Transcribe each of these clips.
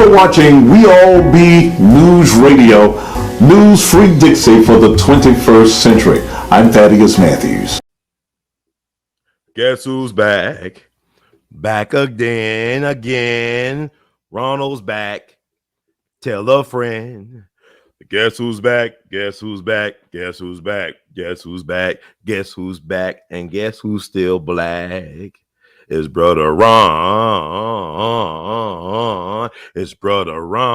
You're watching We All Be News Radio, News Free Dixie for the 21st century. I'm Thaddeus Matthews. Guess who's back? Back again. Ronald's back. Tell a friend. Guess who's back? Guess who's back? Guess who's back? Guess who's back? Guess who's back? And guess who's still black? It's brother Ron. It's brother Ron.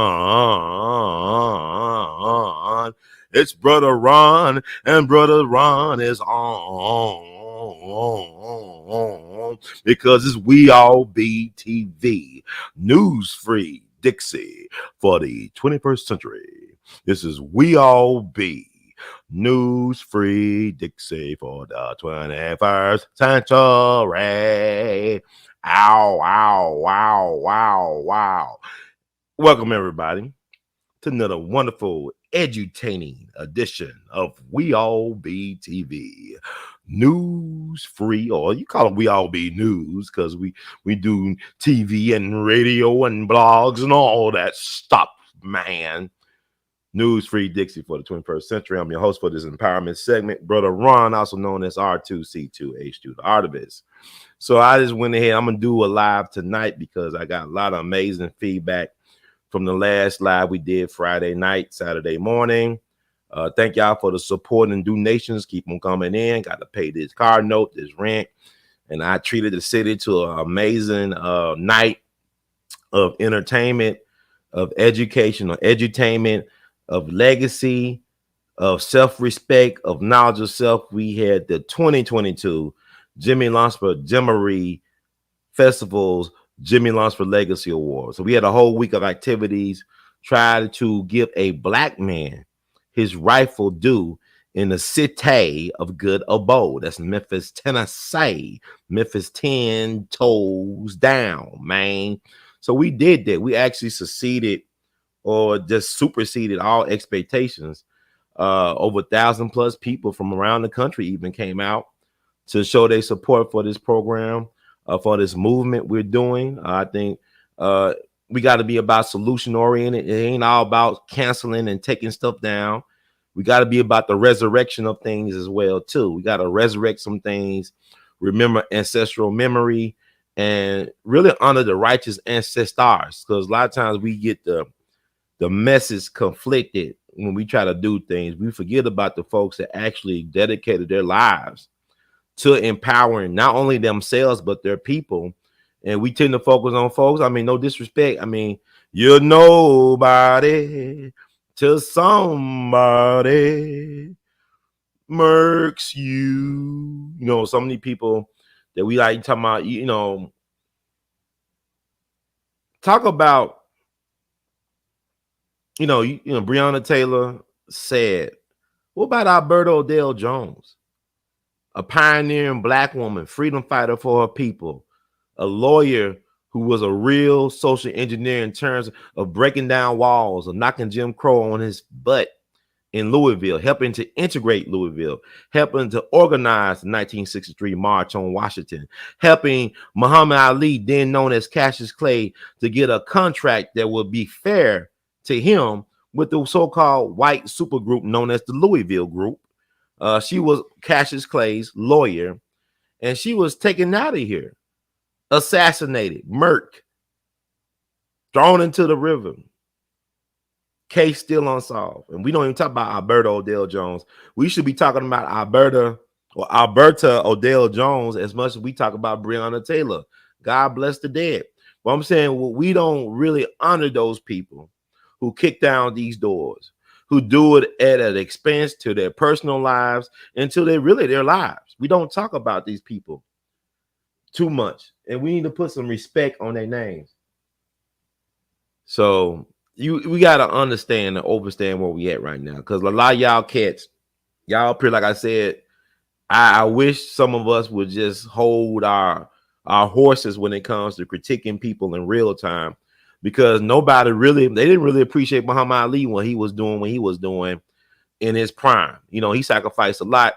It's brother Ron, and brother Ron is on because it's We All Be TV, news free Dixie for the 21st century. This is We All Be news free Dixie for the 21st century. Ow, ow, wow, wow, wow. Welcome, everybody, to another wonderful, edutaining edition of We All Be TV. News free, or you call it We All Be News, because we do TV and radio and blogs and all that stuff, man. News free Dixie for the 21st century. I'm your host for this empowerment segment, brother Ron, also known as R2C2H2, the artivist. So I just went ahead. I'm gonna do a live tonight because I got a lot of amazing feedback from the last live we did Friday night, Saturday morning. Thank y'all for the support and donations. Keep them coming in. Got to pay this car note, this rent, and I treated the city to an amazing night of entertainment, of education, of edutainment, of legacy, of self-respect, of knowledge of self. We had the 2022 Jimmy Lunsford Jimmery Festivals Jimmy Lunsford Legacy Award. So we had a whole week of activities trying to give a black man his rightful due in the city of good abode. That's Memphis, Tennessee. Memphis 10 toes down, man. So we did that. We actually succeeded or just superseded all expectations. Over 1,000 plus people from around the country even came out to show their support for this program, for this movement we're doing. I think we got to be about solution oriented. It ain't all about canceling and taking stuff down. We got to be about the resurrection of things as well too. We got to resurrect some things, remember ancestral memory, and really honor the righteous ancestors, because a lot of times we get the message conflicted when we try to do things. We forget about the folks that actually dedicated their lives to empowering not only themselves but their people, and we tend to focus on folks. I mean, no disrespect. I mean, you're nobody till somebody murks you. You know, so many people that we like talking about. You know, talk about. You know, Breonna Taylor said, "What about Alberta Odell Jones, a pioneering black woman, freedom fighter for her people, a lawyer who was a real social engineer in terms of breaking down walls, of knocking Jim Crow on his butt in Louisville, helping to integrate Louisville, helping to organize the 1963 March on Washington, helping Muhammad Ali, then known as Cassius Clay, to get a contract that would be fair to him with the so-called white supergroup known as the Louisville Group." She was Cassius Clay's lawyer, and she was taken out of here, assassinated, murked, thrown into the river. Case still unsolved. And we don't even talk about Alberta Odell Jones. We should be talking about Alberta Odell Jones as much as we talk about Breonna Taylor. God bless the dead. But I'm saying, we don't really honor those people who kick down these doors, who do it at an expense to their personal lives until they really their lives. We don't talk about these people too much, and we need to put some respect on their names. So we got to understand and understand where we at right now, because a lot of y'all cats, y'all up here, like I said, I wish some of us would just hold our horses when it comes to critiquing people in real time, because they didn't really appreciate Muhammad Ali when he was doing in his prime. You know, he sacrificed a lot.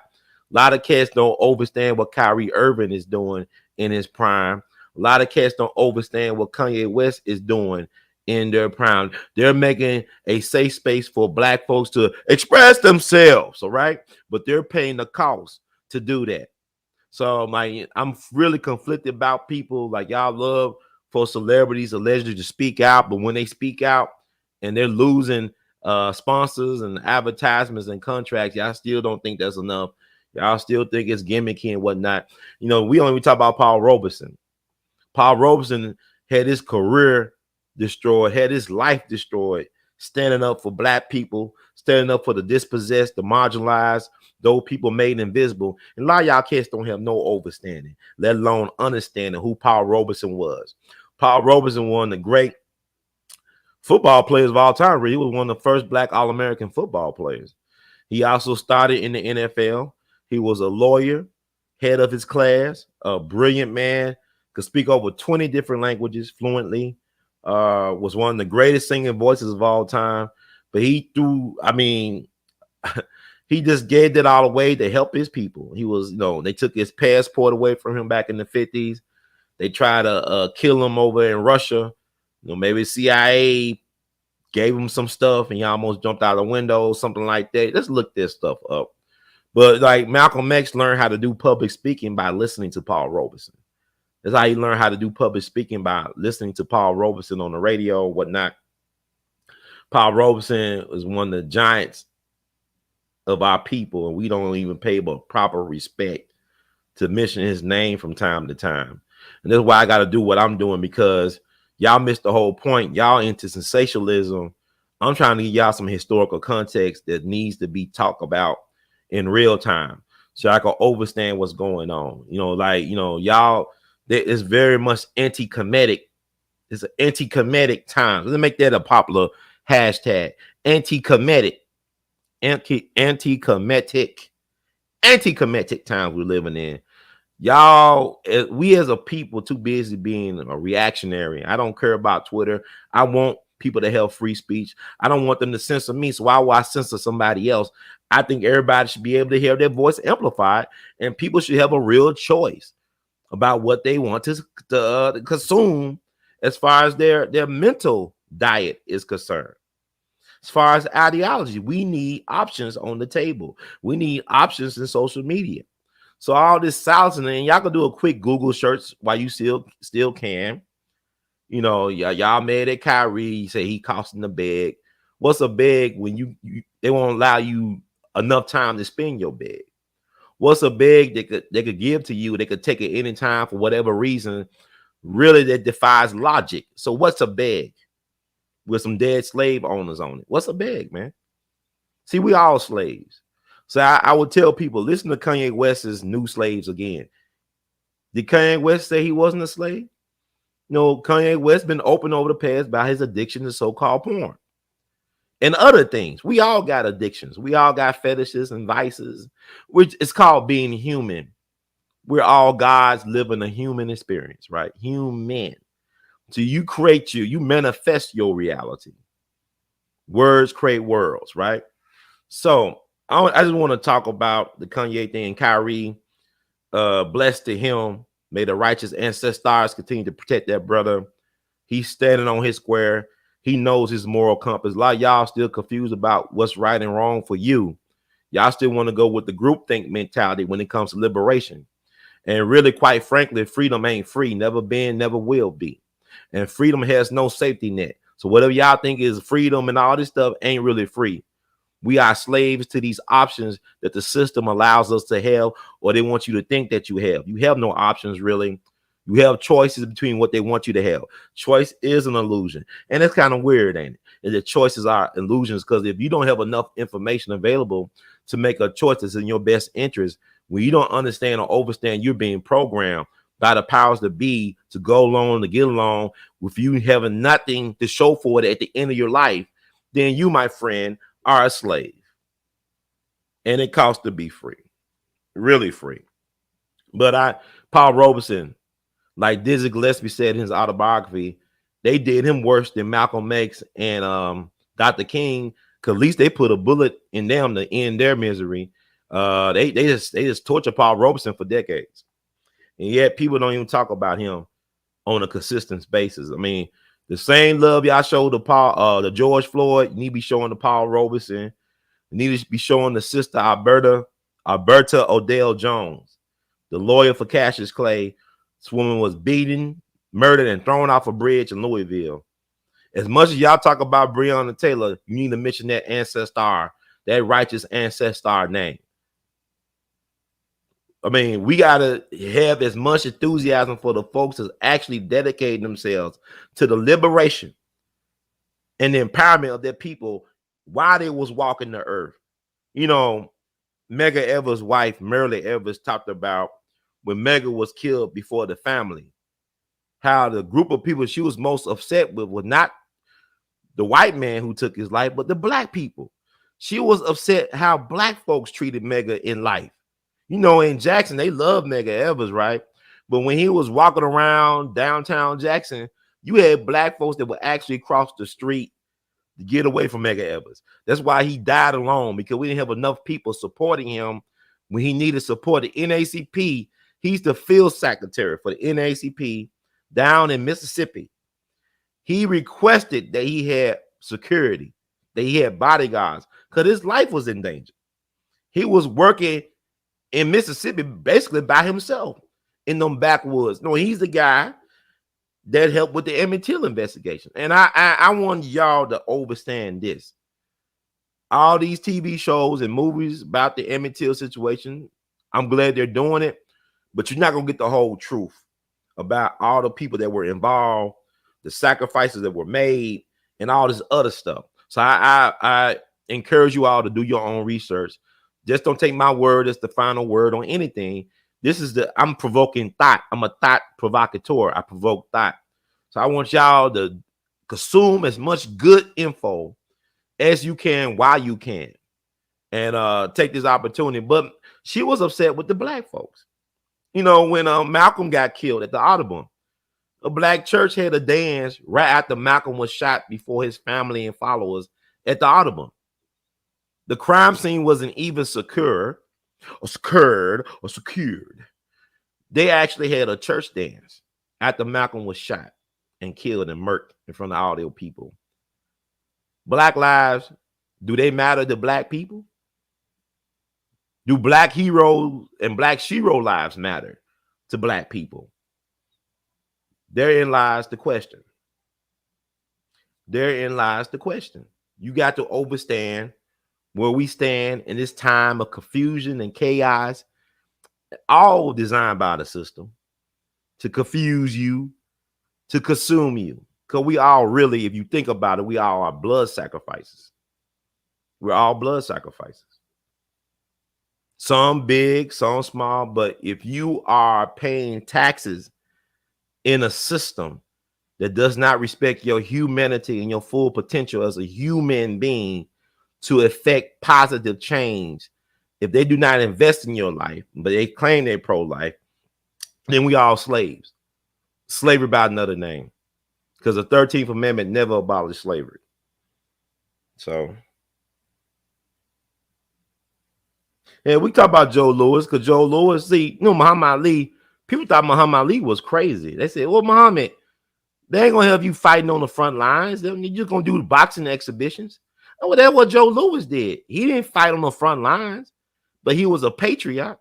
A lot of cats don't understand what Kyrie Irving is doing in his prime. A lot of cats don't understand what Kanye West is doing in their prime. They're making a safe space for Black folks to express themselves, all right? But they're paying the cost to do that. So I'm really conflicted about people. Like, y'all love for celebrities allegedly to speak out, but when they speak out and they're losing sponsors and advertisements and contracts, y'all still don't think that's enough. Y'all still think it's gimmicky and whatnot. You know, we only talk about Paul Robeson. Paul Robeson had his career destroyed, had his life destroyed, standing up for Black people, standing up for the dispossessed, the marginalized, those people made invisible. And a lot of y'all cats don't have no understanding, let alone understanding who Paul Robeson was. Paul Robeson, one of the great football players of all time. Really, he was one of the first Black All-American football players. He also started in the NFL. He was a lawyer, head of his class, a brilliant man, could speak over 20 different languages fluently, was one of the greatest singing voices of all time. But he he just gave it all away to help his people. He was, they took his passport away from him back in the 50s. They tried to kill him over in Russia. Maybe CIA gave him some stuff and he almost jumped out of the window, something like that. Let's look this stuff up. But like Malcolm X learned how to do public speaking by listening to Paul Robeson. That's how he learned how to do public speaking, by listening to Paul Robeson on the radio or whatnot. Paul Robeson was one of the giants of our people, and we don't even pay proper respect to mention his name from time to time. And that's why I got to do what I'm doing, because y'all missed the whole point. Y'all into sensationalism. I'm trying to give y'all some historical context that needs to be talked about in real time, so I can understand what's going on. Y'all, it's very much anti-Kemetic. It's an anti-Kemetic time. Let's make that a popular hashtag. Anti-Kemetic. Anti-Kemetic times we're living in. Y'all, we as a people too busy being a reactionary. I don't care about Twitter. I want people to have free speech. I don't want them to censor me. So why would I censor somebody else? I think everybody should be able to hear their voice amplified, and people should have a real choice about what they want to consume as far as their mental diet is concerned. As far as ideology, we need options on the table. We need options in social media. So all this silence, and y'all can do a quick Google search while you still can. Y'all mad at Kyrie. You say he costing the bag. What's a bag when they won't allow you enough time to spend your bag? What's a bag they could give to you? They could take it any time for whatever reason. Really, that defies logic. So what's a bag with some dead slave owners on it? What's a bag, man? See, we all slaves. So I would tell people, listen to Kanye West's New Slaves again. Did Kanye West say he wasn't a slave? No, Kanye West been open over the past by his addiction to so-called porn and other things. We all got addictions. We all got fetishes and vices, which is called being human. We're all gods living a human experience, right? Human. So you manifest your reality. Words create worlds, right? So I just want to talk about the Kanye thing. Kyrie, blessed to him. May the righteous ancestors continue to protect that brother. He's standing on his square. He knows his moral compass. A lot of y'all still confused about what's right and wrong for you. Y'all still want to go with the groupthink mentality when it comes to liberation. And really, quite frankly, freedom ain't free. Never been, never will be. And freedom has no safety net. So whatever y'all think is freedom and all this stuff ain't really free. We are slaves to these options that the system allows us to have, or they want you to think that you have. You have no options, really. You have choices between what they want you to have. Choice is an illusion. And it's kind of weird, ain't it? And the choices are illusions, because if you don't have enough information available to make a choice that's in your best interest, when you don't understand or understand, you're being programmed by the powers that be to go along, to get along, with you having nothing to show for it at the end of your life, then you, my friend, are a slave. And it costs to be free. Really free. But Paul Robeson, like Dizzy Gillespie said in his autobiography, they did him worse than Malcolm X and Dr. King, because at least they put a bullet in them to end their misery. They just torture Paul Robeson for decades. And yet people don't even talk about him on a consistent basis. I mean, The same love y'all showed the George Floyd, you need to be showing to Paul Robeson. You need to be showing the sister Alberta Odell Jones, the lawyer for Cassius Clay. This woman was beaten, murdered, and thrown off a bridge in Louisville. As much as y'all talk about Breonna Taylor, you need to mention that ancestor, that righteous ancestor name. I mean, we got to have as much enthusiasm for the folks that's actually dedicating themselves to the liberation and the empowerment of their people while they was walking the earth. You know, Medgar Evers' wife, Marilyn Evers, talked about when Medgar was killed before the family, how the group of people she was most upset with was not the white man who took his life, but the black people. She was upset how black folks treated Medgar in life. You know, in Jackson, they love Medgar Evers, right? But when he was walking around downtown Jackson, you had black folks that would actually cross the street to get away from Medgar Evers. That's why he died alone, because we didn't have enough people supporting him when he needed support. The NAACP, he's the field secretary for the NAACP down in Mississippi. He requested that he had security, that he had bodyguards, because his life was in danger. He was working in Mississippi basically by himself in them backwoods. No, he's the guy that helped with the Emmett Till investigation. And I want y'all to understand this. All these TV shows and movies about the Emmett Till situation, I'm glad they're doing it, but you're not going to get the whole truth about all the people that were involved, the sacrifices that were made, and all this other stuff. So I encourage you all to do your own research. Just don't take my word as the final word on anything. I'm provoking thought. I'm a thought provocateur. I provoke thought. So I want y'all to consume as much good info as you can while you can, and take this opportunity. But she was upset with the black folks. You know, when Malcolm got killed at the Audubon, a black church had a dance right after Malcolm was shot before his family and followers at the Audubon. The crime scene wasn't even secured. They actually had a church dance after Malcolm was shot and killed and murked in front of all their people. Black lives, do they matter to black people? Do black heroes and black shero lives matter to black people? Therein lies the question. Therein lies the question. You got to understand where we stand in this time of confusion and chaos, all designed by the system to confuse you, to consume you. Because we all really, if you think about it, we all are blood sacrifices. We're all blood sacrifices. Some big, some small, but if you are paying taxes in a system that does not respect your humanity and your full potential as a human being to effect positive change, if they do not invest in your life, but they claim they're pro-life, then we all slaves. Slavery by another name. Because the 13th Amendment never abolished slavery. So, yeah, we talk about Joe Louis, because Joe Louis, see, you know, Muhammad Ali, people thought Muhammad Ali was crazy. They said, well, Muhammad, they ain't going to have you fighting on the front lines. You're just going to do boxing exhibitions. Oh, well, that's what Joe Louis did. He didn't fight on the front lines, but he was a patriot.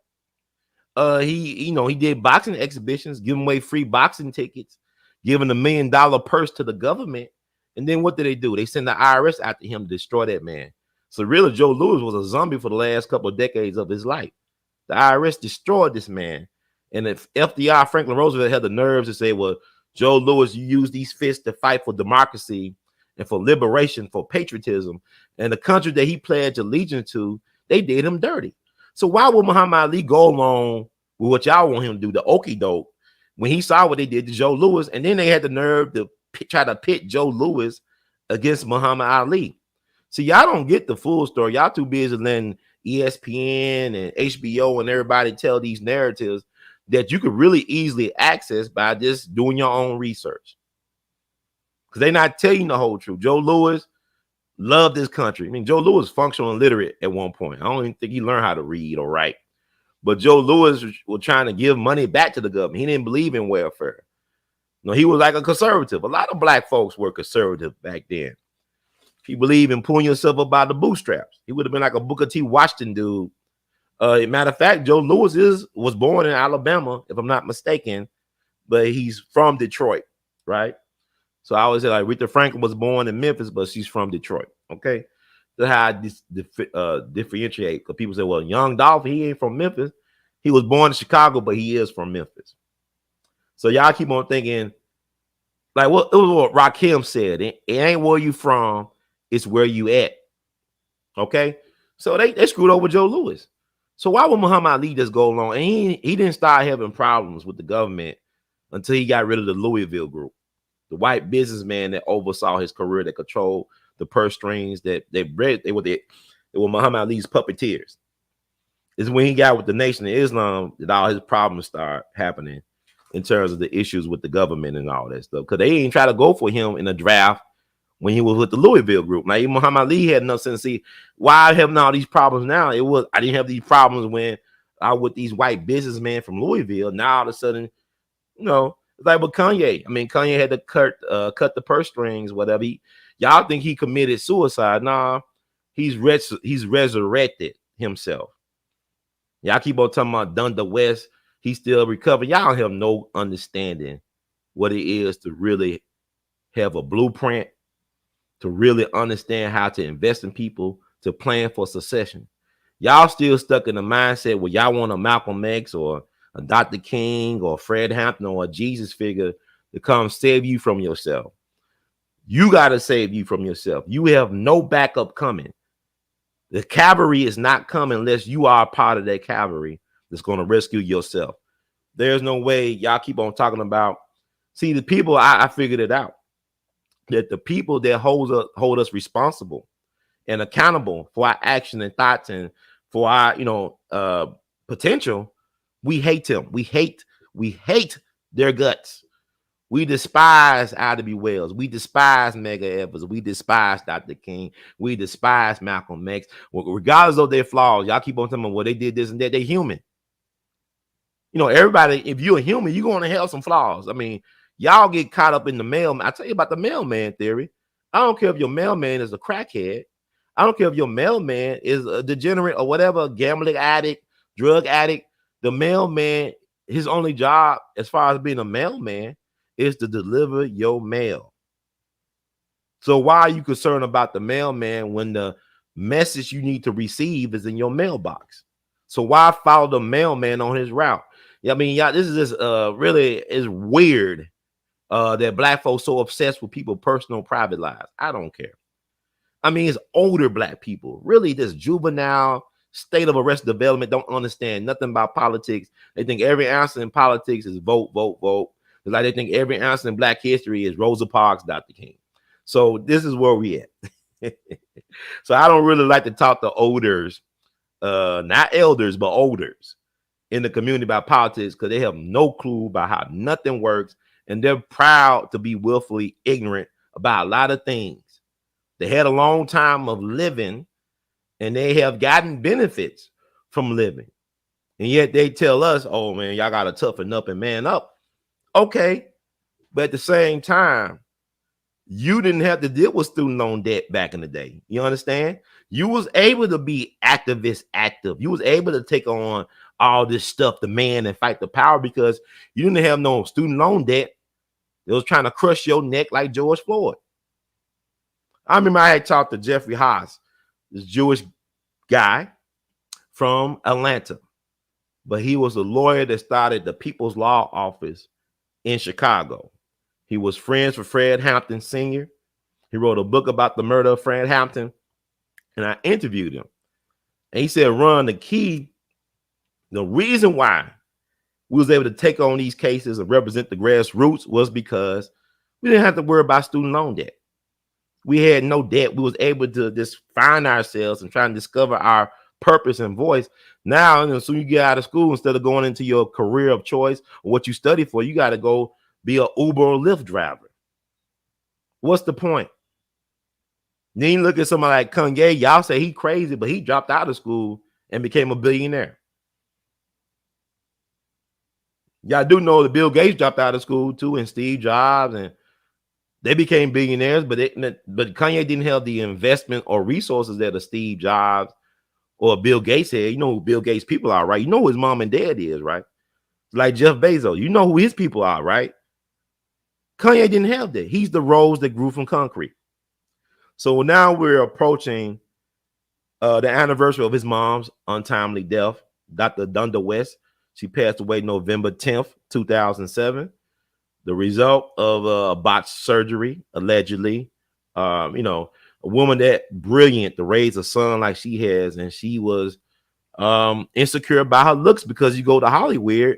He did boxing exhibitions, giving away free boxing tickets, giving $1 million purse to the government. And then what did they do? They sent the IRS after him to destroy that man. So really, Joe Louis was a zombie for the last couple of decades of his life. The IRS destroyed this man. And if FDR, Franklin Roosevelt, had the nerves to say, well, Joe Louis, you use these fists to fight for democracy and for liberation, for patriotism, and the country that he pledged allegiance to, they did him dirty. So why would Muhammad Ali go along with what y'all want him to do, the okie doke, when he saw what they did to Joe Louis, and then they had the nerve to try to pit Joe Louis against Muhammad Ali? So y'all don't get the full story. Y'all too busy letting ESPN and HBO and everybody tell these narratives that you could really easily access by just doing your own research. Because they're not telling you the whole truth. Joe Louis loved this country. I mean, Joe Louis was functional illiterate at one point. I don't even think he learned how to read or write. But Joe Louis was trying to give money back to the government. He didn't believe in welfare. No, he was like a conservative. A lot of black folks were conservative back then. He believed in pulling yourself up by the bootstraps. He would have been like a Booker T. Washington dude. Matter of fact, Joe Lewis was born in Alabama, if I'm not mistaken, but he's from Detroit, right? So I always say like Rita Franklin was born in Memphis, but she's from Detroit. Okay, that's how I differentiate. Because people say, well, Young Dolph, he ain't from Memphis. He was born in Chicago, but he is from Memphis. So y'all keep on thinking, like it was what Rakim said. It ain't where you from, it's where you at. Okay, so they screwed over Joe Lewis. So why would Muhammad Ali just go along? And he didn't start having problems with the government until he got rid of the Louisville group, the white businessman that oversaw his career, that controlled the purse strings, that they were Muhammad Ali's puppeteers. Is when he got with the Nation of Islam that all his problems start happening in terms of the issues with the government and all that stuff. Because they didn't try to go for him in a draft when he was with the Louisville group. Now, even Muhammad Ali had enough sense to see why I'm having all these problems now. I didn't have these problems when I was with these white businessmen from Louisville. Now all of a sudden, it's like with Kanye. I mean, Kanye had to cut the purse strings, whatever. Y'all think he committed suicide? Nah, he's resurrected himself. Y'all keep on talking about Donda West. He's still recovering. Y'all don't have no understanding what it is to really have a blueprint, to really understand how to invest in people, to plan for succession. Y'all still stuck in the mindset where y'all want a Malcolm X or a Dr. King or Fred Hampton or a Jesus figure to come save you from yourself. You got to save you from yourself. You have no backup coming. The cavalry is not coming unless you are a part of that cavalry that's going to rescue yourself. There's no way. Y'all keep on talking about, see, the people, I figured it out, that the people that hold us responsible and accountable for our action and thoughts and for our potential, we hate them. We hate their guts. We despise Ida B. Wells. We despise Medgar Evers. We despise Dr. King. We despise Malcolm X. Well, regardless of their flaws, y'all keep on telling me, well, they did this and that. They're human. Everybody, if you're a human, you're going to have some flaws. I mean, y'all get caught up in the mailman. I tell you about the mailman theory. I don't care if your mailman is a crackhead. I don't care if your mailman is a degenerate or whatever, gambling addict, drug addict. The mailman, his only job as far as being a mailman is to deliver your mail. So why are you concerned about the mailman when the message you need to receive is in your mailbox? So why follow the mailman on his route? I mean, y'all, this is just really is weird that black folks so obsessed with people's personal private lives. I don't care. I mean, it's older black people, really this juvenile state of arrested development, don't understand nothing about politics. They think every answer in politics is vote, vote, vote. It's like they think every answer in black history is Rosa Parks, Dr. King. So this is where we at. So I don't really like to talk to olders, not elders, but olders in the community about politics because they have no clue about how nothing works. And they're proud to be willfully ignorant about a lot of things. They had a long time of living and they have gotten benefits from living. And yet they tell us, oh man, y'all got to toughen up and man up. Okay. But at the same time, you didn't have to deal with student loan debt back in the day. You understand? You was able to be active. You was able to take on all this stuff, the man, and fight the power because you didn't have no student loan debt. It was trying to crush your neck like George Floyd. I remember I had talked to Jeffrey Haas, this Jewish guy from Atlanta, but he was a lawyer that started the People's Law Office in Chicago. He was friends with Fred Hampton Sr. He wrote a book about the murder of Fred Hampton, and I interviewed him. And he said, Ron, the reason why we was able to take on these cases and represent the grassroots was because we didn't have to worry about student loan debt. We had no debt. We was able to just find ourselves and try and discover our purpose and voice. Now, as soon as you get out of school, instead of going into your career of choice or what you study for, you got to go be an Uber or Lyft driver. What's the point? Then you look at somebody like Kanye. Y'all say he crazy, but he dropped out of school and became a billionaire. Y'all do know that Bill Gates dropped out of school too, and Steve Jobs, and they became billionaires, but Kanye didn't have the investment or resources that a Steve Jobs or Bill Gates had. You know who Bill Gates people are, right? You know who his mom and dad is, right? Like Jeff Bezos. You know who his people are, right? Kanye didn't have that. He's the rose that grew from concrete. So now we're approaching the anniversary of his mom's untimely death, Dr. Dunda West. She passed away November 10th, 2007. The result of a botched surgery, allegedly. A woman that brilliant to raise a son like she has, and she was insecure about her looks because you go to Hollywood,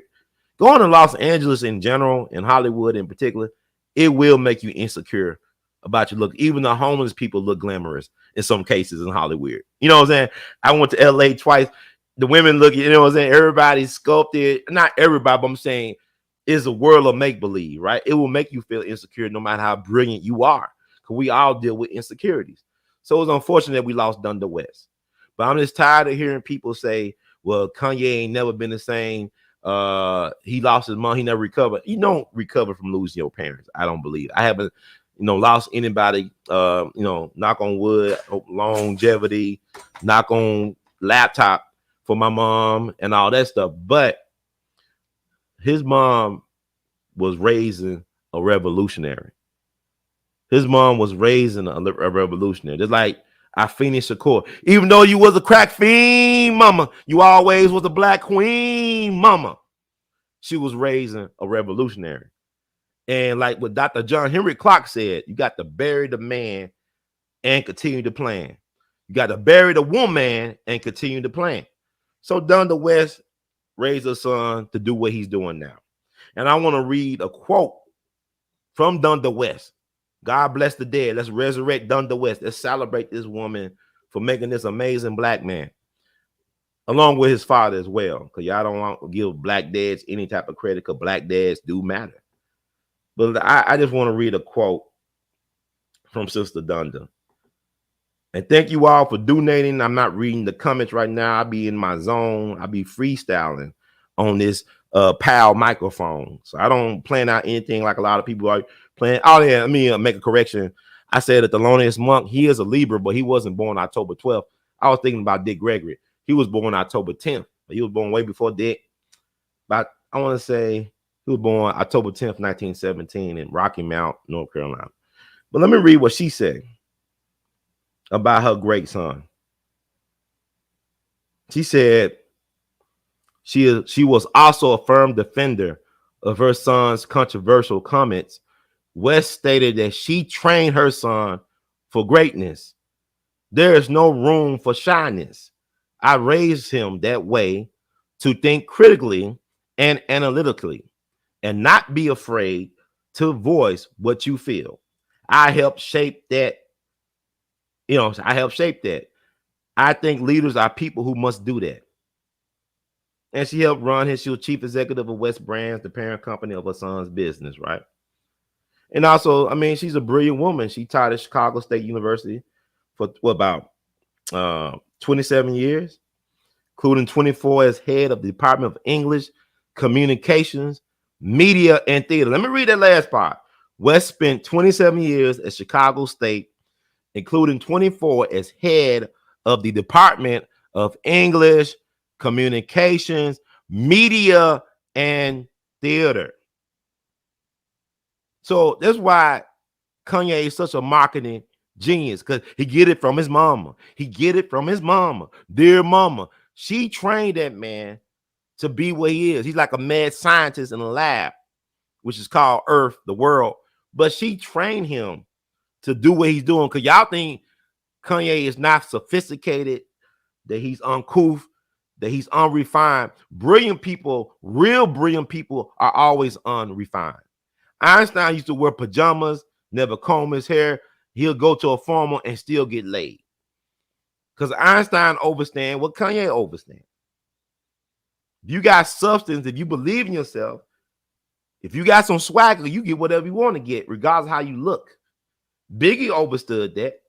going to Los Angeles in general, and Hollywood in particular, it will make you insecure about your look. Even the homeless people look glamorous in some cases in Hollywood. You know what I'm saying? I went to LA twice. The women look, you know what I'm saying? Everybody's sculpted. Not everybody, but I'm saying it's a world of make-believe, right? It will make you feel insecure no matter how brilliant you are. Because we all deal with insecurities. So it's unfortunate that we lost Dunda West. But I'm just tired of hearing people say, well, Kanye ain't never been the same. He lost his mom, he never recovered. You don't recover from losing your parents. I don't believe. I haven't lost anybody, knock on wood, longevity, knock on laptop for my mom and all that stuff. But his mom was raising a revolutionary. His mom was raising a revolutionary. Just like I finished the core. Even though you was a crack fiend, mama, you always was a black queen, mama. She was raising a revolutionary. And like what Dr. John Henry Clark said, you got to bury the man and continue to plan. You got to bury the woman and continue to plan. So Dunda West raised her son to do what he's doing now. And I want to read a quote from Dunda West. God bless the dead. Let's resurrect Dunda West. Let's celebrate this woman for making this amazing black man, along with his father as well. Because y'all don't want to give black dads any type of credit, because black dads do matter. But I just want to read a quote from Sister Dunda. And thank you all for donating. I'm not reading the comments right now. I'll be in my zone. I'll be freestyling on this PAL microphone. So I don't plan out anything like a lot of people are playing. Oh, yeah, let me make a correction. I said that the Thelonious Monk, he is a Libra, but he wasn't born October 12th. I was thinking about Dick Gregory. He was born October 10th. But he was born way before Dick. But I want to say he was born October 10th, 1917 in Rocky Mount, North Carolina. But let me read what she said about her great son. She said she was also a firm defender of her son's controversial comments. West stated that she trained her son for greatness. There is no room for shyness. I raised him that way to think critically and analytically and not be afraid to voice what you feel. I helped shape that. I helped shape that. I think leaders are people who must do that. And she helped run she was chief executive of West Brands, the parent company of her son's business, right? And also, I mean, she's a brilliant woman. She taught at Chicago State University for about 27 years, including 24 as head of the Department of English, Communications, Media, and Theater. Let me read that last part. West spent 27 years at Chicago State, including 24 as head of the Department of English, Communications, Media, and Theater. So that's why Kanye is such a marketing genius, because he get it from his mama. He get it from his mama. Dear mama, she trained that man to be what he is. He's like a mad scientist in a lab, which is called Earth, the world. But she trained him to do what he's doing, because y'all think Kanye is not sophisticated, that he's uncouth, that he's unrefined. Brilliant people, real brilliant people, are always unrefined. Einstein used to wear pajamas, never comb his hair. He'll go to a formal and still get laid. Because Einstein overstand what Kanye overstand. You got substance, if you believe in yourself, if you got some swagger, you get whatever you want to get, regardless of how you look. Biggie understood that.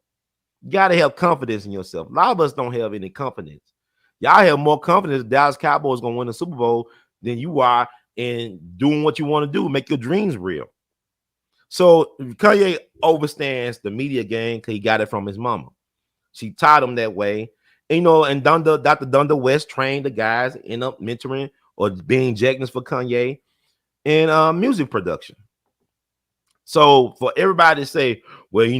You got to have confidence in yourself. A lot of us don't have any confidence. Y'all have more confidence Dallas Cowboys going to win the Super Bowl than you are and doing what you want to do, make your dreams real. So Kanye understands the media game because he got it from his mama. She taught him that way. And, and Dr. Dunder West trained the guys, end up mentoring or being Jagners for Kanye in music production. So for everybody to say, well, he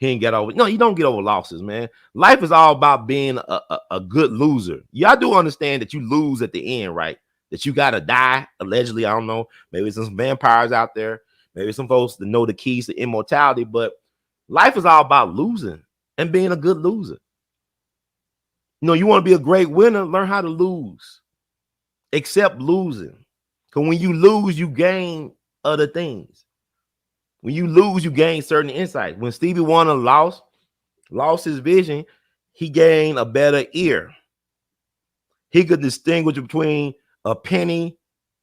ain't get over. No, you don't get over losses, man. Life is all about being a good loser. Y'all do understand that you lose at the end, right? That you got to die, allegedly. I don't know. Maybe some vampires out there. Maybe some folks that know the keys to immortality. But life is all about losing and being a good loser. You want to be a great winner, learn how to lose. Accept losing. Because when you lose, you gain other things. When you lose, you gain certain insights. When Stevie Wonder lost his vision, he gained a better ear. He could distinguish between a penny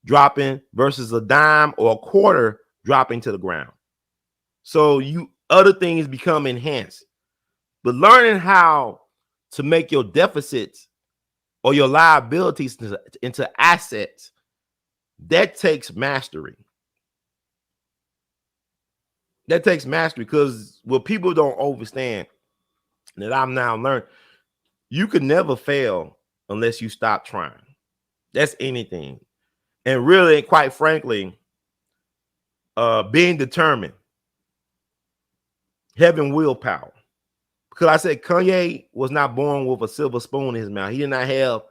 dropping versus a dime or a quarter dropping to the ground. So other things become enhanced. But learning how to make your deficits or your liabilities into assets, that takes mastery. That takes mastery, because what people don't understand that I'm now learning, you can never fail unless you stop trying. That's anything. And really, quite frankly, being determined, having willpower. Because I said Kanye was not born with a silver spoon in his mouth. He did not have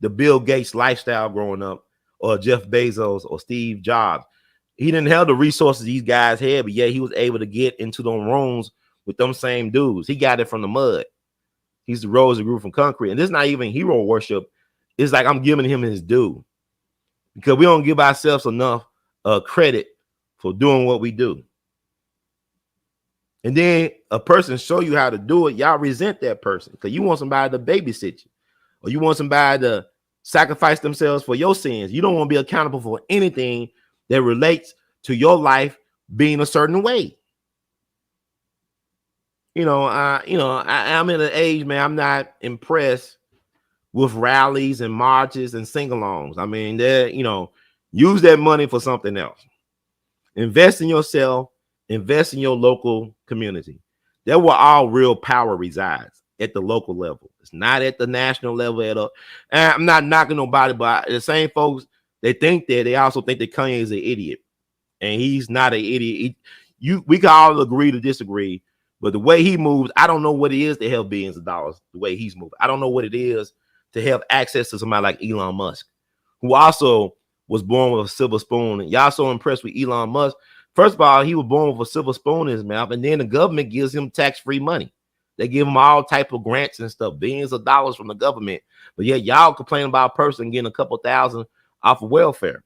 the Bill Gates lifestyle growing up, or Jeff Bezos or Steve Jobs. He didn't have the resources these guys had, but yet he was able to get into them rooms with them same dudes. He got it from the mud. He's the rose that grew from concrete. And this is not even hero worship. It's like I'm giving him his due, because we don't give ourselves enough credit for doing what we do. And then a person show you how to do it, y'all resent that person because you want somebody to babysit you, or you want somebody to sacrifice themselves for your sins. You don't want to be accountable for anything that relates to your life being a certain way. I'm in an age, man, I'm not impressed with rallies and marches and sing-alongs. I mean, use that money for something else. Invest in yourself, invest in your local community. That's where all real power resides, at the local level. It's not at the national level at all. And I'm not knocking nobody, but the same folks, they think that, they also think that Kanye is an idiot. And he's not an idiot. We can all agree to disagree, but the way he moves, I don't know what it is to have billions of dollars the way he's moving. I don't know what it is to have access to somebody like Elon Musk, who also was born with a silver spoon. And y'all so impressed with Elon Musk. First of all, he was born with a silver spoon in his mouth, and then the government gives him tax-free money. They give him all type of grants and stuff, billions of dollars from the government. But yet y'all complain about a person getting a couple thousand off of welfare.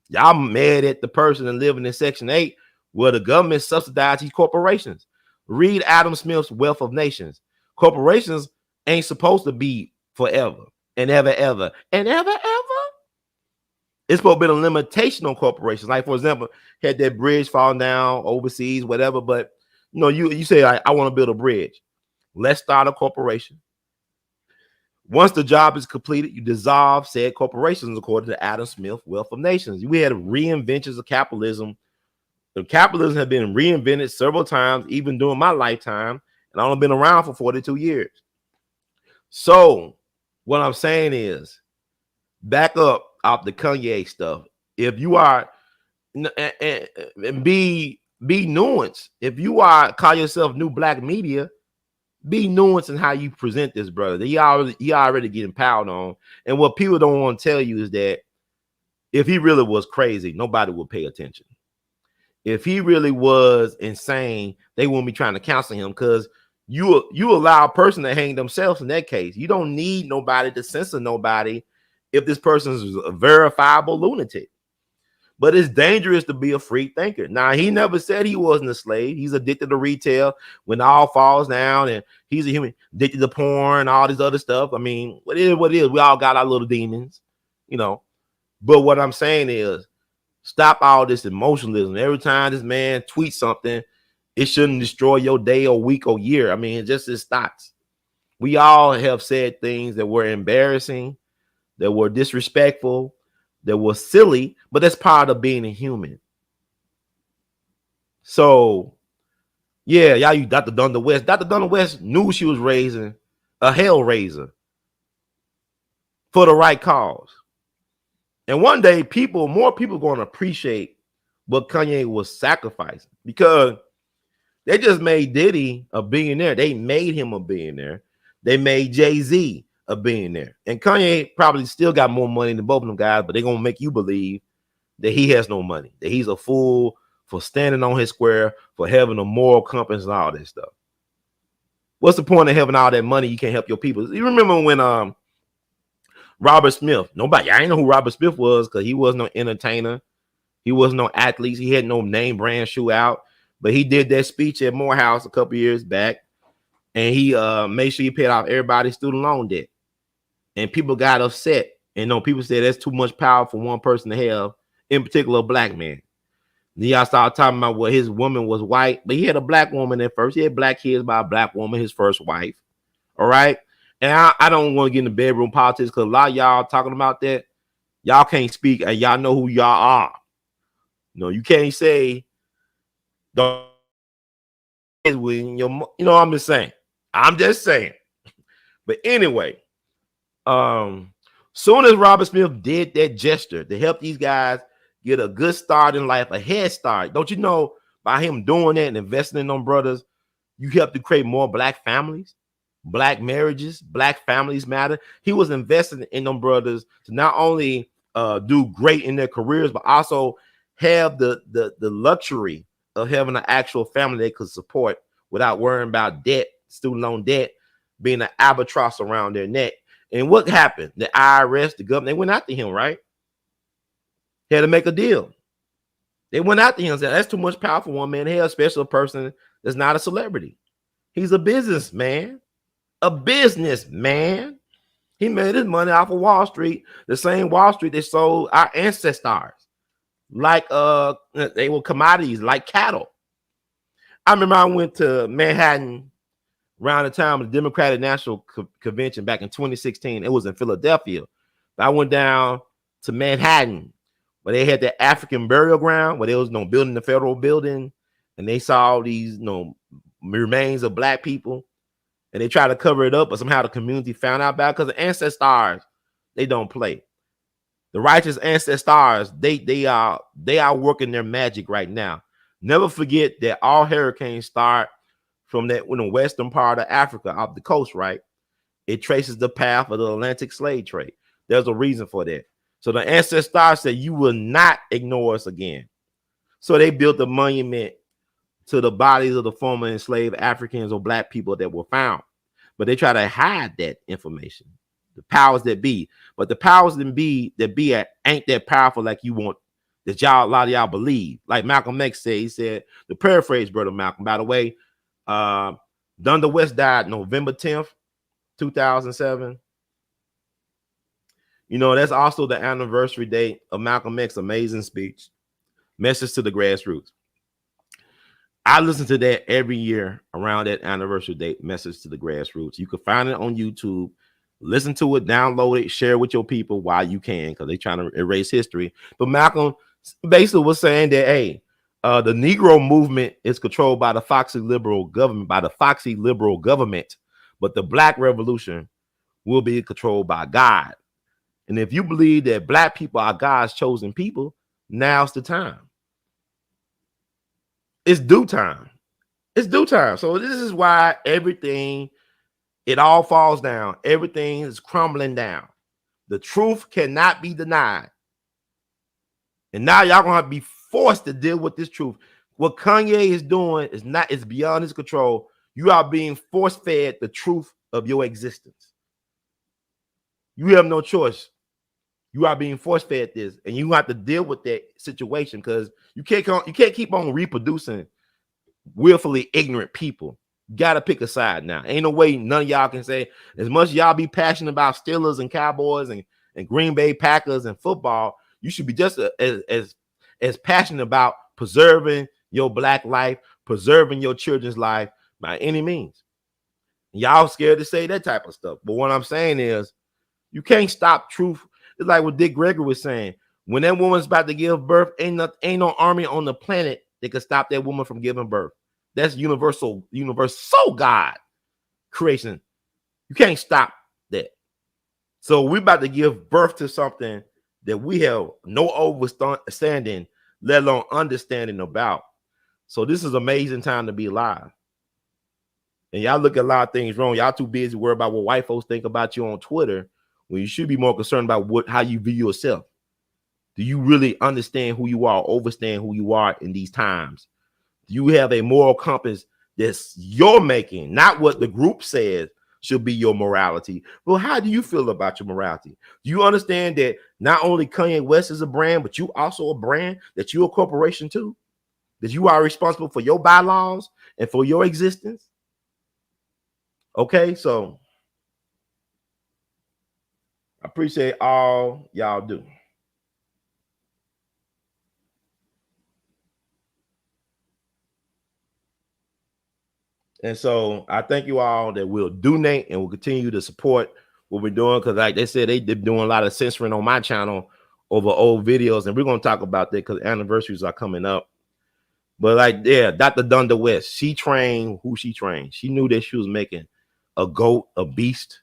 Y'all mad at the person and living in Section 8 where the government subsidizes these corporations. Read Adam Smith's Wealth of Nations. Corporations ain't supposed to be forever and ever, ever, and ever, ever. It's supposed to be a limitation on corporations. Like, for example, had that bridge fall down overseas, whatever. But, you say, I want to build a bridge. Let's start a corporation. Once the job is completed, you dissolve said corporations according to Adam Smith, Wealth of Nations. We had reinventions of capitalism. The capitalism has been reinvented several times, even during my lifetime, and I've only been around for 42 years. So what I'm saying is, back up off the Kanye stuff. If you are, and be nuanced. If you call yourself New Black Media, be nuanced in how you present this, brother. You already getting piled on. And what people don't want to tell you is that if he really was crazy, nobody would pay attention. If he really was insane, they won't be trying to counsel him, because you allow a person to hang themselves in that case. You don't need nobody to censor nobody if this person is a verifiable lunatic. But it's dangerous to be a free thinker. Now, he never said he wasn't a slave. He's addicted to retail when all falls down, and he's a human addicted to porn and all this other stuff. I mean, what it is. We all got our little demons, But what I'm saying is, stop all this emotionalism. Every time this man tweets something, it shouldn't destroy your day or week or year. I mean, it starts. We all have said things that were embarrassing, that were disrespectful, that was silly, but that's part of being a human. So, yeah, y'all use Dr. Donna West. Dr. Donna West knew she was raising a hell raiser for the right cause. And one day, more people going to appreciate what Kanye was sacrificing, because they just made Diddy a billionaire. They made him a billionaire. They made Jay-Z a billionaire. And Kanye probably still got more money than both of them guys, but they're going to make you believe that he has no money, that he's a fool for standing on his square, for having a moral compass and all that stuff. What's the point of having all that money? You can't help your people. You remember when Robert Smith, I ain't know who Robert Smith was, because he was no entertainer. He was no athlete. He had no name brand shoe out. But he did that speech at Morehouse a couple years back, and he made sure he paid off everybody's student loan debt. And people got upset. And people said that's too much power for one person to have, in particular a black man. Then y'all started talking about what his woman was white, but he had a black woman at first. He had black kids by a black woman, his first wife. All right. And I don't want to get into bedroom politics, because a lot of y'all talking about that, y'all can't speak, and y'all know who y'all are. You can't say, don't, I'm just saying. But anyway, soon as Robert Smith did that gesture to help these guys get a good start in life, a head start, don't you know, by him doing that and investing in them brothers, you help to create more black families, black marriages, black families matter. He was investing in them brothers to not only do great in their careers, but also have the luxury of having an actual family they could support without worrying about debt, student loan debt, being an albatross around their neck. And what happened? The IRS, the government, they went after him, right? He had to make a deal. They went after him and said, that's too much power for one man to have, especially a person that's not a celebrity. He's a businessman. A businessman. He made his money off of Wall Street, the same Wall Street that sold our ancestors. Like they were commodities, like cattle. I remember I went to Manhattan around the time of the Democratic National Convention back in 2016. It was in Philadelphia. I went down to Manhattan, where they had the African burial ground, where there was no building, the federal building, and they saw these remains of black people, and they tried to cover it up, but somehow the community found out about it, because the ancestors, they don't play. The righteous ancestors, they are working their magic right now. Never forget that all hurricanes start from that the western part of Africa, off the coast, right? It traces the path of the Atlantic slave trade. There's a reason for that. So the ancestors said, you will not ignore us again. So they built a monument to the bodies of the former enslaved Africans or black people that were found. But they try to hide that information. The powers that be. But the powers that be ain't that powerful like you want, that a lot of y'all believe. Like Malcolm X said, he said, to paraphrase Brother Malcolm, by the way, Donna West died November 10th, 2007. That's also the anniversary date of Malcolm X's amazing speech, Message to the Grassroots. I listen to that every year around that anniversary date, Message to the Grassroots. You can find it on YouTube. Listen to it, download it, share it with your people while you can, because they're trying to erase history. But Malcolm basically was saying that, hey, the Negro movement is controlled by the foxy liberal government, but the Black Revolution will be controlled by God. And if you believe that black people are God's chosen people, now's the time. It's due time. It's due time. So this is why it all falls down. Everything is crumbling down. The truth cannot be denied. And now y'all gonna have to be forced to deal with this truth. What Kanye is doing is beyond his control. You are being force-fed the truth of your existence. You have no choice. You are being force-fed this, and you have to deal with that situation, because you can't keep on reproducing willfully ignorant people. You gotta pick a side now. Ain't no way none of y'all can say, as much as y'all be passionate about Steelers and Cowboys and Green Bay Packers and football, you should be just as passionate about preserving your black life, preserving your children's life by any means. Y'all scared to say that type of stuff. But what I'm saying is, you can't stop truth. It's like what Dick Gregory was saying. When that woman's about to give birth, ain't no army on the planet that could stop that woman from giving birth. That's universal God creation. You can't stop that. So we're about to give birth to something that we have no understanding, let alone understanding about. So this is an amazing time to be alive. And y'all look at a lot of things wrong. Y'all too busy worried about what white folks think about you on Twitter when you should be more concerned about how you view yourself. Do you really understand who you are, understand who you are in these times? Do you have a moral compass that's your making, not what the group says should be your morality? Well, how do you feel about your morality? Do you understand that not only Kanye West is a brand, but you also a brand, that you're a corporation too? That you are responsible for your bylaws and for your existence? Okay, so I appreciate all y'all do. And so I thank you all that will donate and will continue to support what we're doing, because like they said, they're doing a lot of censoring on my channel over old videos, and we're going to talk about that because anniversaries are coming up. But like, yeah, Dr. Dunder West, she trained who she trained. She knew that she was making a goat, a beast.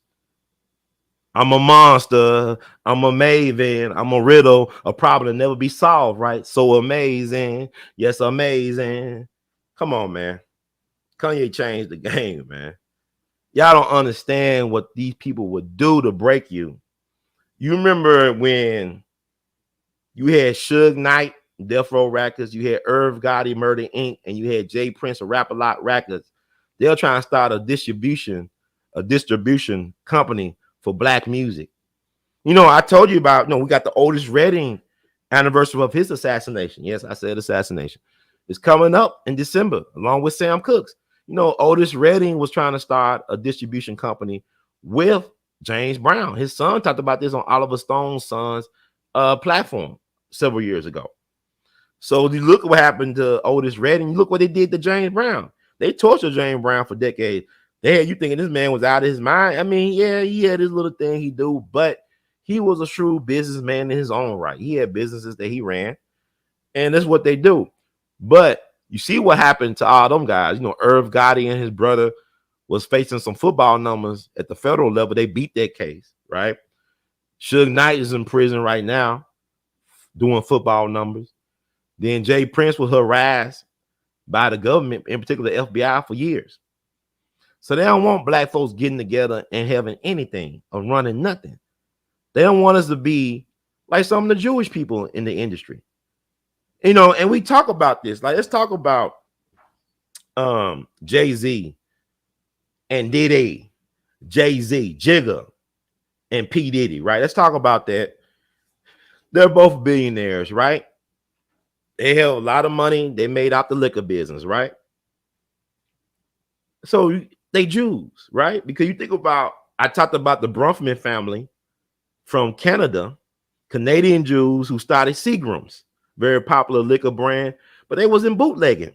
I'm a monster. I'm a maven. I'm a riddle, a problem that never be solved, right? So amazing. Yes, amazing. Come on, man. Kanye changed the game, man. Y'all don't understand what these people would do to break you. You remember when you had Suge Knight, Death Row Records, you had Irv Gotti, Murder Inc., and you had Jay Prince of Rap-A-Lot Records. They're trying to start a distribution company for black music. You know, I told you about, we got the Otis Redding anniversary of his assassination. Yes, I said assassination. It's coming up in December, along with Sam Cooke's. Otis Redding was trying to start a distribution company with James Brown. His son talked about this on Oliver Stone's son's platform several years ago. So you look at what happened to Otis Redding. Look what they did to James Brown. They tortured James Brown for decades. They had you thinking this man was out of his mind. I mean, yeah, he had his little thing he do, but he was a shrewd businessman in his own right. He had businesses that he ran, and that's what they do. But you see what happened to all them guys. Irv Gotti and his brother was facing some football numbers at the federal level. They beat that case, right? Suge Knight is in prison right now doing football numbers. Then Jay Prince was harassed by the government, in particular the FBI, for years. So they don't want black folks getting together and having anything or running nothing. They don't want us to be like some of the Jewish people in the industry. And we talk about this. Like, let's talk about Jay-Z and Diddy, Jay-Z, Jigga, and P. Diddy, right? Let's talk about that. They're both billionaires, right? They have a lot of money they made out the liquor business, right? So they Jews, right? Because you think about, I talked about the Bronfman family from Canada, Canadian Jews who started Seagram's, very popular liquor brand, but they was in bootlegging.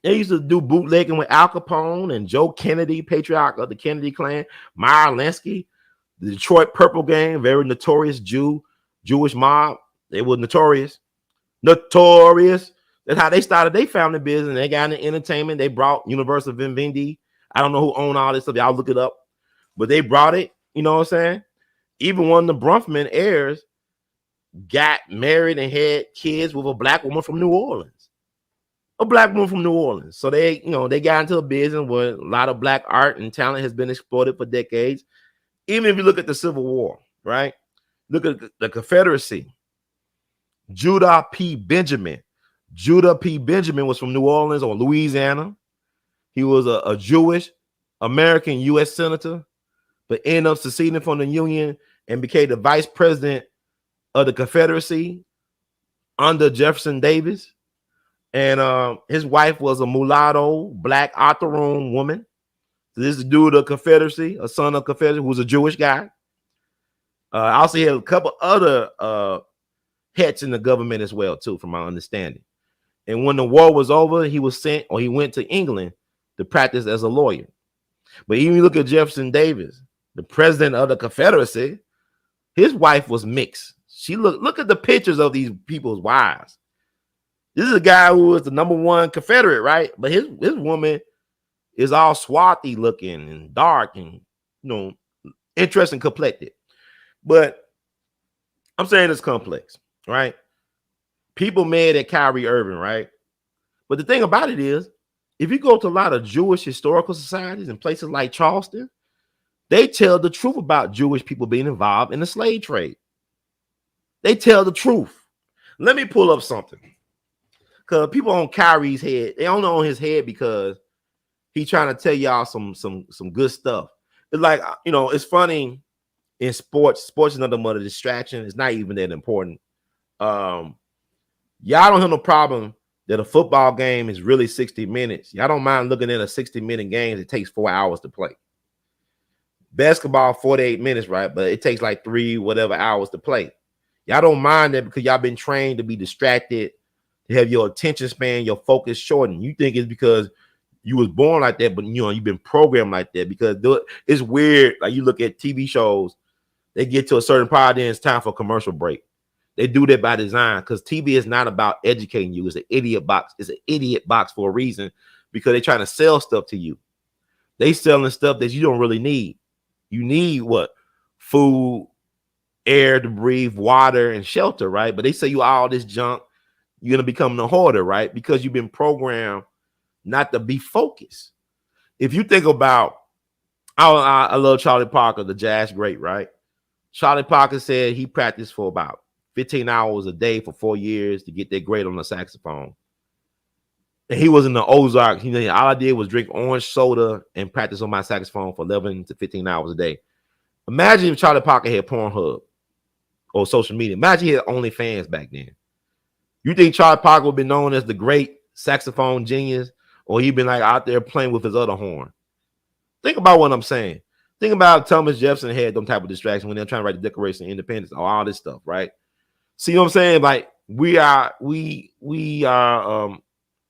They used to do bootlegging with Al Capone and Joe Kennedy, patriarch of the Kennedy clan, Meyer Lansky, the Detroit Purple Gang, very notorious Jewish mob. They were notorious. That's how they started their family business. They got into entertainment. They brought Universal Vivendi. I don't know who owned all this stuff. Y'all look it up. But they brought it. You know what I'm saying? Even one of the Bronfman heirs got married and had kids with a black woman from New Orleans. A black woman from New Orleans. So they got into a business where a lot of black art and talent has been exploited for decades. Even if you look at the Civil War, right? Look at the Confederacy. Judah P. Benjamin. Judah P. Benjamin was from New Orleans or Louisiana. He was a Jewish American U.S. senator, but ended up seceding from the Union and became the vice president of the Confederacy under Jefferson Davis. And his wife was a mulatto, black Octoroon woman. So this is due to the Confederacy, a son of Confederacy, who was a Jewish guy. I also had a couple other heads in the government as well, too, from my understanding. And when the war was over, he went to England to practice as a lawyer. But even you look at Jefferson Davis, the president of the Confederacy, his wife was mixed. She look at the pictures of these people's wives. This is a guy who was the #1 Confederate, right? But his woman is all swarthy looking and dark and interesting complected. But I'm saying it's complex, right? People mad at Kyrie Irving, right? But the thing about it is, if you go to a lot of Jewish historical societies in places like Charleston, they tell the truth about Jewish people being involved in the slave trade. They tell the truth. Let me pull up something. Because people on Kyrie's head, they only on his head because he's trying to tell y'all some good stuff. It's like, it's funny in sports. Sports is another mother distraction. It's not even that important. Y'all don't have no problem that a football game is really 60 minutes. Y'all don't mind looking at a 60-minute game. It takes 4 hours to play. Basketball, 48 minutes, right? But it takes like 3 whatever hours to play. Y'all don't mind that because y'all been trained to be distracted, to have your attention span, your focus shortened. You think it's because you was born like that, but you've been programmed like that because it's weird. Like you look at TV shows, they get to a certain part, then it's time for a commercial break. They do that by design because TV is not about educating you. It's an idiot box. It's an idiot box for a reason because they're trying to sell stuff to you. They selling stuff that you don't really need. You need what? Food, air to breathe, water, and shelter, right? But they say you all this junk, you're going to become a hoarder, right? Because you've been programmed not to be focused. If you think about, I love Charlie Parker, the jazz great, right? Charlie Parker said he practiced for about 15 hours a day for 4 years to get that grade on the saxophone. And he was in the Ozarks. All I did was drink orange soda and practice on my saxophone for 11 to 15 hours a day. Imagine if Charlie Parker had Pornhub or social media. Imagine he had OnlyFans back then. You think Charlie Parker would be known as the great saxophone genius, or he'd been like out there playing with his other horn? Think about what I'm saying. Think about Thomas Jefferson had them type of distraction when they're trying to write the Declaration of Independence or all this stuff, right? See what I'm saying? Like we are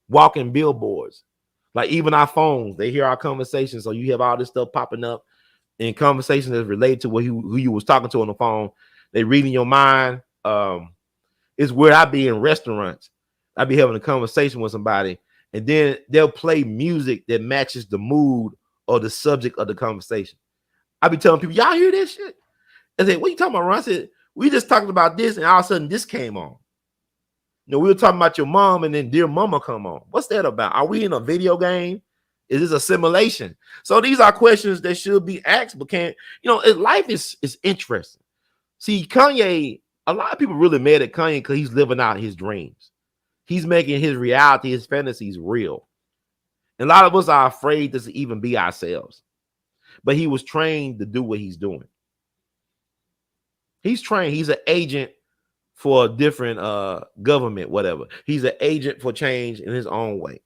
walking billboards. Like even our phones, they hear our conversations. So you have all this stuff popping up in conversations that's related to who you was talking to on the phone. They reading your mind. It's where I be in restaurants. I be having a conversation with somebody, and then they'll play music that matches the mood or the subject of the conversation. I be telling people, y'all hear this shit? I say, what you talking about, Ron? I said, we just talked about this, and all of a sudden this came on. We were talking about your mom, and then Dear Mama come on. What's that about? Are we in a video game? Is this a simulation? So these are questions that should be asked, but can't, life is interesting. See, Kanye, a lot of people really mad at Kanye because he's living out his dreams. He's making his reality, his fantasies real. And a lot of us are afraid to even be ourselves. But he was trained to do what he's doing. He's trained. He's an agent for a different government, whatever. He's an agent for change in his own way.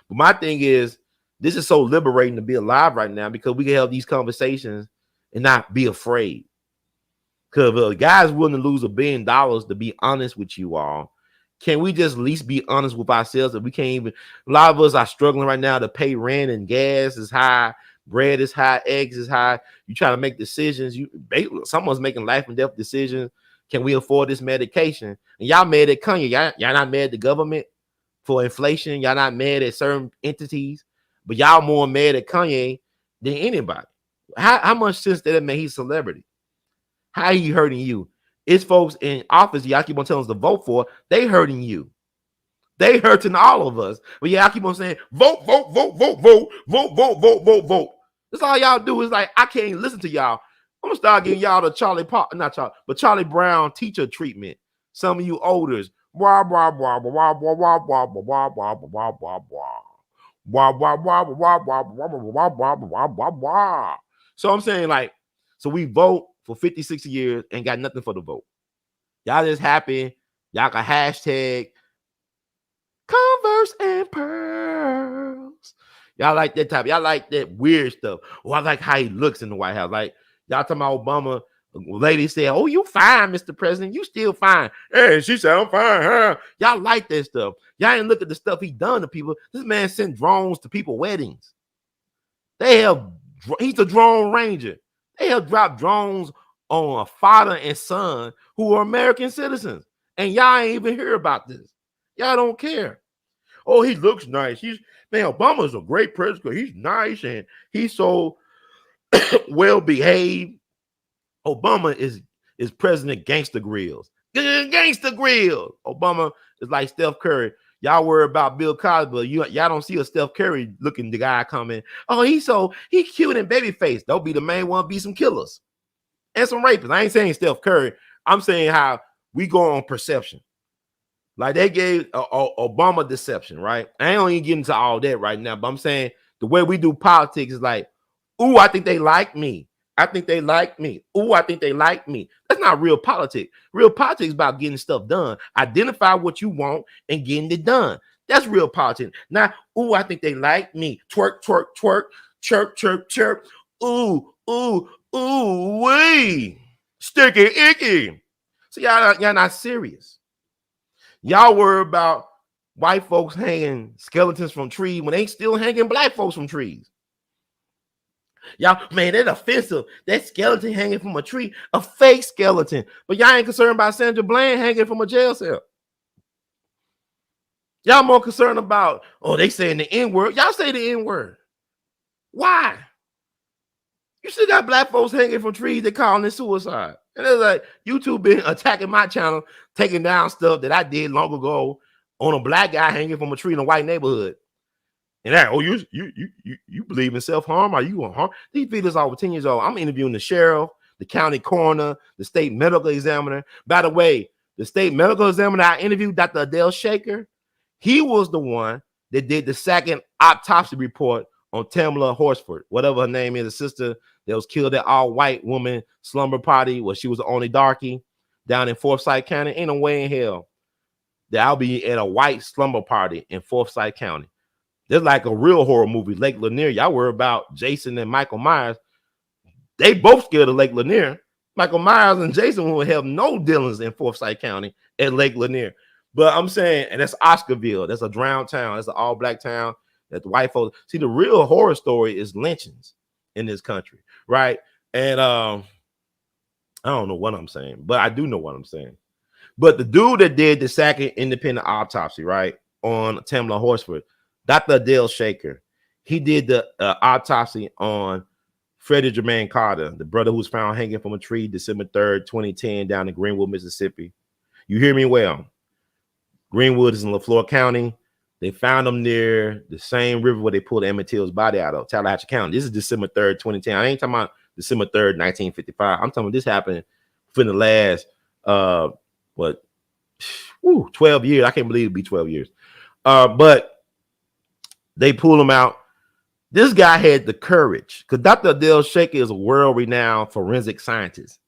But my thing is, this is so liberating to be alive right now because we can have these conversations and not be afraid. Because if a guy's willing to lose $1 billion to be honest with you all, can we just at least be honest with ourselves? That we can't even, a lot of us are struggling right now to pay rent and gas is high, bread is high, eggs is high. You try to make decisions. Someone's making life and death decisions. Can we afford this medication? And y'all mad at Kanye. Y'all not mad at the government for inflation. Y'all not mad at certain entities, but y'all more mad at Kanye than anybody. How much sense did it make he's a celebrity? How he hurting you? It's folks in office y'all keep on telling us to vote for. They hurting you. They hurting all of us. But y'all keep on saying, vote, vote, vote, vote, vote, vote, vote, vote, vote, vote. That's all y'all do. Is like, I can't even listen to y'all. I'm gonna start giving y'all the Charlie Brown teacher treatment. Some of you olders. Blah, blah, blah, blah, blah, blah, blah, blah, blah, blah, blah, blah, blah, blah. Blah, blah, blah, blah, blah, blah, blah, blah, blah, blah, blah, blah. So I'm saying, like, so we vote for 50, 60 years and got nothing for the vote. Y'all just happy. Y'all can hashtag Converse and Pearls. Y'all like that type. Y'all like that weird stuff. Oh, I like how he looks in the White House. Like, y'all talking about Obama. Lady said, oh, you fine, Mr. President. You still fine. Hey, she said, I'm fine. Huh? Y'all like that stuff. Y'all ain't look at the stuff he done to people. This man sent drones to people weddings. He's a drone ranger. They have dropped drones on a father and son who are American citizens. And y'all ain't even hear about this. Y'all don't care. Oh, he looks nice. Obama's a great president. He's nice and he's so well behaved. Obama is President Gangster Grills. Gangster Grills. Obama is like Steph Curry. Y'all worry about Bill Cosby, but y'all don't see a Steph Curry looking the guy coming. Oh, he cute and babyface. They'll be the main one, be some killers and some rapists. I ain't saying Steph Curry. I'm saying how we go on perception. Like they gave Obama deception, right? I ain't even getting into all that right now, but I'm saying the way we do politics is like, ooh, I think they like me. I think they like me. Ooh, I think they like me. That's not real politics. Real politics is about getting stuff done. Identify what you want and getting it done. That's real politics. Now, ooh, I think they like me. Twerk, twerk, twerk, chirp, chirp, chirp. Ooh, ooh, ooh, wee. Sticky, icky. So y'all not serious. Y'all worry about white folks hanging skeletons from trees when they still hanging black folks from trees. Y'all, man, that's offensive. That skeleton hanging from a tree, a fake skeleton. But y'all ain't concerned about Sandra Bland hanging from a jail cell. Y'all more concerned about, oh, they saying the N-word. Y'all say the N-word. Why? You still got black folks hanging from trees that calling it suicide. And it's like, YouTube been attacking my channel, taking down stuff that I did long ago on a black guy hanging from a tree in a white neighborhood. And that, oh, you believe in self-harm? Are you gonna harm? These videos are over 10 years old. I'm interviewing the sheriff, the county coroner, the state medical examiner. By the way, the state medical examiner I interviewed, Dr. A.L.L Shaker, he was the one that did the second autopsy report on Tamla Horsford, whatever her name is, a sister that was killed at all-white woman slumber party where she was the only darky down in Forsyth County. Ain't no way in hell that I'll be at a white slumber party in Forsyth County. There's like a real horror movie, Lake Lanier. Y'all worry about Jason and Michael Myers. They both scared of Lake Lanier. Michael Myers and Jason will have no dealings in Forsyth County at Lake Lanier. But I'm saying, and that's Oscarville. That's a drowned town. That's an all-black town that the white folks see. The real horror story is lynchings in this country, right? And I don't know what I'm saying, but I do know what I'm saying. But the dude that did the second independent autopsy, right, on Tamla Horsford, Dr. A.L.L Shaker, he did the autopsy on Freddie Jermaine Carter, the brother who was found hanging from a tree December 3rd, 2010, down in Greenwood, Mississippi. You hear me well. Greenwood is in LaFleur County. They found him near the same river where they pulled Emmett Till's body out of, Tallahatchie County. This is December 3rd, 2010. I ain't talking about December 3rd, 1955. I'm talking about this happened within the last, 12 years. I can't believe it'd be 12 years. But they pulled him out. This guy had the courage because Dr. A.L.L Shaker is a world-renowned forensic scientist.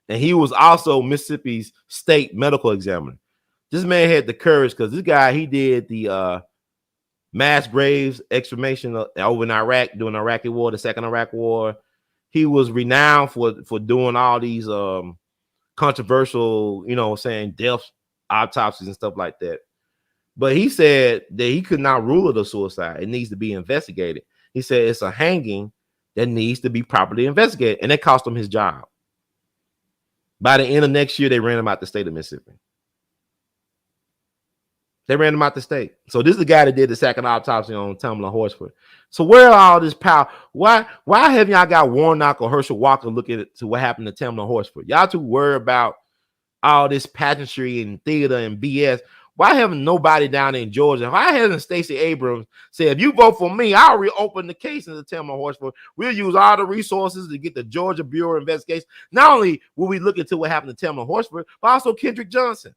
And he was also Mississippi's state medical examiner. This man had the courage because this guy, he did the mass graves exhumation over in Iraq during the Iraqi war, the second Iraq war. He was renowned for doing all these controversial, death autopsies and stuff like that. But he said that he could not rule it a suicide. It needs to be investigated. He said it's a hanging that needs to be properly investigated. And that cost him his job. By the end of next year, they ran him out the state of Mississippi. They ran him out the state. So this is the guy that did the second autopsy on Tamla Horsford. So where are all this power? Why haven't y'all got Warnock or Herschel Walker looking to what happened to Tamla Horsford? Y'all too worried about all this pageantry and theater and BS. Why haven't nobody down in Georgia? Why hasn't Stacey Abrams said, if you vote for me, I'll reopen the case into Tamla Horsford. We'll use all the resources to get the Georgia Bureau of Investigation. Not only will we look into what happened to Tamla Horsford, but also Kendrick Johnson.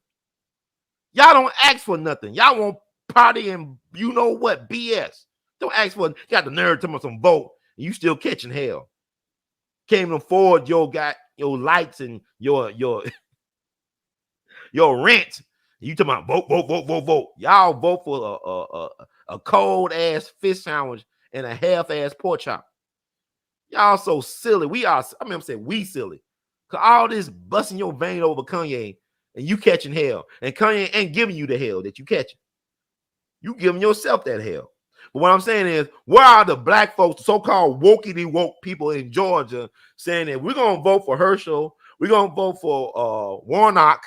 Y'all don't ask for nothing. Y'all want party and you know what, BS. Don't ask for it. You got the nerve to some vote and you still catching hell. Can't afford your lights and your rent. You talking about vote. Y'all vote for a cold ass fish sandwich and a half ass pork chop. Y'all so silly. I'm saying we silly. Cause all this busting your vein over Kanye and you catching hell. And Kanye ain't giving you the hell that you catching. You giving yourself that hell. But what I'm saying is, where are the black folks, so-called woke people in Georgia, saying that we're gonna vote for Herschel, we're gonna vote for Warnock,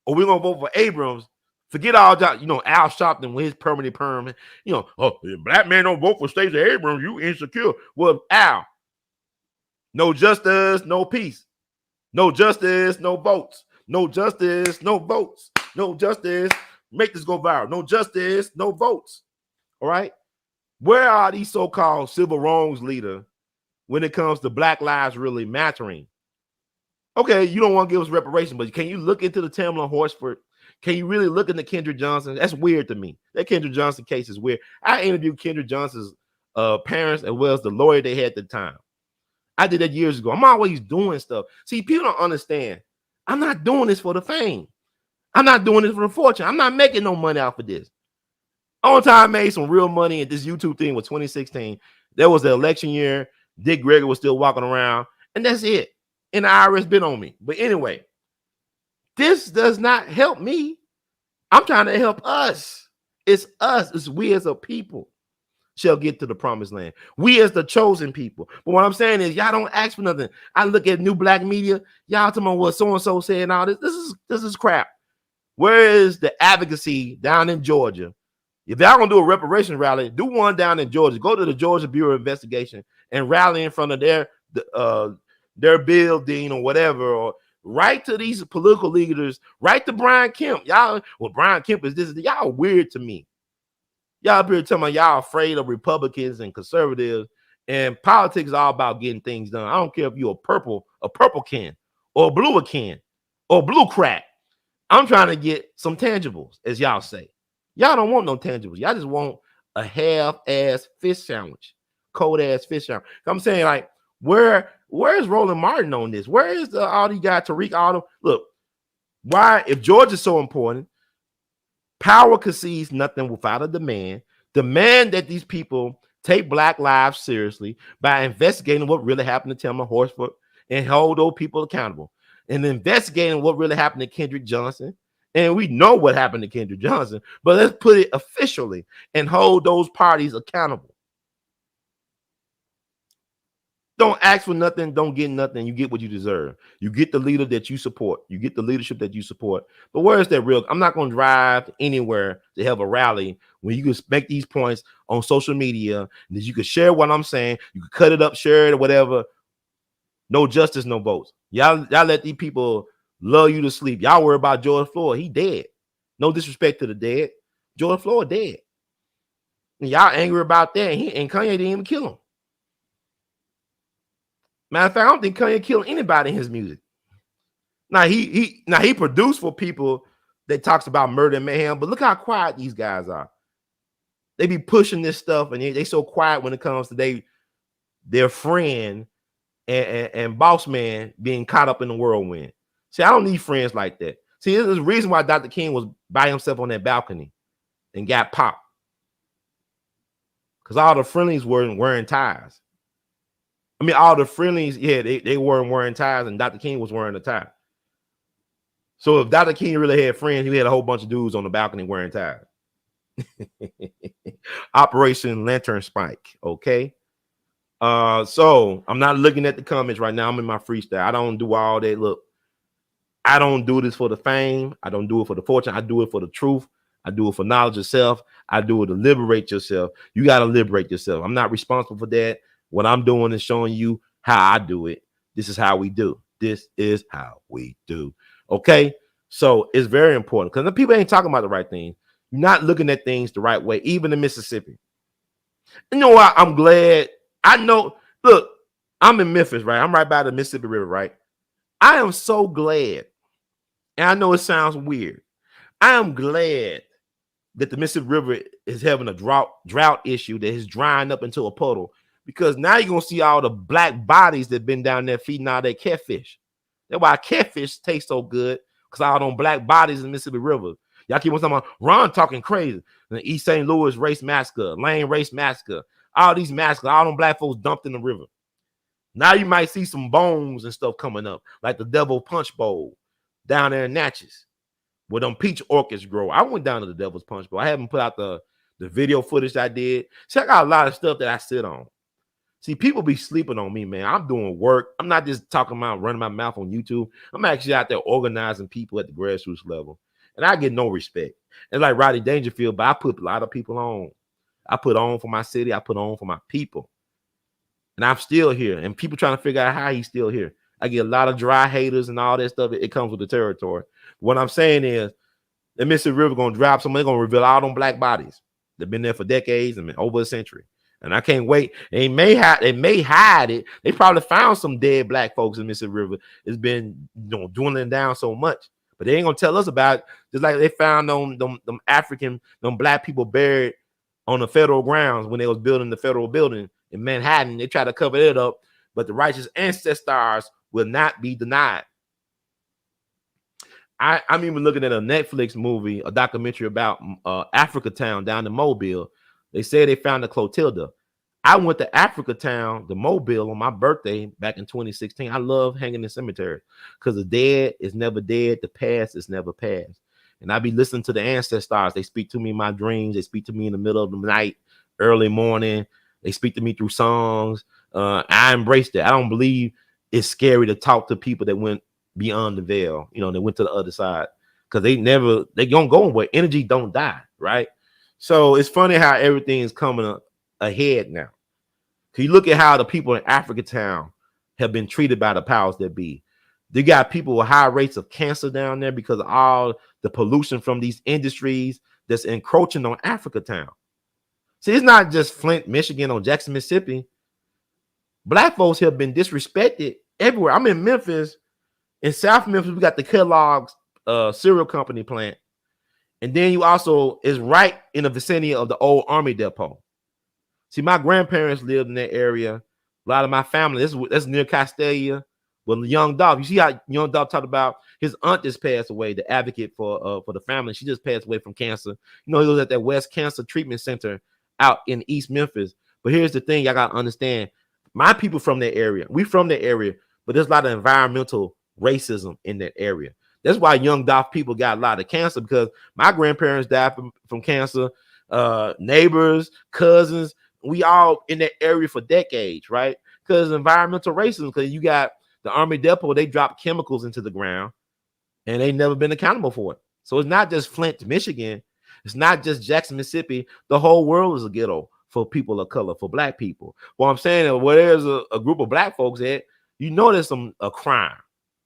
or we're gonna vote for Abrams. Forget all that, Al Sharpton with his permanent perm. If black man don't vote for Stacey Abrams, you insecure. Well, Al, no justice, no peace. No justice, no votes. No justice, no votes. No justice, make this go viral. No justice, no votes. All right? Where are these so-called civil wrongs leaders when it comes to Black lives really mattering? Okay, you don't want to give us reparations, but can you look into the Tamla Horsford? Can you really look into Kendrick Johnson? That's weird to me. That Kendrick Johnson case is weird. I interviewed Kendrick Johnson's parents as well as the lawyer they had at the time. I did that years ago. I'm always doing stuff. See, people don't understand. I'm not doing this for the fame. I'm not doing this for the fortune. I'm not making no money off of this. Only time I made some real money at this YouTube thing was 2016. That was the election year. Dick Gregory was still walking around, and that's it. And the IRS been on me. But anyway, this does not help me. I'm trying to help us. It's us. It's we as a people shall get to the promised land. We as the chosen people. But what I'm saying is, y'all don't ask for nothing. I look at new black media. Y'all talking about what so-and-so said and all this. This is crap. Where is the advocacy down in Georgia? If y'all gonna do a reparation rally, do one down in Georgia. Go to the Georgia Bureau of Investigation and rally in front of their building or whatever, or write to these political leaders, write to Brian Kemp. Y'all, well, Brian Kemp is this. Y'all weird to me. Y'all up here telling me y'all afraid of Republicans and conservatives, and politics is all about getting things done. I don't care if you're a purple can, or a blue can, or blue crack. I'm trying to get some tangibles, as y'all say. Y'all don't want no tangibles. Y'all just want a half-ass fish sandwich, cold-ass fish sandwich. I'm saying, like, where's Roland Martin on this? Where is all these guys, Tariq, all them? Look, why, if Georgia's so important, power concedes nothing without a demand. Demand that these people take Black lives seriously by investigating what really happened to Tamla Horsford and hold those people accountable. And investigating what really happened to Kendrick Johnson. And we know what happened to Kendrick Johnson, but let's put it officially and hold those parties accountable. Don't ask for nothing, don't get nothing. You get what you deserve. You get the leader that you support. You get the leadership that you support. But where is that real? I'm not going to drive anywhere to have a rally when you can make these points on social media, that you can share what I'm saying. You can cut it up, share it, or whatever. No justice, no votes. Y'all let these people love you to sleep. Y'all worry about George Floyd. He dead. No disrespect to the dead. George Floyd dead. And y'all angry about that. And Kanye didn't even kill him. Matter of fact, I don't think Kanye killed anybody in his music. Now he produced for people that talks about murder and mayhem, but look how quiet these guys are. They be pushing this stuff, and they so quiet when it comes to their friend and boss man being caught up in the whirlwind. See, I don't need friends like that. See, there's a reason why Dr. King was by himself on that balcony and got popped. Because all the friendlies weren't wearing ties. I mean, all the friendlies, yeah, they weren't wearing ties, and Dr. King was wearing a tie. So if Dr. King really had friends, he had a whole bunch of dudes on the balcony wearing ties. Operation Lantern Spike, okay? So I'm not looking at the comments right now. I'm in my freestyle. I don't do all that. Look, I don't do this for the fame. I don't do it for the fortune. I do it for the truth. I do it for knowledge of self. I do it to liberate yourself. You got to liberate yourself. I'm not responsible for that. What I'm doing is showing you how I do it. This is how we do. This is how we do. Okay? So it's very important because the people ain't talking about the right thing. You're not looking at things the right way, even in Mississippi. You know what? I'm glad. I know. Look, I'm in Memphis, right? I'm right by the Mississippi River, right? I am so glad. And I know it sounds weird. I am glad that the Mississippi River is having a drought issue that is drying up into a puddle, because now you're going to see all the black bodies that have been down there feeding all that catfish. That's why catfish taste so good, because all them black bodies in the Mississippi River. Y'all keep on talking about Ron talking crazy. The East St. Louis race massacre, Lane race massacre, all these massacres, all them black folks dumped in the river. Now you might see some bones and stuff coming up, like the Devil Punch Bowl down there in Natchez, where them peach orchids grow. I went down to the Devil's Punch Bowl. I haven't put out the video footage I did. See, I got a lot of stuff that I sit on. See, people be sleeping on me, man. I'm doing work. I'm not just talking about running my mouth on YouTube. I'm actually out there organizing people at the grassroots level. And I get no respect. And like Rodney Dangerfield, but I put a lot of people on. I put on for my city. I put on for my people. And I'm still here. And people trying to figure out how he's still here. I get a lot of dry haters and all that stuff. It comes with the territory. What I'm saying is the Mississippi River going to drop something. They're going to reveal all them black bodies. They've been there for decades and over a century. And I can't wait. They may hide it. They probably found some dead black folks in Mississippi River. It's been dwindling down so much. But they ain't gonna tell us about it. Just like they found them African, them black people buried on the federal grounds when they was building the federal building in Manhattan. They tried to cover it up, but the righteous ancestors will not be denied. I'm even looking at a Netflix movie, a documentary about Africa Town down in Mobile. They said they found the Clotilda. I went to Africa Town, the Mobile, on my birthday back in 2016. I love hanging in cemeteries because the dead is never dead. The past is never past. And I be listening to the ancestors. They speak to me in my dreams. They speak to me in the middle of the night, early morning. They speak to me through songs. I embrace that. I don't believe it's scary to talk to people that went beyond the veil. They went to the other side because they don't go where energy don't die, right? So it's funny how everything is coming ahead now. You look at how the people in Africa Town have been treated by the powers that be. They got people with high rates of cancer down there because of all the pollution from these industries that's encroaching on Africa Town. See, it's not just Flint, Michigan, or Jackson, Mississippi. Black folks have been disrespected everywhere. I'm in Memphis. In South Memphis, we got the Kellogg's cereal company plant. And then you also is right in the vicinity of the old Army depot. See, my grandparents lived in that area. A lot of my family, that's near Castalia. Well, Young Dolph, you see how Young Dolph talked about his aunt just passed away, the advocate for the family. She just passed away from cancer. He was at that West Cancer Treatment Center out in East Memphis. But here's the thing, y'all got to understand. My people from that area, we from that area, but there's a lot of environmental racism in that area. That's why Young Dolph people got a lot of cancer, because my grandparents died from cancer, neighbors, cousins. We all in that area for decades, right? Because environmental racism, because you got the Army Depot, they drop chemicals into the ground and they never been accountable for it. So it's not just Flint, Michigan. It's not just Jackson, Mississippi. The whole world is a ghetto for people of color, for black people. Well, I'm saying that where there's a group of black folks at, there's a crime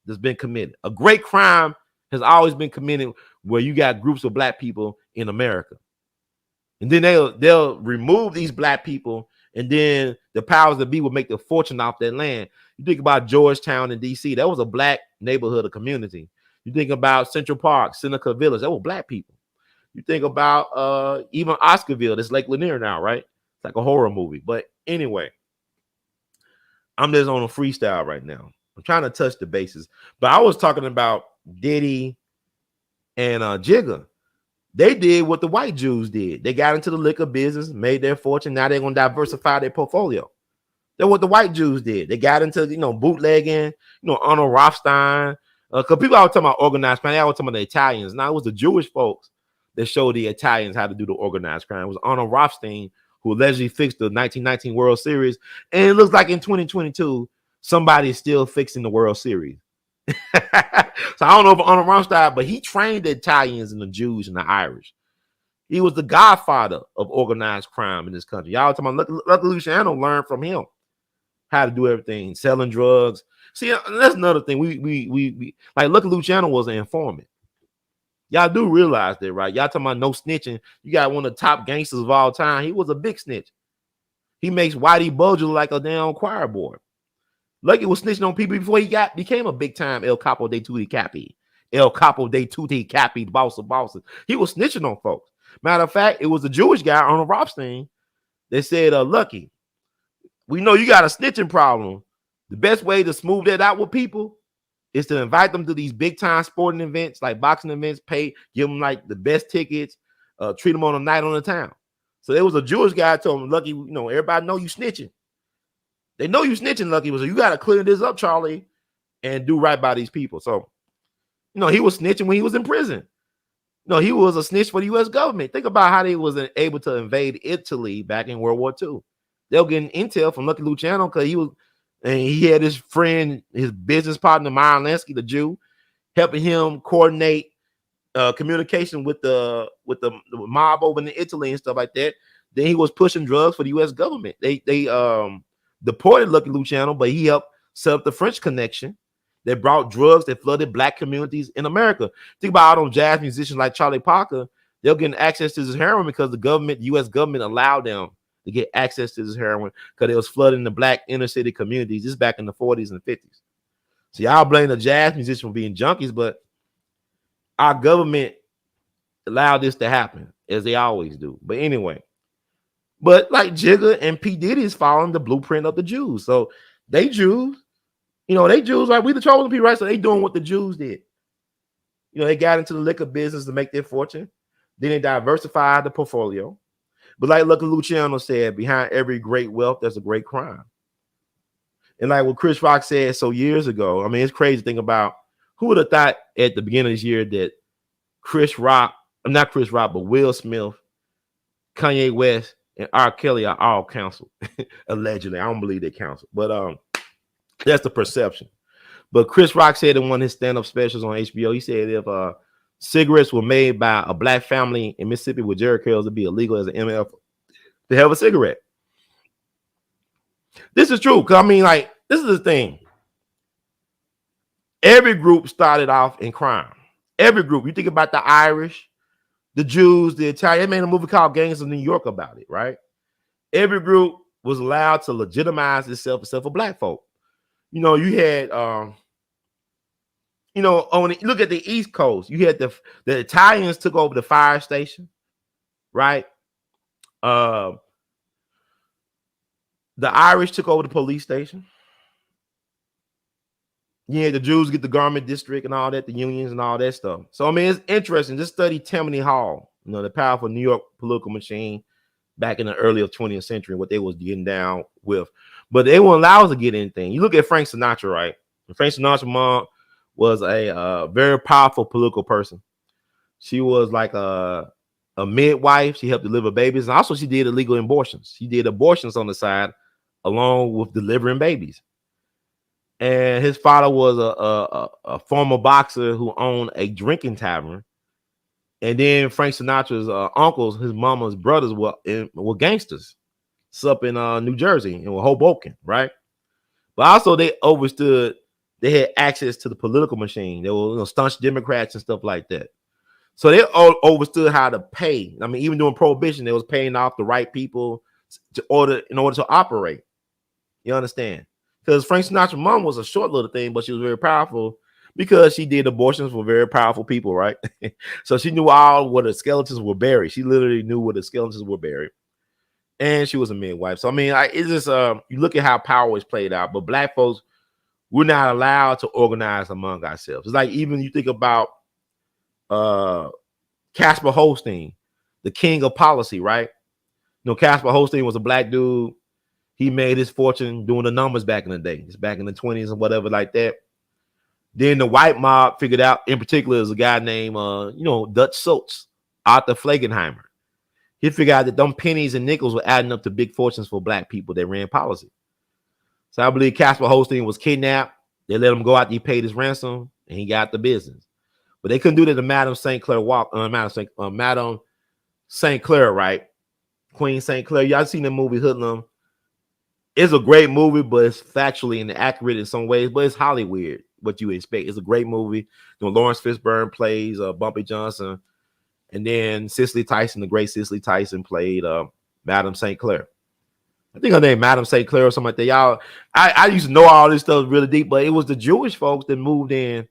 that's been committed. A great crime has always been committed where you got groups of black people in America. And then they'll remove these black people, and then the powers that be will make their fortune off that land. You think about Georgetown in D.C., that was a black neighborhood or community. You think about Central Park, Seneca Village, that were black people. You think about even Oscarville, that's Lake Lanier now, right? It's like a horror movie. But anyway, I'm just on a freestyle right now. I'm trying to touch the bases. But I was talking about Diddy and Jigga. They did what the white Jews did. They got into the liquor business, made their fortune. Now they're going to diversify their portfolio. That's what the white Jews did. They got into, bootlegging, Arnold Rothstein. Because people always talking about organized crime. They always talking about the Italians. Now it was the Jewish folks that showed the Italians how to do the organized crime. It was Arnold Rothstein who allegedly fixed the 1919 World Series. And it looks like in 2022, somebody's still fixing the World Series. So I don't know if Arnold Rothstein, but he trained the Italians and the Jews and the Irish. He was the godfather of organized crime in this country. Y'all talking about Lucky Luciano learned from him how to do everything, selling drugs. See, that's another thing. We like Lucky Luciano was an informant. Y'all do realize that, right? Y'all talking about no snitching. You got one of the top gangsters of all time. He was a big snitch. He makes Whitey Bulger look like a damn choir boy. Lucky was snitching on people before he became a big time El Capo de Tutti Capi. El Capo de Tutti Capi, the boss of bosses. He was snitching on folks. Matter of fact, it was a Jewish guy, Arnold Rothstein, that said, Lucky, we know you got a snitching problem. The best way to smooth that out with people is to invite them to these big time sporting events, like boxing events, give them like the best tickets, treat them on a night on the town. So there was a Jewish guy told him, Lucky, everybody know you snitching. They know you snitching, Lucky. So you got to clear this up, Charlie, and do right by these people. So, he was snitching when he was in prison. He was a snitch for the U.S. government. Think about how they was able to invade Italy back in World War II. they were getting intel from Lucky Luciano because he had his friend, his business partner, Myron Lansky, the Jew, helping him coordinate communication with the mob over in Italy and stuff like that. Then he was pushing drugs for the U.S. government. They deported Lucky Luciano, but he helped set up the French connection that brought drugs that flooded black communities in America. Think about all those jazz musicians like Charlie Parker. They're getting access to this heroin because the U.S. government allowed them to get access to this heroin because it was flooding the black inner city communities. This back in the 40s and 50s. So y'all blame the jazz musicians for being junkies, but our government allowed this to happen, as they always do. But anyway, but like Jigga and P. Diddy is following the blueprint of the Jews. So they Jews, they Jews, like we the chosen people, right? So they doing what the Jews did. They got into the liquor business to make their fortune. Then they diversified the portfolio. But like Lucky Luciano said, behind every great wealth, there's a great crime. And like what Chris Rock said so years ago, I mean, it's crazy to think about who would have thought at the beginning of this year that not Chris Rock, but Will Smith, Kanye West, and R. Kelly are all counseled. Allegedly. I don't believe they're counseled. But that's the perception. But Chris Rock said in one of his stand-up specials on HBO, he said if cigarettes were made by a black family in Mississippi with Jerry curls, it'd be illegal as an MF to have a cigarette. This is true. Because I mean, like, this is the thing. Every group started off in crime. Every group. You think about the Irish, the Jews, the Italians. They made a movie called Gangs of New York about it, right? Every group was allowed to legitimize itself except for black folk. You had, look at the East Coast. You had the Italians took over the fire station, right? The Irish took over the police station. Yeah, the Jews get the garment district and all that, the unions and all that stuff. So, I mean, it's interesting. Just study Tammany Hall, the powerful New York political machine back in the early 20th century, what they was getting down with. But they won't allow us to get anything. You look at Frank Sinatra, right? Frank Sinatra's mom was a very powerful political person. She was like a midwife. She helped deliver babies. And also she did illegal abortions. She did abortions on the side along with delivering babies. And his father was a former boxer who owned a drinking tavern. And then Frank Sinatra's uncles, his mama's brothers were gangsters. It's up in New Jersey and Hoboken, right? But also they had access to the political machine. They were staunch Democrats and stuff like that. So they understood how to pay. I mean, even during Prohibition, they was paying off the right people in order to operate. You understand? Because Frank Sinatra's mom was a short little thing, but she was very powerful because she did abortions for very powerful people, right? So she knew all where the skeletons were buried. She literally knew where the skeletons were buried. And she was a midwife. So, I mean, it's just, you look at how power is played out. But black folks, we're not allowed to organize among ourselves. It's like even you think about Casper Holstein, the king of policy, right? Casper Holstein was a black dude. He made his fortune doing the numbers back in the day. It's back in the 20s and whatever like that. Then the white mob figured out, in particular, is a guy named, Dutch Schultz, Arthur Flagenheimer. He figured out that them pennies and nickels were adding up to big fortunes for black people that ran policy. So I believe Casper Holstein was kidnapped. They let him go out. He paid his ransom, and he got the business. But they couldn't do that to Madam St. Clair Madam St. Clair, right? Queen St. Clair. Y'all seen the movie Hoodlum? It's a great movie, but it's factually inaccurate in some ways. But it's Hollywood, what you expect. It's a great movie. Lawrence Fishburne plays Bumpy Johnson, and then Cicely Tyson, the great Cicely Tyson, played Madam St. Clair. I think her name Madam St. Clair or something like that. Y'all, I used to know all this stuff really deep, but it was the Jewish folks that moved in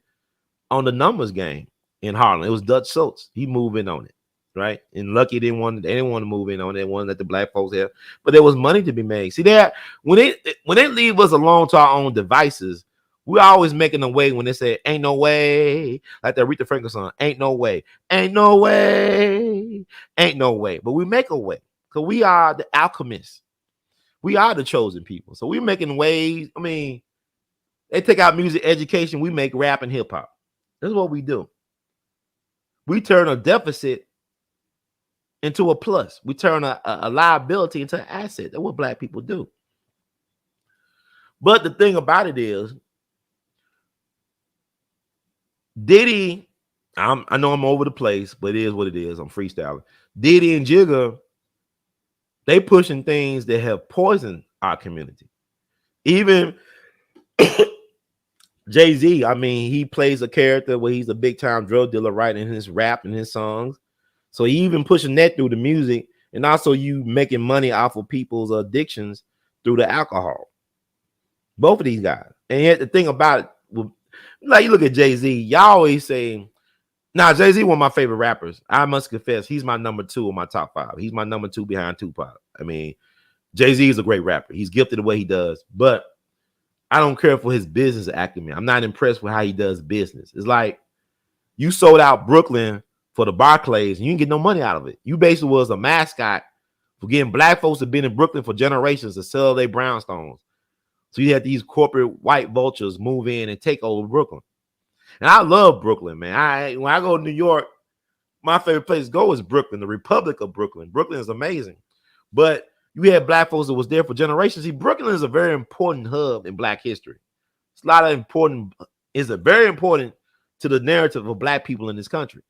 on the numbers game in Harlem. It was Dutch Schultz. He moved in on it, right? And Lucky they didn't want to move in on it. They wanted to let the black folks have, but there was money to be made. See that when they leave us alone to our own devices, we're always making a way when they say ain't no way, like that Aretha Franklin song, ain't no way, ain't no way, ain't no way. But we make a way because we are the alchemists. We are the chosen people. So we're making ways. I mean, they take out music education. We make rap and hip hop. That's what we do. We turn a deficit into a plus. We turn a liability into an asset. That's what black people do. But the thing about it is, Diddy, I know I'm over the place, but it is what it is. I'm freestyling. Diddy and Jigga, they pushing things that have poisoned our community. Even Jay-Z, I mean, he plays a character where he's a big time drug dealer, right, in his rap and his songs. So he even pushing that through the music, and also you making money off of people's addictions through the alcohol. Both of these guys. And yet the thing about it, like you look at Jay-Z, y'all always say, now Jay-Z one of my favorite rappers. I must confess, he's my number 2 on my top 5. He's my number 2 behind Tupac. I mean, Jay-Z is a great rapper. He's gifted the way he does, but I don't care for his business acumen. I'm not impressed with how he does business. It's like you sold out Brooklyn for the Barclays and you didn't get no money out of it. You basically was a mascot for getting black folks that have been in Brooklyn for generations to sell their brownstones. So you had these corporate white vultures move in and take over Brooklyn. And I love Brooklyn, man. When I go to New York, my favorite place to go is Brooklyn, the Republic of Brooklyn. Brooklyn is amazing. But you had black folks that was there for generations. See, Brooklyn is a very important hub in black history. It's very important to the narrative of black people in this country.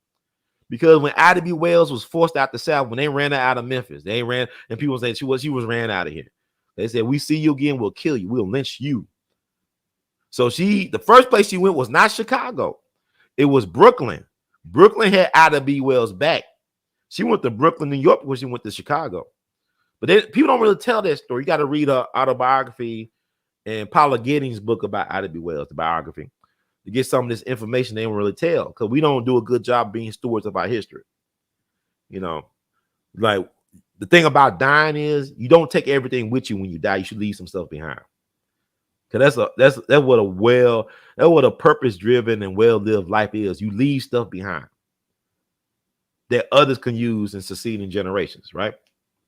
Because when Ida B. Wells was forced out the South, when they ran her out of Memphis, and people said she was ran out of here. They said, we see you again, we'll kill you, we'll lynch you. So the first place she went was not Chicago. It was Brooklyn. Brooklyn had Ida B. Wells back. She went to Brooklyn, New York, before she went to Chicago. But people don't really tell that story. You got to read her autobiography and Paula Giddings' book about Ida B. Wells, the biography, to get some of this information they don't really tell, because we don't do a good job being stewards of our history. You know, like the thing about dying is you don't take everything with you when you die. You should leave some stuff behind. Because that's what a purpose-driven and well-lived life is. You leave stuff behind that others can use in succeeding generations, right?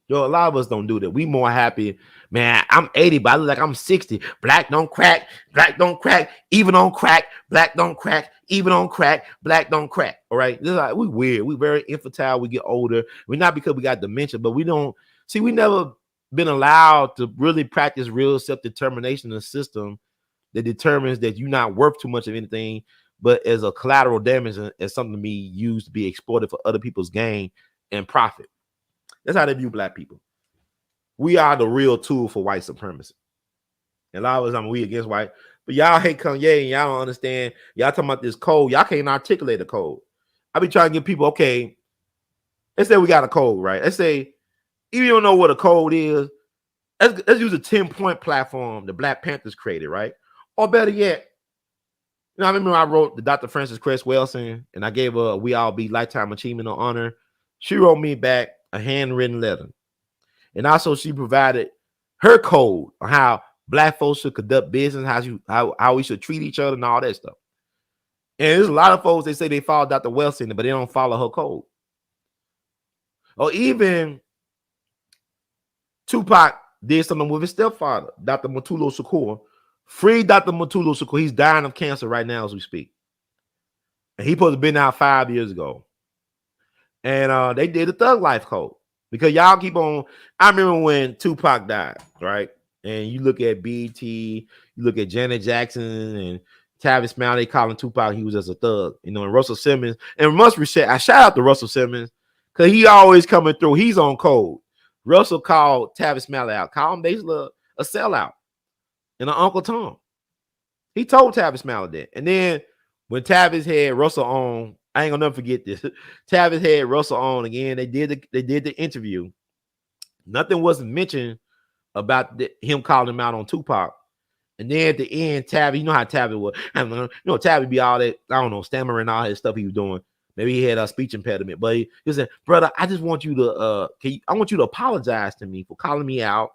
Yo, a lot of us don't do that. We more happy, man. I'm 80, but I look like I'm 60. Black don't crack, black don't crack, even on crack, black don't crack, even on crack, black don't crack. All right. This is like, we weird. We very infantile. We get older. We're not because we got dementia, but we never been allowed to really practice real self-determination in a system that determines that you're not worth too much of anything, but as a collateral damage and as something to be used to be exploited for other people's gain and profit. That's how they view black people. We are the real tool for white supremacy. And a lot of us, we against white, but y'all hate Kanye and y'all don't understand. Y'all talking about this code. Y'all can't articulate a code. I be trying to get people, okay, let's say we got a code, right? Let's say, if you don't know what a code is, let's use a 10-point platform the Black Panthers created, right? Or better yet, I remember I wrote the Dr. Frances Cress Welsing, and I gave her a We All Be Lifetime Achievement of Honor. She wrote me back a handwritten letter. And also she provided her code on how black folks should conduct business, how we should treat each other and all that stuff. And there's a lot of folks, they say they follow Dr. Welsing, but they don't follow her code. Or even Tupac did something with his stepfather, Dr. Mutulu Shakur. Free Dr. Mutulu Shakur. He's dying of cancer right now as we speak. And he supposed to been out 5 years ago. And they did a Thug Life code. Because y'all keep on, I remember when Tupac died, right? And you look at BT, you look at Janet Jackson and Tavis Smiley, they calling Tupac, he was just a thug. You know, and Russell Simmons, and I shout out to Russell Simmons, because he always coming through. He's on code. Russell called Tavis Smiley out, called him basically a sellout and an Uncle Tom. He told Tavis Smiley that. And then when Tavis had Russell on, I ain't gonna never forget this. Tavis had Russell on again. They did the interview. Nothing wasn't mentioned about him calling him out on Tupac. And then at the end, Tavis, you know how Tavis was. Tavis be all that, I don't know, stammering, all that stuff he was doing. Maybe he had a speech impediment, but he said, brother, I just want you to I want you to apologize to me for calling me out,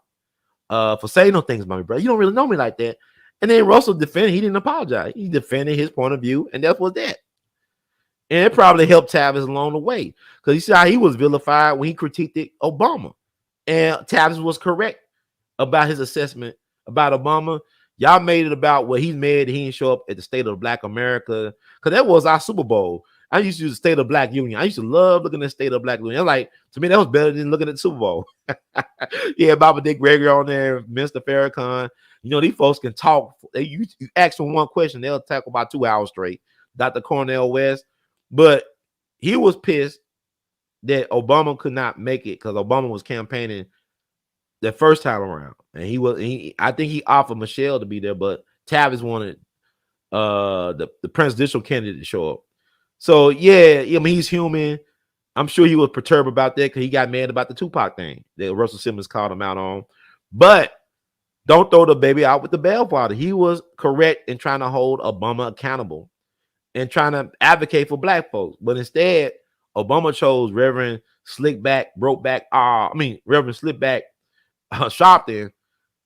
for saying no things about me, brother. You don't really know me like that. And then Russell defended, he didn't apologize. He defended his point of view, and that was that. And it probably helped Tavis along the way, because you see how he was vilified when he critiqued Obama. And Tavis was correct about his assessment about Obama. Y'all made it about what he's mad that he didn't show up at the State of Black America, because that was our Super Bowl. I used to use the State of Black Union. I used to love looking at State of Black Union. Like, to me, that was better than looking at the Super Bowl. Yeah, Baba Dick Gregory on there, Mr. Farrakhan. You know, these folks can talk. You ask them one question, they'll talk about 2 hours straight. Dr. Cornel West. But he was pissed that Obama could not make it because Obama was campaigning the first time around. And I think he offered Michelle to be there, but Tavis wanted the presidential candidate to show up. So yeah, I mean, he's human. I'm sure he was perturbed about that because he got mad about the Tupac thing that Russell Simmons called him out on. But don't throw the baby out with the bathwater. He was correct in trying to hold Obama accountable and trying to advocate for black folks. But instead, Obama chose Reverend Slickback, Reverend Slickback Sharpton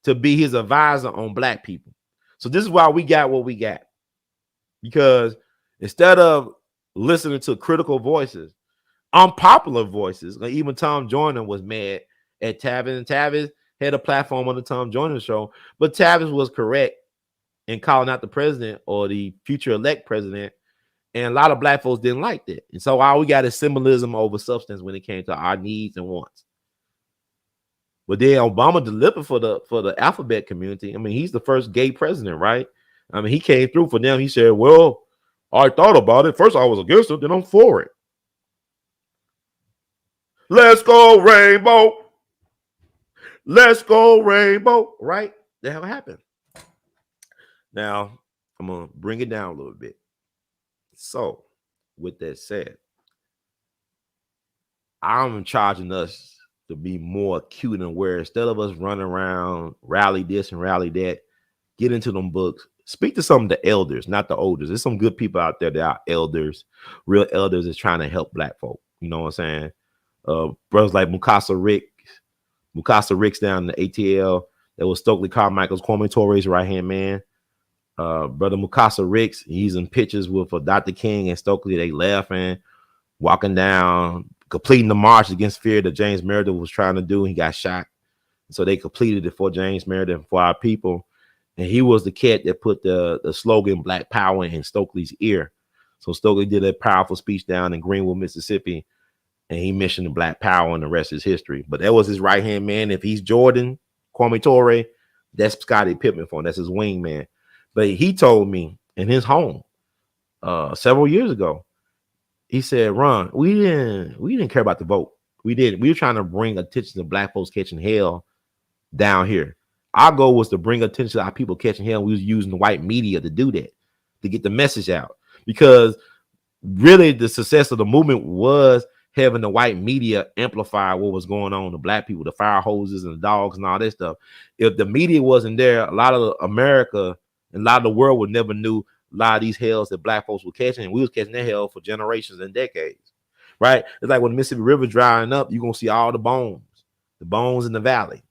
to be his advisor on black people. So this is why we got what we got. Because instead of listening to critical voices, unpopular voices, like even Tom Joyner was mad at Tavis, and Tavis had a platform on the Tom Joyner show, but Tavis was correct in calling out the president or the future elect president, and a lot of black folks didn't like that. And so all we got is symbolism over substance when it came to our needs and wants. But then Obama delivered for the alphabet community. I mean, he's the first gay president, right? I mean, he came through for them. He said, well, I thought about it. First, I was against it, then I'm for it. Let's go, rainbow. Let's go, rainbow. Right? That happened. Now, I'm going to bring it down a little bit. So, with that said, I'm charging us to be more acute and aware. Instead of us running around, rally this and rally that, get into them books. Speak to some of the elders, not the olders. There's some good people out there that are elders, real elders that's trying to help black folk. You know what I'm saying? Brothers like Mukasa Ricks down in the ATL. That was Stokely Carmichael's, Kwame Torre's right-hand man. Brother Mukasa Ricks, he's in pictures with Dr. King and Stokely. They laughing, walking down, completing the march against fear that James Meredith was trying to do. He got shot. So they completed it for James Meredith and for our people. And he was the cat that put the slogan Black Power in Stokely's ear. So Stokely did a powerful speech down in Greenwood, Mississippi, and he mentioned the Black Power, and the rest is history. But that was his right-hand man. If he's Jordan, Kwame Torre, that's Scottie Pippen for him. That's his wingman. But he told me in his home several years ago, he said, Ron, we didn't care about the vote. We didn't. We were trying to bring attention to black folks catching hell down here. Our goal was to bring attention to our people catching hell. We was using the white media to do that, to get the message out. Because really the success of the movement was having the white media amplify what was going on, the black people, the fire hoses and the dogs and all that stuff. If the media wasn't there, a lot of America and a lot of the world would never knew a lot of these hells that black folks were catching. And we was catching that hell for generations and decades, right? It's like when the Mississippi River drying up, you're going to see all the bones in the valley.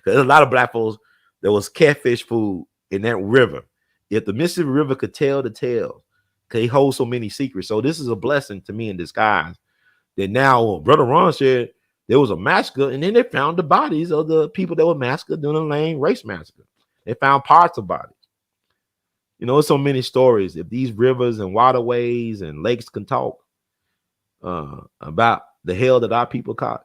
There's a lot of black folks that was catfish food in that river. If the Mississippi River could tell the tales, because he holds so many secrets. So this is a blessing to me in disguise. That now, Brother Ron said there was a massacre, and then they found the bodies of the people that were massacred during the Lane race massacre. They found parts of bodies. You know, there's so many stories. If these rivers and waterways and lakes can talk about the hell that our people caught.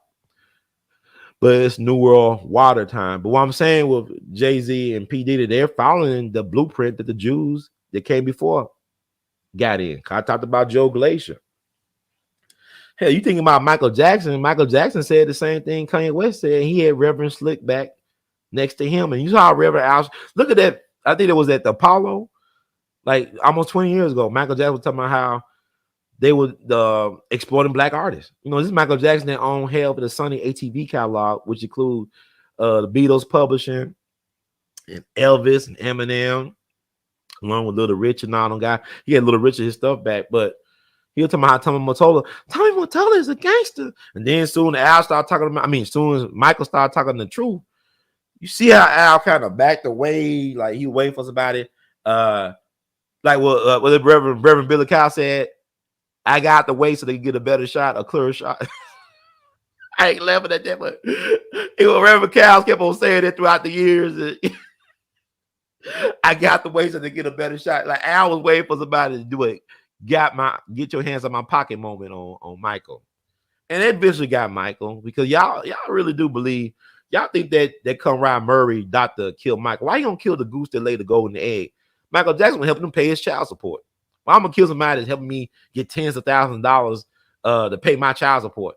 But it's New World water time. But what I'm saying with Jay-Z and P. Diddy, they're following the blueprint that the Jews that came before got in. I talked about Joe Glacier. Hell, you think about Michael Jackson. Michael Jackson said the same thing Kanye West said. He had Reverend Slickback next to him. And you saw Reverend Al. Look at that. I think it was at the Apollo, like almost 20 years ago. Michael Jackson was talking about how they were exploiting black artists. You know, this is Michael Jackson that owned Hell for the Sunny ATV catalog, which include the Beatles publishing and Elvis and Eminem, along with Little Richard and all them guys. He had Little Richard his stuff back, but he was talking about how Tommy Mottola is a gangster. And then soon Al started talking about, soon as Michael started talking the truth, you see how Al kind of backed away, like he waiting for somebody. Like what the Reverend Billy Kyle said, I got the way so they can get a better shot, a clearer shot. I ain't laughing at that, but Reverend Cal kept on saying that throughout the years. I got the way so they get a better shot. Like Al was waiting for somebody to do it, get your hands on my pocket moment on Michael. And that eventually got Michael because y'all really do believe y'all think that Conrad Murray doctor killed Michael. Why you gonna kill the goose that laid the golden egg? Michael Jackson was helping him pay his child support. Why I'm gonna kill somebody that's helping me get tens of thousands of dollars to pay my child support,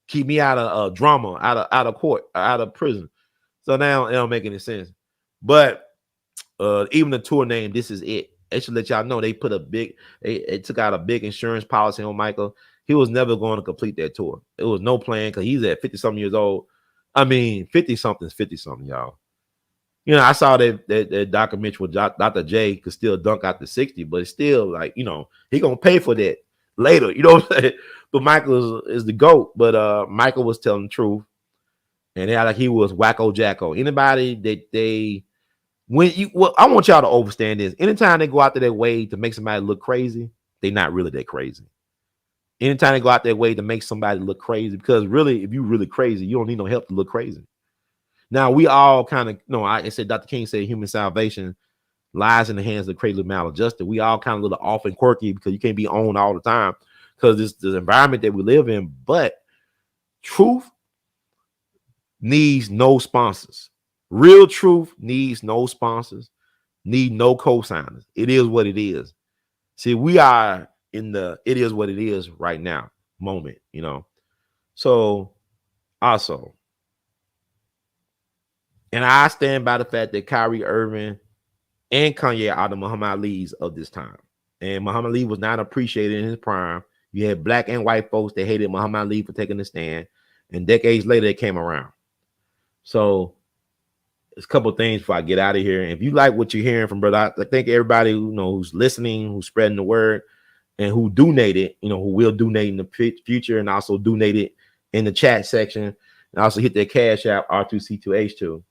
keep me out of drama, out of court, out of prison. So now it don't make any sense. But even the tour name, This Is It. They should let y'all know they put they took out a big insurance policy on Michael. He was never going to complete that tour. It was no plan because he's at 50-something years old. I mean, 50-something is 50-something, y'all. You know, I saw that documentary with Dr. J could still dunk out to 60, but it's still like, you know, he gonna pay for that later. You know what I'm saying? But Michael is the GOAT. But Michael was telling the truth. And they like he was wacko jacko. Anybody that they I want y'all to understand this. Anytime they go out their way to make somebody look crazy, they're not really that crazy. Anytime they go out their way to make somebody look crazy, because really, if you're really crazy, you don't need no help to look crazy. Now we all kind of, I said Dr. King said human salvation lies in the hands of the crazy maladjusted. We all kind of a little off and quirky because you can't be on all the time because it's the environment that we live in. But truth needs no sponsors. Real truth needs no sponsors, need no co-signers. It is what it is. See, we are in the it is what it is right now moment, So also, and I stand by the fact that Kyrie, Irving, and Kanye are the Muhammad Ali's of this time. And Muhammad Ali was not appreciated in his prime. You had black and white folks that hated Muhammad Ali for taking the stand. And decades later, it came around. So there's a couple of things before I get out of here. And if you like what you're hearing from brother, I think everybody who's listening, who's spreading the word, and who donated, who will donate in the future, and also donated in the chat section, and also hit their cash out R2C2H2.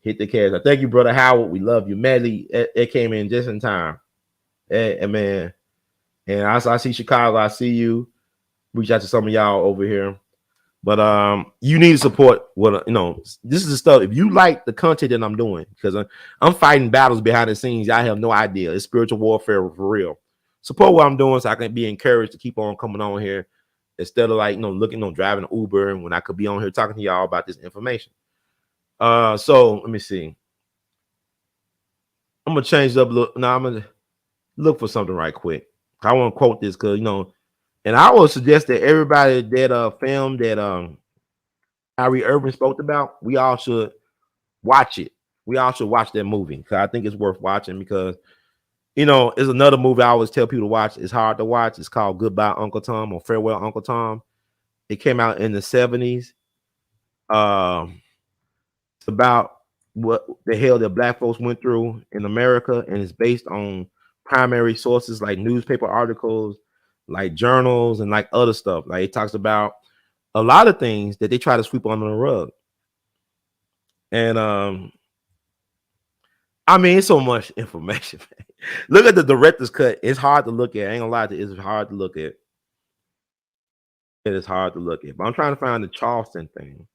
Hit the cash. I thank you, brother Howard. We love you, Medley. It came in just in time, and man. And I see Chicago. I see you. Reach out to some of y'all over here. But you need to support what this is the stuff. If you like the content that I'm doing, because I'm fighting battles behind the scenes, I have no idea. It's spiritual warfare for real. Support what I'm doing so I can be encouraged to keep on coming on here instead of looking driving Uber, and when I could be on here talking to y'all about this information. So let me see. I'm gonna change it up a little. Now I'm gonna look for something right quick. I want to quote this because and I would suggest that everybody that film that Kyrie Irving spoke about, we all should watch it. We all should watch that movie because I think it's worth watching because it's another movie I always tell people to watch. It's hard to watch. It's called Goodbye Uncle Tom or Farewell Uncle Tom. It came out in the 70s. It's about what the hell that black folks went through in America, and it's based on primary sources like newspaper articles, like journals, and like other stuff. Like it talks about a lot of things that they try to sweep under the rug. And I mean, it's so much information. Look at the director's cut. It's hard to look at. I ain't gonna lie to you. It's hard to look at. It is hard to look at. But I'm trying to find the Charleston thing.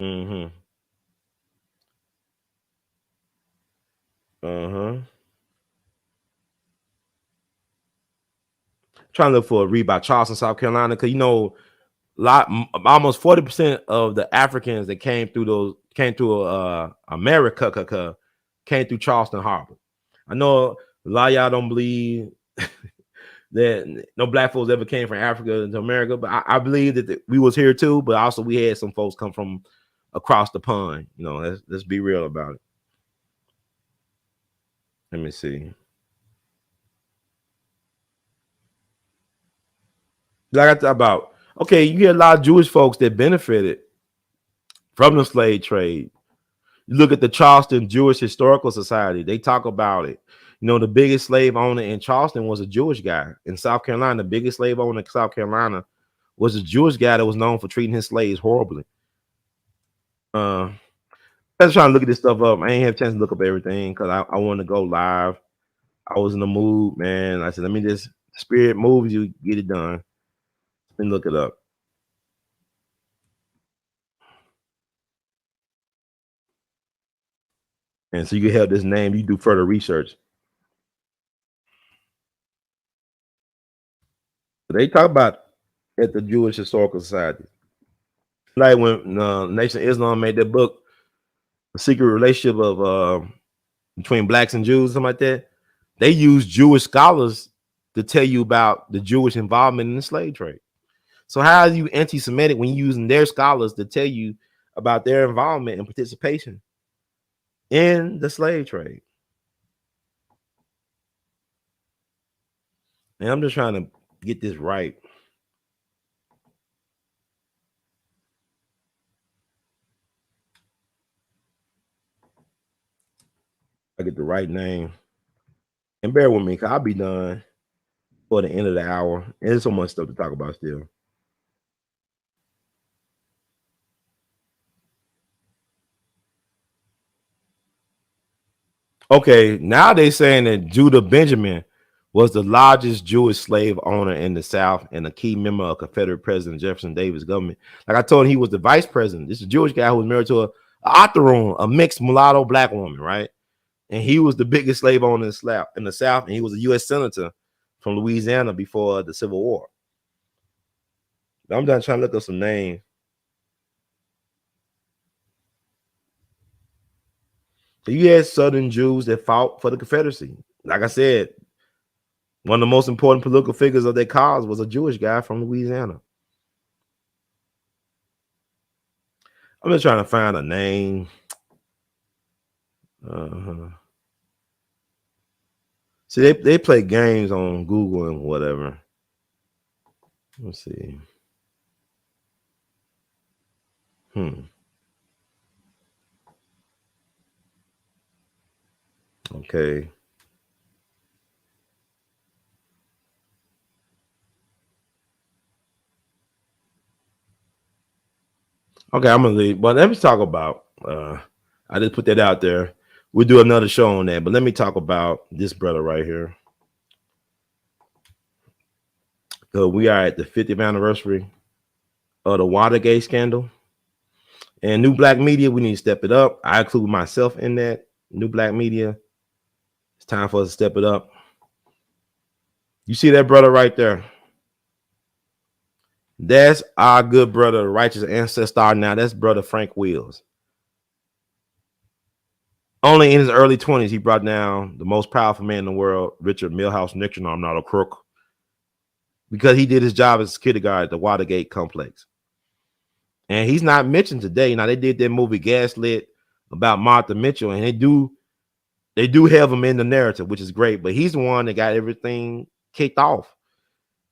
Mm-hmm. Uh-huh. Trying to look for a read by Charleston, South Carolina, because almost 40% of the Africans that came through America came through Charleston Harbor. I know a lot of y'all don't believe that no black folks ever came from Africa into America, but I believe that we was here too, but also we had some folks come from across the pond. Let's be real about it. Let me see. Like I talk about, okay, you get a lot of Jewish folks that benefited from the slave trade. You look at the Charleston Jewish Historical Society, they talk about it. The biggest slave owner in Charleston was a Jewish guy. In South Carolina, the biggest slave owner in South Carolina was a Jewish guy that was known for treating his slaves horribly. I was trying to look at this stuff up. I ain't have a chance to look up everything because I wanted to go live. I was in the mood, man. I said, let me just spirit moves you, get it done. Let me look it up. And so you can have this name, you do further research. They talk about at the Jewish Historical Society. Like when Nation of Islam made that book, The Secret Relationship of between blacks and Jews, something like that. They use Jewish scholars to tell you about the Jewish involvement in the slave trade. So how are you anti-Semitic when you're using their scholars to tell you about their involvement and participation in the slave trade? And I'm just trying to get this right. I get the right name. And bear with me, because I'll be done for the end of the hour. And there's so much stuff to talk about still. Okay, now they saying that Judah Benjamin was the largest Jewish slave owner in the South and a key member of Confederate President Jefferson Davis' government. Like I told him, he was the vice president. This is a Jewish guy who was married to a Attn, a mixed mulatto black woman, right? And he was the biggest slave owner in the South, and he was a U.S. senator from Louisiana before the Civil War. I'm done trying to look up some names. So you had Southern Jews that fought for the Confederacy. Like I said, one of the most important political figures of their cause was a Jewish guy from Louisiana. I'm just trying to find a name. See, they play games on Google and whatever. Let's see. Okay. Okay, I'm gonna leave. But let me talk about. I just put that out there. We'll do another show on that. But let me talk about this brother right here. So we are at the 50th anniversary of the Watergate scandal. And new black media, we need to step it up. I include myself in that. New black media. It's time for us to step it up. You see that brother right there? That's our good brother, righteous ancestor now. That's brother Frank Wills. Only in his early 20s, he brought down the most powerful man in the world, Richard Milhouse Nixon. I'm not a crook. Because he did his job as security guard at the Watergate complex. And he's not mentioned today. Now, they did that movie Gaslit about Martha Mitchell, and they do have him in the narrative, which is great. But he's the one that got everything kicked off.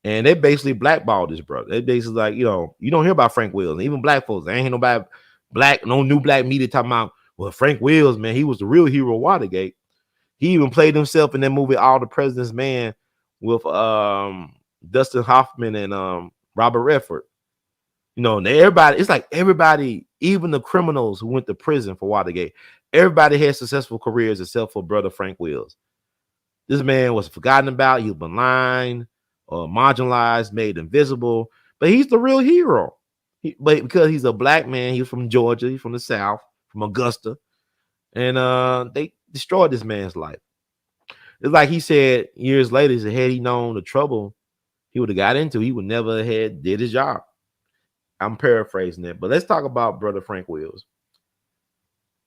And they basically blackballed this brother. They basically like, you don't hear about Frank Wills. Even black folks, there ain't nobody no new black media talking about, well, Frank Wills, man, he was the real hero of Watergate. He even played himself in that movie, All the President's Man, with Dustin Hoffman and Robert Redford. Everybody, it's like everybody, even the criminals who went to prison for Watergate, everybody had successful careers except for brother Frank Wills. This man was forgotten about. He was maligned, marginalized, made invisible, but he's the real hero. But because he's a black man, he's from Georgia, he's from the South, from Augusta, and they destroyed this man's life. It's like he said years later, he said, had he known the trouble he would have got into, he would never have did his job. I'm paraphrasing it, but let's talk about brother Frank Wills.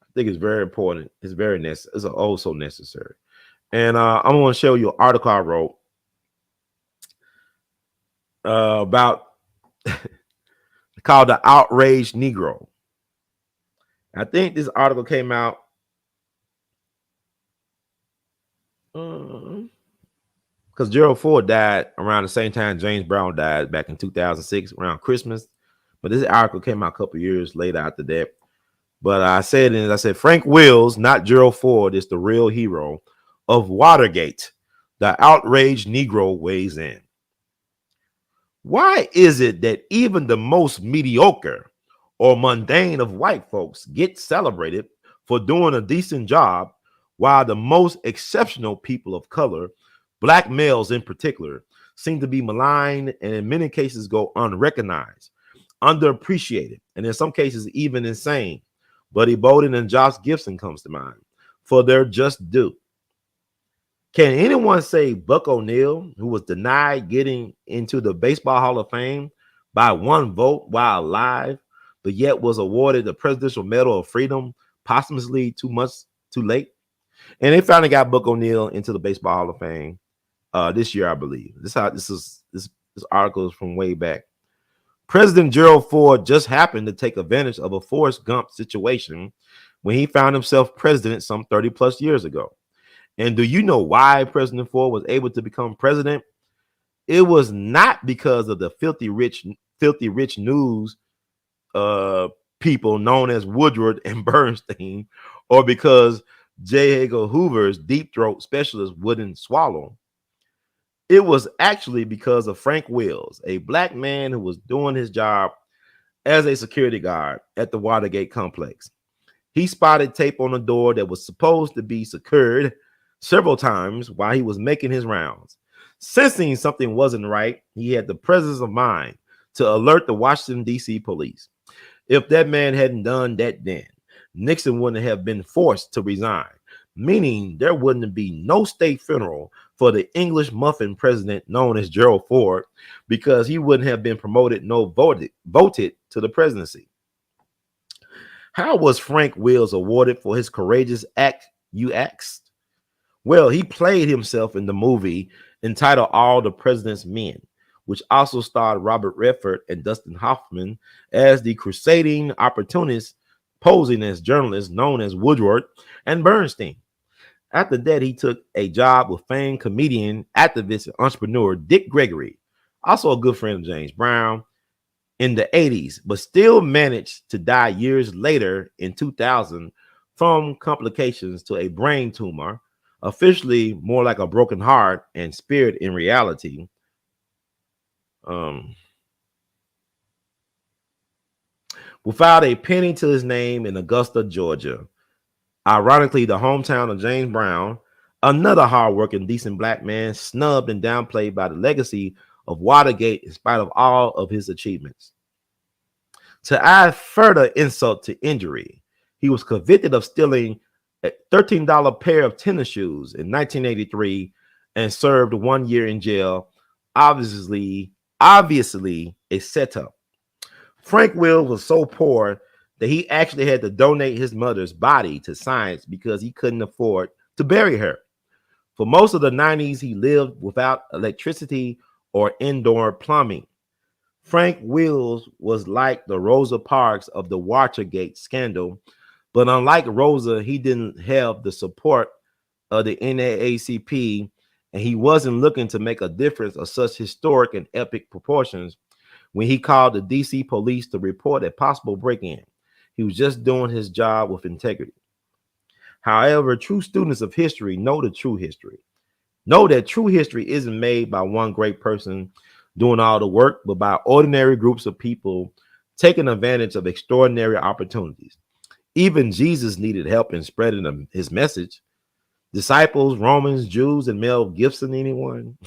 I think it's very important. It's very necessary. It's also necessary. And I'm going to show you an article I wrote about called The Outraged Negro. I think this article came out because Gerald Ford died around the same time James Brown died back in 2006 around Christmas. But this article came out a couple years later after that. But I said Frank Wills, not Gerald Ford, is the real hero of Watergate. The outraged Negro weighs in. Why is it that even the most mediocre or mundane of white folks get celebrated for doing a decent job, while the most exceptional people of color, black males in particular, seem to be maligned and in many cases go unrecognized, underappreciated, and in some cases even insane? Buddy Bolden and Josh Gibson comes to mind for their just due. Can anyone say Buck O'Neil, who was denied getting into the Baseball Hall of Fame by one vote while alive, but yet was awarded the Presidential Medal of Freedom posthumously 2 months too late? And they finally got Buck O'Neil into the Baseball Hall of Fame this year, I believe. This article is from way back. President Gerald Ford just happened to take advantage of a Forrest Gump situation when he found himself president some 30 plus years ago. And do you know why President Ford was able to become president? It was not because of the filthy rich news people known as Woodward and Bernstein, or because J. Edgar Hoover's deep throat specialist wouldn't swallow. It was actually because of Frank Wills, a black man who was doing his job as a security guard at the Watergate complex. He spotted tape on the door that was supposed to be secured several times while he was making his rounds. Sensing something wasn't right, he had the presence of mind to alert the Washington, D.C. police. If that man hadn't done that then, Nixon wouldn't have been forced to resign, meaning there wouldn't be no state funeral for the English muffin president known as Gerald Ford, because he wouldn't have been promoted nor voted to the presidency. How was Frank Wills awarded for his courageous act, you asked? Well, he played himself in the movie entitled All the President's Men, which also starred Robert Redford and Dustin Hoffman as the crusading opportunists posing as journalists known as Woodward and Bernstein. After that, he took a job with famed comedian, activist, and entrepreneur Dick Gregory, also a good friend of James Brown, in the 80s, but still managed to die years later in 2000 from complications to a brain tumor, officially more like a broken heart and spirit in reality. Without a penny to his name in Augusta, Georgia. Ironically, the hometown of James Brown, another hardworking, decent black man, snubbed and downplayed by the legacy of Watergate in spite of all of his achievements. To add further insult to injury, he was convicted of stealing a $13 pair of tennis shoes in 1983 and served 1 year in jail. Obviously a setup. Frank Wills was so poor that he actually had to donate his mother's body to science because he couldn't afford to bury her. For most of the 90s, he lived without electricity or indoor plumbing. Frank Wills was like the Rosa Parks of the Watergate scandal, but unlike Rosa, he didn't have the support of the NAACP, and he wasn't looking to make a difference of such historic and epic proportions when he called the DC police to report a possible break-in. He was just doing his job with integrity. However, true students of history know the true history. Know that true history isn't made by one great person doing all the work, but by ordinary groups of people taking advantage of extraordinary opportunities. Even Jesus needed help in spreading his message. Disciples, Romans, Jews, and Mel Gibson, anyone?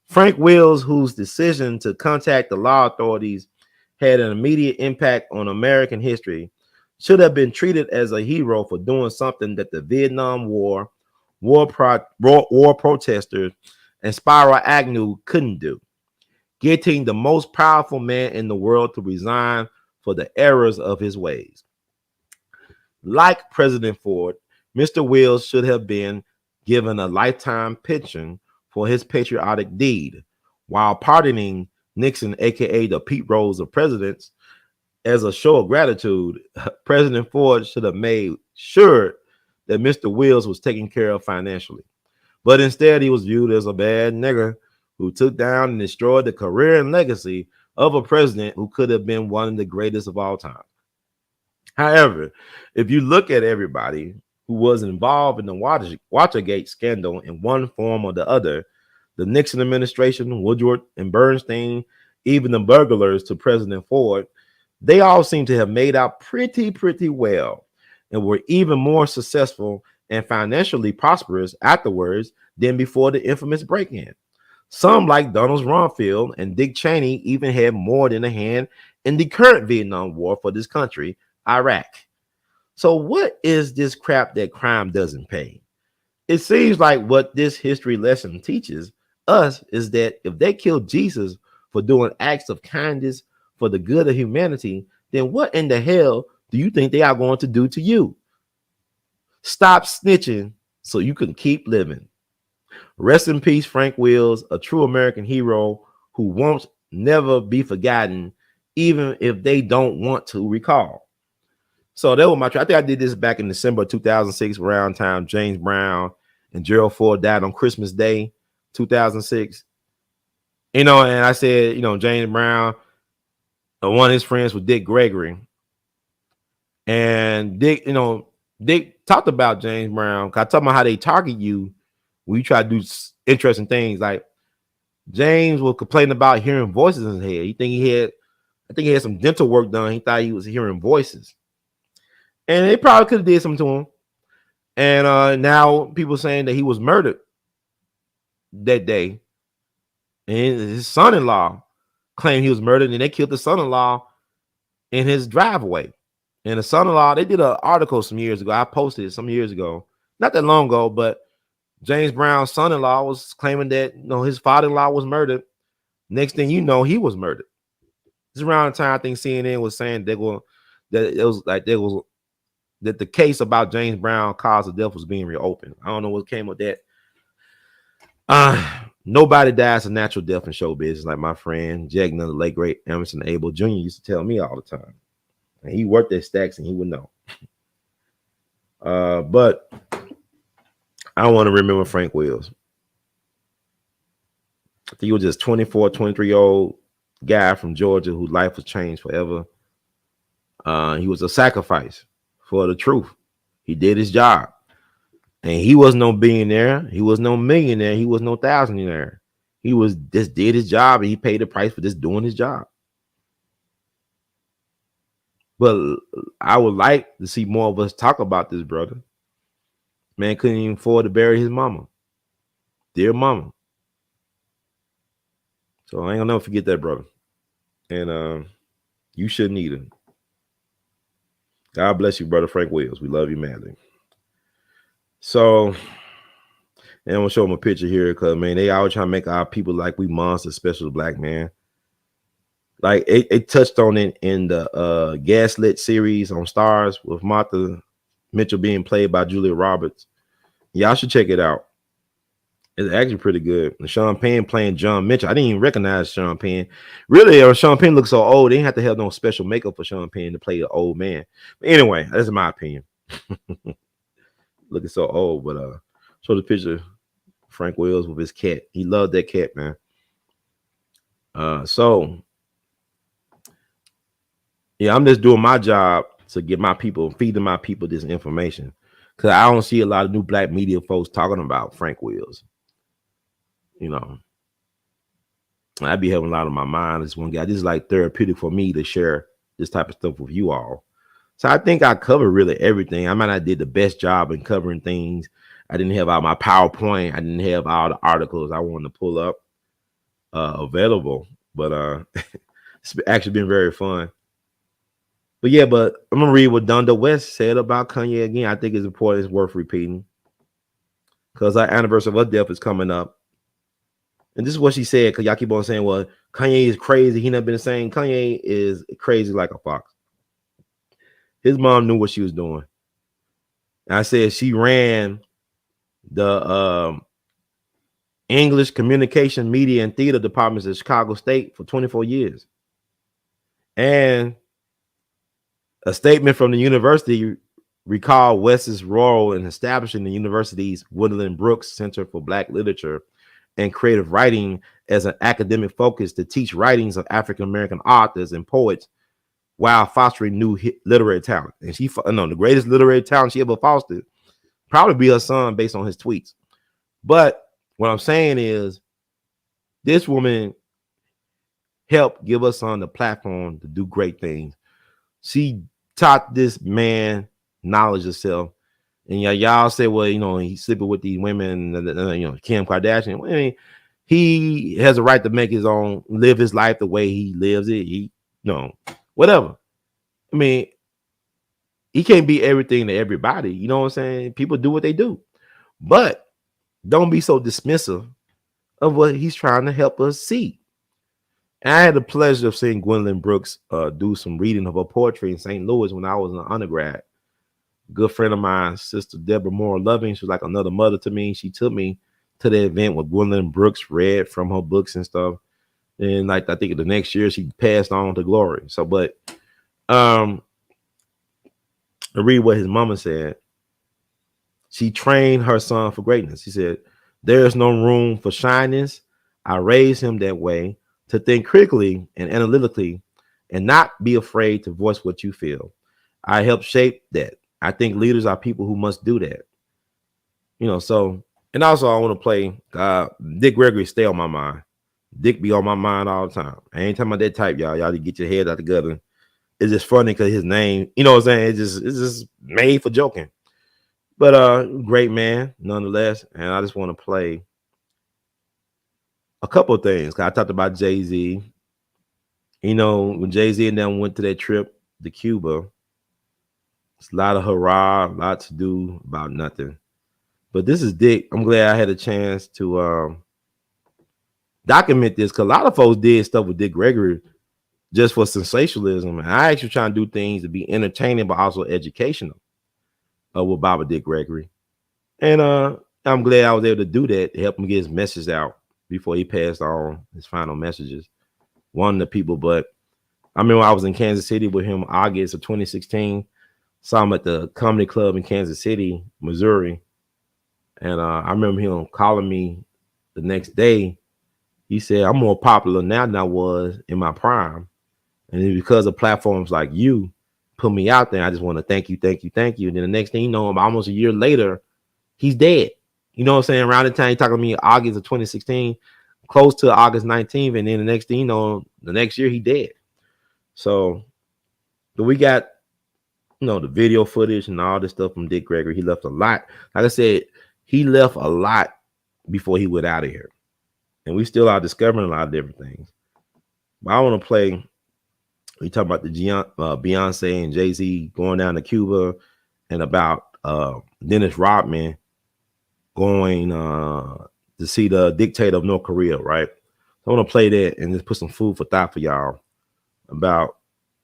Frank Wills, whose decision to contact the law authorities had an immediate impact on American history, should have been treated as a hero for doing something that the Vietnam War protesters, and Spiro Agnew couldn't do. Getting the most powerful man in the world to resign for the errors of his ways. Like President Ford, Mr. Wills should have been given a lifetime pension for his patriotic deed, while pardoning Nixon, aka the Pete Rose of presidents, as a show of gratitude. President Ford should have made sure that Mr. Wills was taken care of financially. But instead, he was viewed as a bad nigger who took down and destroyed the career and legacy of a president who could have been one of the greatest of all time. However, if you look at everybody who was involved in the Watergate scandal in one form or the other, the Nixon administration, Woodward and Bernstein, even the burglars to President Ford, they all seem to have made out pretty well and were even more successful and financially prosperous afterwards than before the infamous break-in. Some, like Donald Rumsfeld and Dick Cheney, even had more than a hand in the current Vietnam War for this country, Iraq. So what is this crap that crime doesn't pay? It seems like what this history lesson teaches us is that if they killed Jesus for doing acts of kindness for the good of humanity, then what in the hell do you think they are going to do to you? Stop snitching so you can keep living. Rest in peace, Frank Wills, a true American hero who won't never be forgotten, even if they don't want to recall. So that was my try. I think I did this back in December 2006, around time James Brown and Gerald Ford died on Christmas Day, 2006. And I said, James Brown, one of his friends was Dick Gregory. And Dick talked about James Brown. I talked about how they target you when you try to do interesting things. Like James was complaining about hearing voices in his head. I think he had some dental work done. He thought he was hearing voices. And they probably could have did something to him. And now people saying that he was murdered that day. And his son-in-law claimed he was murdered, and they killed the son-in-law in his driveway. And the son-in-law, they did an article some years ago. I posted it some years ago, not that long ago, but James Brown's son-in-law was claiming that his father-in-law was murdered. Next thing you know, he was murdered. This is around the time I think CNN was saying that the case about James Brown cause of death was being reopened. I don't know what came with that. Nobody dies a natural death in show business, like my friend Jigga, the late great Emerson Abel Jr. used to tell me all the time. And he worked at Stacks and he would know. But I want to remember Frank Wills. I think he was just 24, 23-year-old guy from Georgia whose life was changed forever. He was a sacrifice for the truth. He did his job. And he was no billionaire. He was no millionaire. He was no thousandaire. He just did his job, and he paid the price for just doing his job. But I would like to see more of us talk about this brother. Man couldn't even afford to bury his mama. Dear mama. So I ain't gonna never forget that, brother. And you shouldn't either. God bless you, brother Frank Wills. We love you madly. So, and I'm gonna show them a picture here because man, they always trying to make our people like we monsters, especially black man. Like it touched on it in the Gaslit series on Stars with Martha Mitchell being played by Julia Roberts. Y'all should check it out. It's actually pretty good. And Sean Penn playing John Mitchell. I didn't even recognize Sean Penn. Really, Sean Penn looks so old. They didn't have to have no special makeup for Sean Penn to play the old man. But anyway, that's my opinion. Looking so old, but show the picture. Frank Wills with his cat. He loved that cat, man. So yeah, I'm just doing my job to get my people, feeding my people this information. Cause I don't see a lot of new black media folks talking about Frank Wills. I'd be having a lot on my mind. This one guy, this is like therapeutic for me to share this type of stuff with you all. So I think I covered really everything. I might not did the best job in covering things. I didn't have all my PowerPoint. I didn't have all the articles I wanted to pull up available. But it's actually been very fun. But yeah, but I'm gonna read what Donda West said about Kanye again. I think it's important. It's worth repeating because our anniversary of her death is coming up. And this is what she said, because y'all keep on saying, well, Kanye is crazy. He never been the same. Kanye is crazy like a fox. His mom knew what she was doing. And I said she ran the English communication, media, and theater departments at Chicago State for 24 years. And a statement from the university recalled West's role in establishing the university's Woodland Brooks Center for Black Literature and Creative Writing as an academic focus to teach writings of African-American authors and poets while fostering new literary talent. And the greatest literary talent she ever fostered probably be her son based on his tweets. But what I'm saying is this woman helped give her son the platform to do great things. She taught this man knowledge of self. And y'all say, well, he's sleeping with these women, Kim Kardashian. I mean, he has a right to make live his life the way he lives it. Whatever. I mean, he can't be everything to everybody. You know what I'm saying? People do what they do. But don't be so dismissive of what he's trying to help us see. And I had the pleasure of seeing Gwendolyn Brooks do some reading of her poetry in St. Louis when I was an undergrad. Good friend of mine, Sister Deborah Moore Loving, she was like another mother to me. She took me to the event where Gwendolyn Brooks read from her books and stuff. And like I think the next year she passed on to glory. So, but to read what his mama said, she trained her son for greatness. He said, "There is no room for shyness. I raised him that way to think critically and analytically and not be afraid to voice what you feel. I help shape that. I think leaders are people who must do that." So, and also I want to play Dick Gregory stay on my mind. Dick be on my mind all the time. I ain't talking about that type, y'all. Y'all to get your head out together. It's just funny because his name, you know what I'm saying? It's just made for joking. But great man, nonetheless. And I just want to play a couple of things. I talked about Jay-Z. When Jay-Z and them went to that trip to Cuba, it's a lot of hurrah, a lot to do about nothing. But this is Dick. I'm glad I had a chance to document this because a lot of folks did stuff with Dick Gregory just for sensationalism. And I actually try to do things to be entertaining but also educational with Baba Dick Gregory. And I'm glad I was able to do that to help him get his message out before he passed on his final messages. One of the people, but I remember I was in Kansas City with him August of 2016. Saw him at the comedy club in Kansas City, Missouri. And I remember him calling me the next day. He said, "I'm more popular now than I was in my prime. And it's because of platforms like you put me out there. I just want to thank you, thank you, thank you." And then the next thing you know, almost a year later, he's dead. You know what I'm saying? Around the time he talking to me August of 2016, close to August 19th. And then the next thing you know, the next year he dead. So but we got, the video footage and all this stuff from Dick Gregory. He left a lot. Like I said, he left a lot before he went out of here. And we still are discovering a lot of different things. But I want to play, we talk about the Beyonce and Jay-Z going down to Cuba and about Dennis Rodman going to see the dictator of North Korea, right? So I want to play that and just put some food for thought for y'all about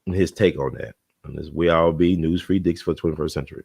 his take on that. And this We All Be News Free Dicks for the 21st Century.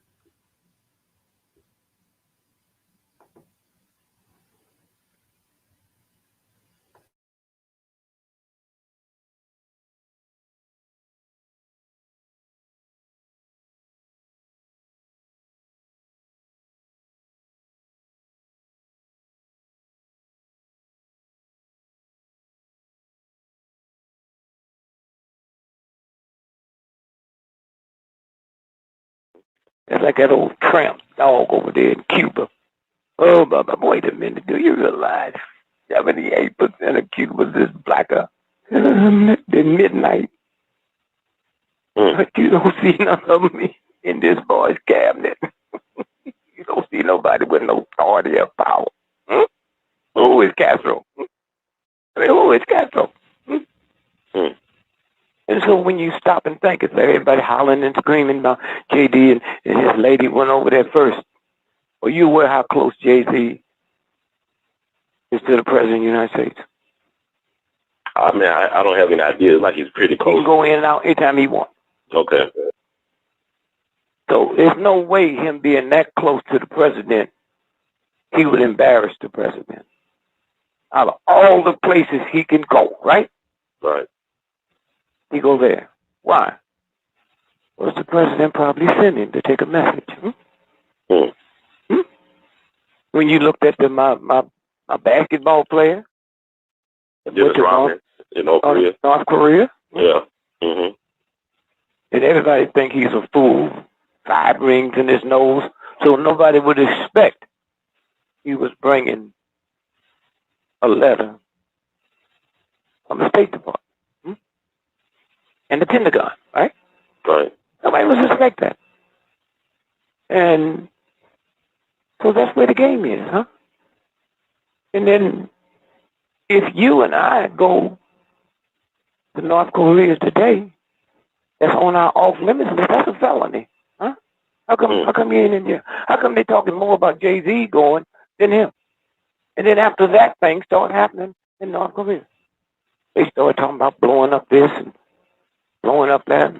It's like that old tramp dog over there in Cuba. Oh, but wait a minute. Do you realize 78% of Cubans is blacker than midnight? But you don't see none of them in this boy's cabinet. You don't see nobody with no authority or power. Who is Castro? I mean, who is Castro? And so when you stop and think, it's like everybody hollering and screaming about JD and his lady went over there first. Are you aware how close Jay-Z is to the President of the United States? I mean, I don't have any idea. It's like he's pretty close. He can go in and out anytime he wants. Okay. So there's no way him being that close to the president, he would embarrass the president. Out of all the places he can go, right? Right. He go there. Why? Well, the president probably sent him to take a message. When you looked at my basketball player, North Korea. North Korea. Yeah. And everybody think he's a fool. 5 rings in his nose, so nobody would expect he was bringing a letter from the State Department and the Pentagon, right? Right. Nobody would expect that. And so that's where the game is, huh? And then if you and I go to North Korea today, that's on our off-limits list, that's a felony, huh? How come he ain't in there? How come they talking more about Jay-Z going than him? And then after that thing started happening in North Korea, they started talking about blowing up this and blowing up that.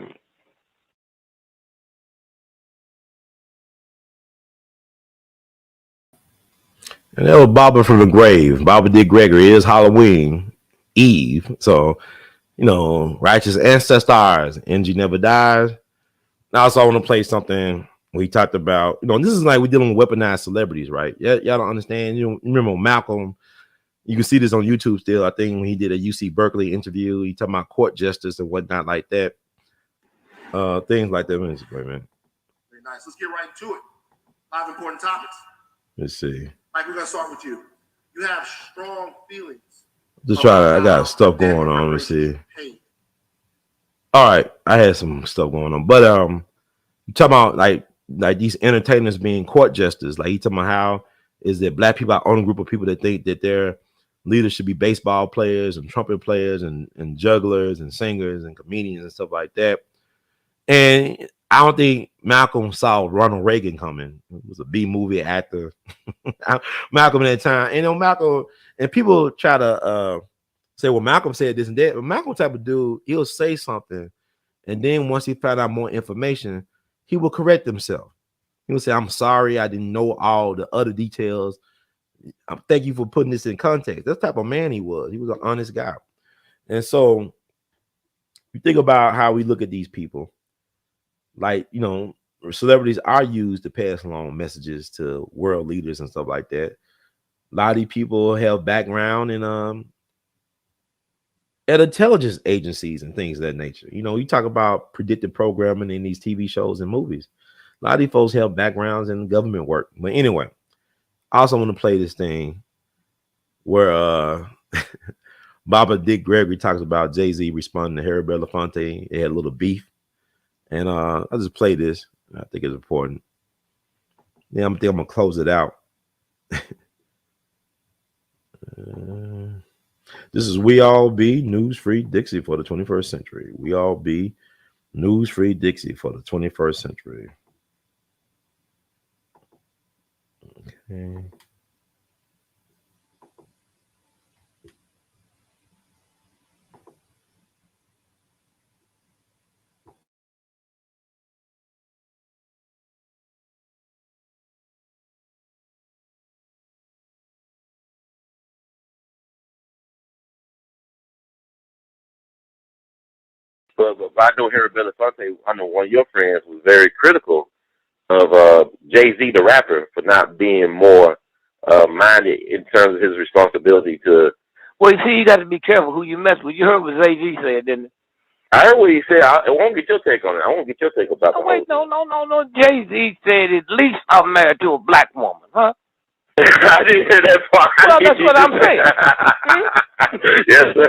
And that was Baba from the grave. Baba D. Gregory is Halloween Eve. So, righteous ancestors, NG never dies. Now, also, I want to play something we talked about. This is like we're dealing with weaponized celebrities, right? Yeah, y'all don't understand. You remember Malcolm? You can see this on YouTube still. I think when he did a UC Berkeley interview, he talking about court justice and whatnot like that. Things like that. Wait, man. Very nice. Let's get right into it. 5 important topics. Let's see. Mike, we're gonna start with you. You have strong feelings. Just try to. I got stuff going on. Let's see. All right, I had some stuff going on, but you talking about like these entertainers being court jesters. Like he talking about how is that black people are on a group of people that think that their leaders should be baseball players and trumpet players and jugglers and singers and comedians and stuff like that. And I don't think Malcolm saw Ronald Reagan coming. He was a B movie actor. Malcolm at that time. And Malcolm, and people try to say, well, Malcolm said this and that. But Malcolm type of dude, he'll say something. And then once he found out more information, he will correct himself. He will say, I'm sorry, I didn't know all the other details. Thank you for putting this in context. That's the type of man he was. He was an honest guy. And so you think about how we look at these people. Like, celebrities are used to pass along messages to world leaders and stuff like that. A lot of these people have background in at intelligence agencies and things of that nature. You talk about predictive programming in these TV shows and movies. A lot of these folks have backgrounds in government work. But anyway, I also want to play this thing where Baba Dick Gregory talks about Jay-Z responding to Harry Belafonte. They had a little beef. And I'll just play this. I think it's important. Yeah, I'm gonna close it out. This is We All Be News Free Dixie for the 21st century. We all be News Free Dixie for the 21st century. Okay. But I know Harry Belafonte, I know one of your friends was very critical of Jay-Z, the rapper, for not being more minded in terms of his responsibility to. Well, you see, you got to be careful who you mess with. You heard what Jay-Z said, didn't you? I heard what he said. I won't get your take on it. I won't get your take about No, the wait, whole no. Jay-Z said, at least I'm married to a black woman, huh? I didn't hear that part. Well, that's what I'm saying. Yes, sir.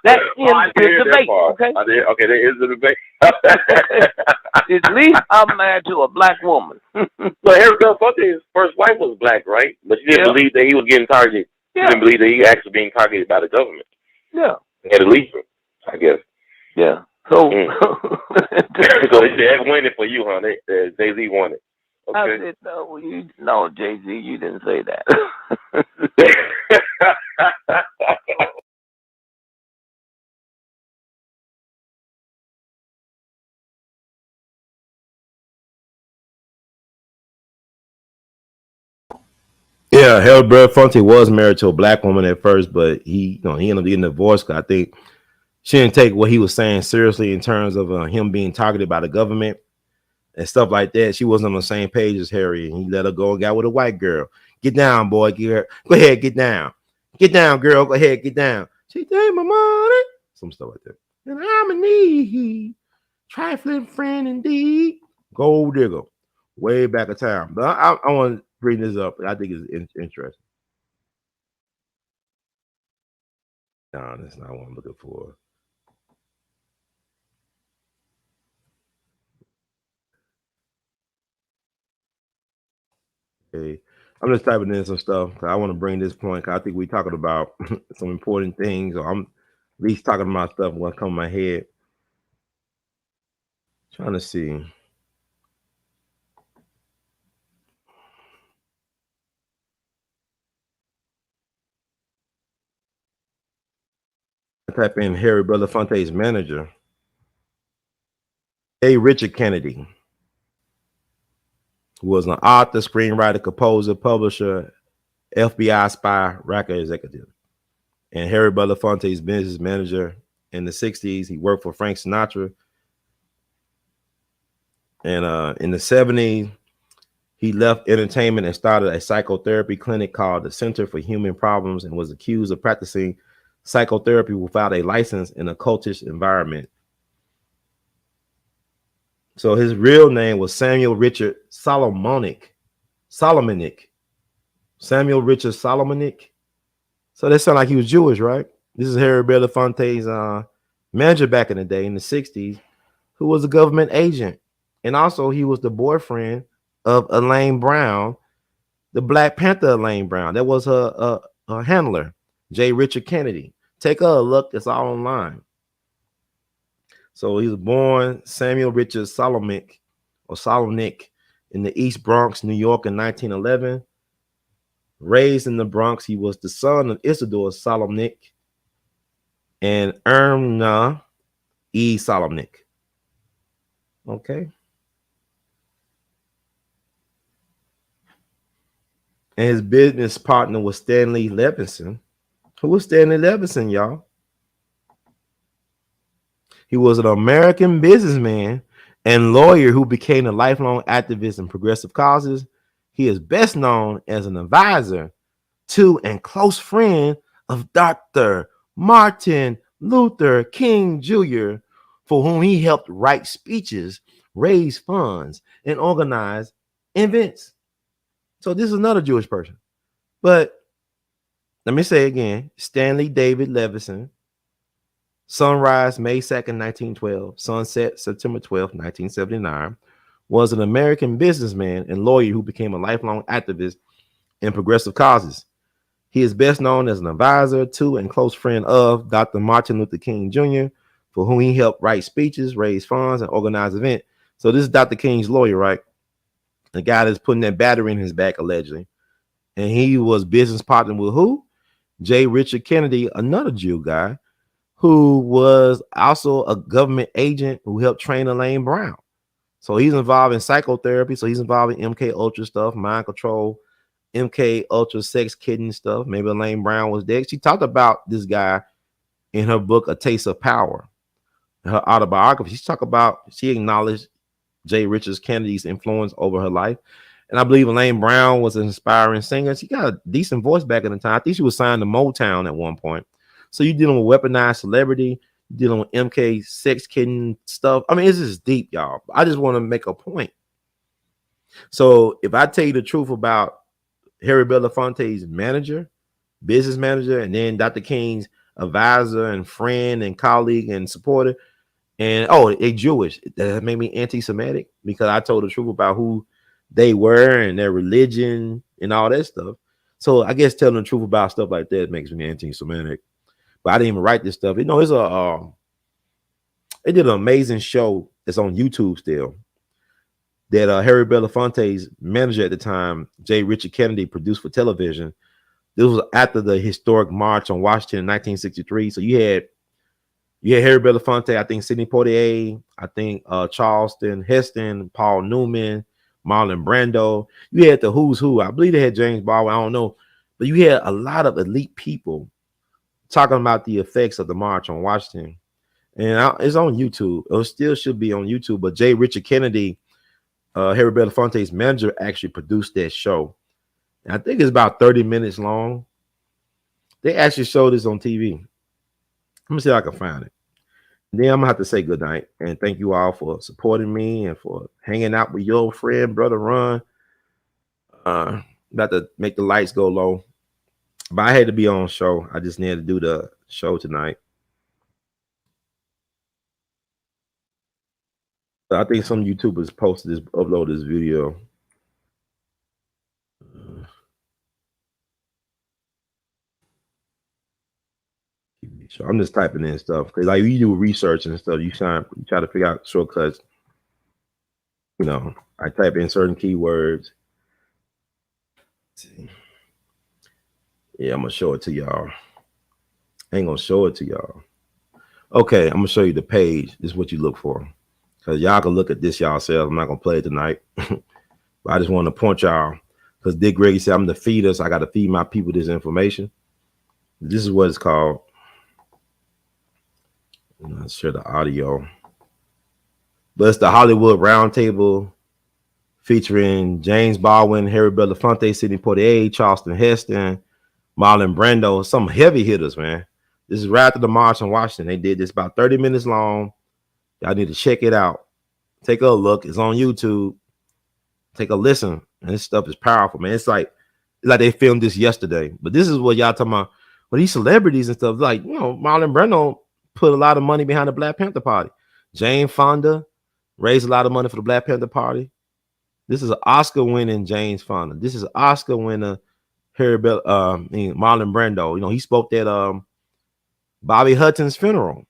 That is the debate, okay? Okay, there is the debate. At least I'm married to a black woman. So Harry Belafonte's first wife was black, right? But you didn't believe that he was getting targeted. Yeah. You didn't believe that he actually being targeted by the government. Yeah. He had to leave him, I guess. Yeah. So, so they're winning for you, huh? Jay-Z won it. Okay. I said, no, Jay-Z, you didn't say that. Yeah, Harry Belafonte was married to a black woman at first, but he ended up getting divorced. I think she didn't take what he was saying seriously in terms of him being targeted by the government and stuff like that. She wasn't on the same page as Harry, and he let her go and got with a white girl. Get down, boy. Go ahead, get down. Get down, girl. Go ahead, get down. She take my money. Some stuff like that. And I'm in need. Trifling friend indeed. Gold digger. Way back of time. But I want to bring this up. I think it's interesting. No, that's not what I'm looking for. Okay. I'm just typing in some stuff. I want to bring this point. I think we're talking about some important things. Or I'm at least talking about stuff what's coming to my head. Trying to see. type in Harry Belafonte's manager, A. Richard Kennedy, who was an author, screenwriter, composer, publisher, FBI spy, record executive. And Harry Belafonte's business manager in the 60s. He worked for Frank Sinatra. And in the 70s, he left entertainment and started a psychotherapy clinic called the Center for Human Problems and was accused of practicing psychotherapy without a license in a cultish environment. So his real name was Samuel Richard Solomonic. Samuel Richard Solomonic. So that sounds like he was Jewish, right? This is Harry Belafonte's manager back in the day in the 60s, who was a government agent. And also he was the boyfriend of Elaine Brown, the Black Panther Elaine Brown. That was her handler, J. Richard Kennedy. Take a look, it's all online. So he was born Samuel Richard Solomonic in the East Bronx, New York in 1911. Raised in the Bronx, he was the son of Isidore Solomonic and Erna E. Solomonic. Okay. And his business partner was Stanley Levinson. Who was Stanley Levinson, y'all? He was an American businessman and lawyer who became a lifelong activist in progressive causes. He is best known as an advisor to and close friend of Dr. Martin Luther King Jr., for whom he helped write speeches, raise funds, and organize events. So this is another Jewish person. But let me say again, Stanley David Levinson, sunrise May 2nd, 1912, sunset September 12th, 1979, was an American businessman and lawyer who became a lifelong activist in progressive causes. He is best known as an advisor to and close friend of Dr. Martin Luther King Jr., for whom he helped write speeches, raise funds, and organize events. So this is Dr. King's lawyer, right? The guy that's putting that battery in his back, allegedly. And he was business partner with who? J. Richard Kennedy, another Jew guy, who was also a government agent who helped train Elaine Brown. So he's involved in psychotherapy. So he's involved in MK Ultra stuff, mind control, MK Ultra sex kitten stuff. Maybe Elaine Brown was there. She talked about this guy in her book, A Taste of Power, her autobiography. She acknowledged J. Richard Kennedy's influence over her life. And I believe Elaine Brown was an inspiring singer. She got a decent voice back in the time. I think she was signed to Motown at one point. So you're dealing with weaponized celebrity, you're dealing with MK sex kitten stuff. I mean, it's just deep, y'all. I just want to make a point. So if I tell you the truth about Harry Belafonte's business manager, and then Dr. King's advisor and friend and colleague and supporter, and they Jewish, that made me anti-Semitic because I told the truth about who they were and their religion and all that stuff. So I guess telling the truth about stuff like that makes me anti-Semitic. But I didn't even write this stuff. You know, they did an amazing show that's on YouTube still that Harry Belafonte's manager at the time, J. Richard Kennedy, produced for television. This was after the historic March on Washington in 1963. So you had Harry Belafonte, I think Sidney Poitier, I think Charleston Heston, Paul Newman, Marlon Brando. You had the who's who. I believe they had James Baldwin. I don't know. But you had a lot of elite people talking about the effects of the March on Washington. And it's on YouTube. It still should be on YouTube. But J. Richard Kennedy, Harry Belafonte's manager, actually produced that show. And I think it's about 30 minutes long. They actually showed this on TV. Let me see if I can find it. And then I'm gonna have to say good night and thank you all for supporting me and for hanging out with your friend, brother Ron. About to make the lights go low, but I had to be on show. I just needed to do the show tonight. I think some YouTubers upload this video. So I'm just typing in stuff because, like, you do research and stuff, you try to figure out shortcuts. You know, I type in certain keywords. Yeah, I'm gonna show it to y'all. I ain't gonna show it to y'all. Okay, I'm gonna show you the page. This is what you look for. Cause y'all can look at this yourselves. I'm not gonna play it tonight. But I just want to point y'all. Because Dick Gregory said I'm the feeder, so I got to feed my people this information. This is what it's called. I'm not sure the audio. But it's the Hollywood Roundtable featuring James Baldwin, Harry Belafonte, Sidney Poitier, Charleston Heston, Marlon Brando, some heavy hitters, man. This is right after the March on Washington. They did this about 30 minutes long. Y'all need to check it out. Take a look. It's on YouTube. Take a listen. And this stuff is powerful, man. It's like they filmed this yesterday. But this is what y'all talking about. Well, these celebrities and stuff, like, Marlon Brando put a lot of money behind the Black Panther Party. Jane Fonda raised a lot of money for the Black Panther Party. This is an Oscar-winning James Fonda. This is Oscar winner Marlon Brando. He spoke at Bobby Hutton's funeral.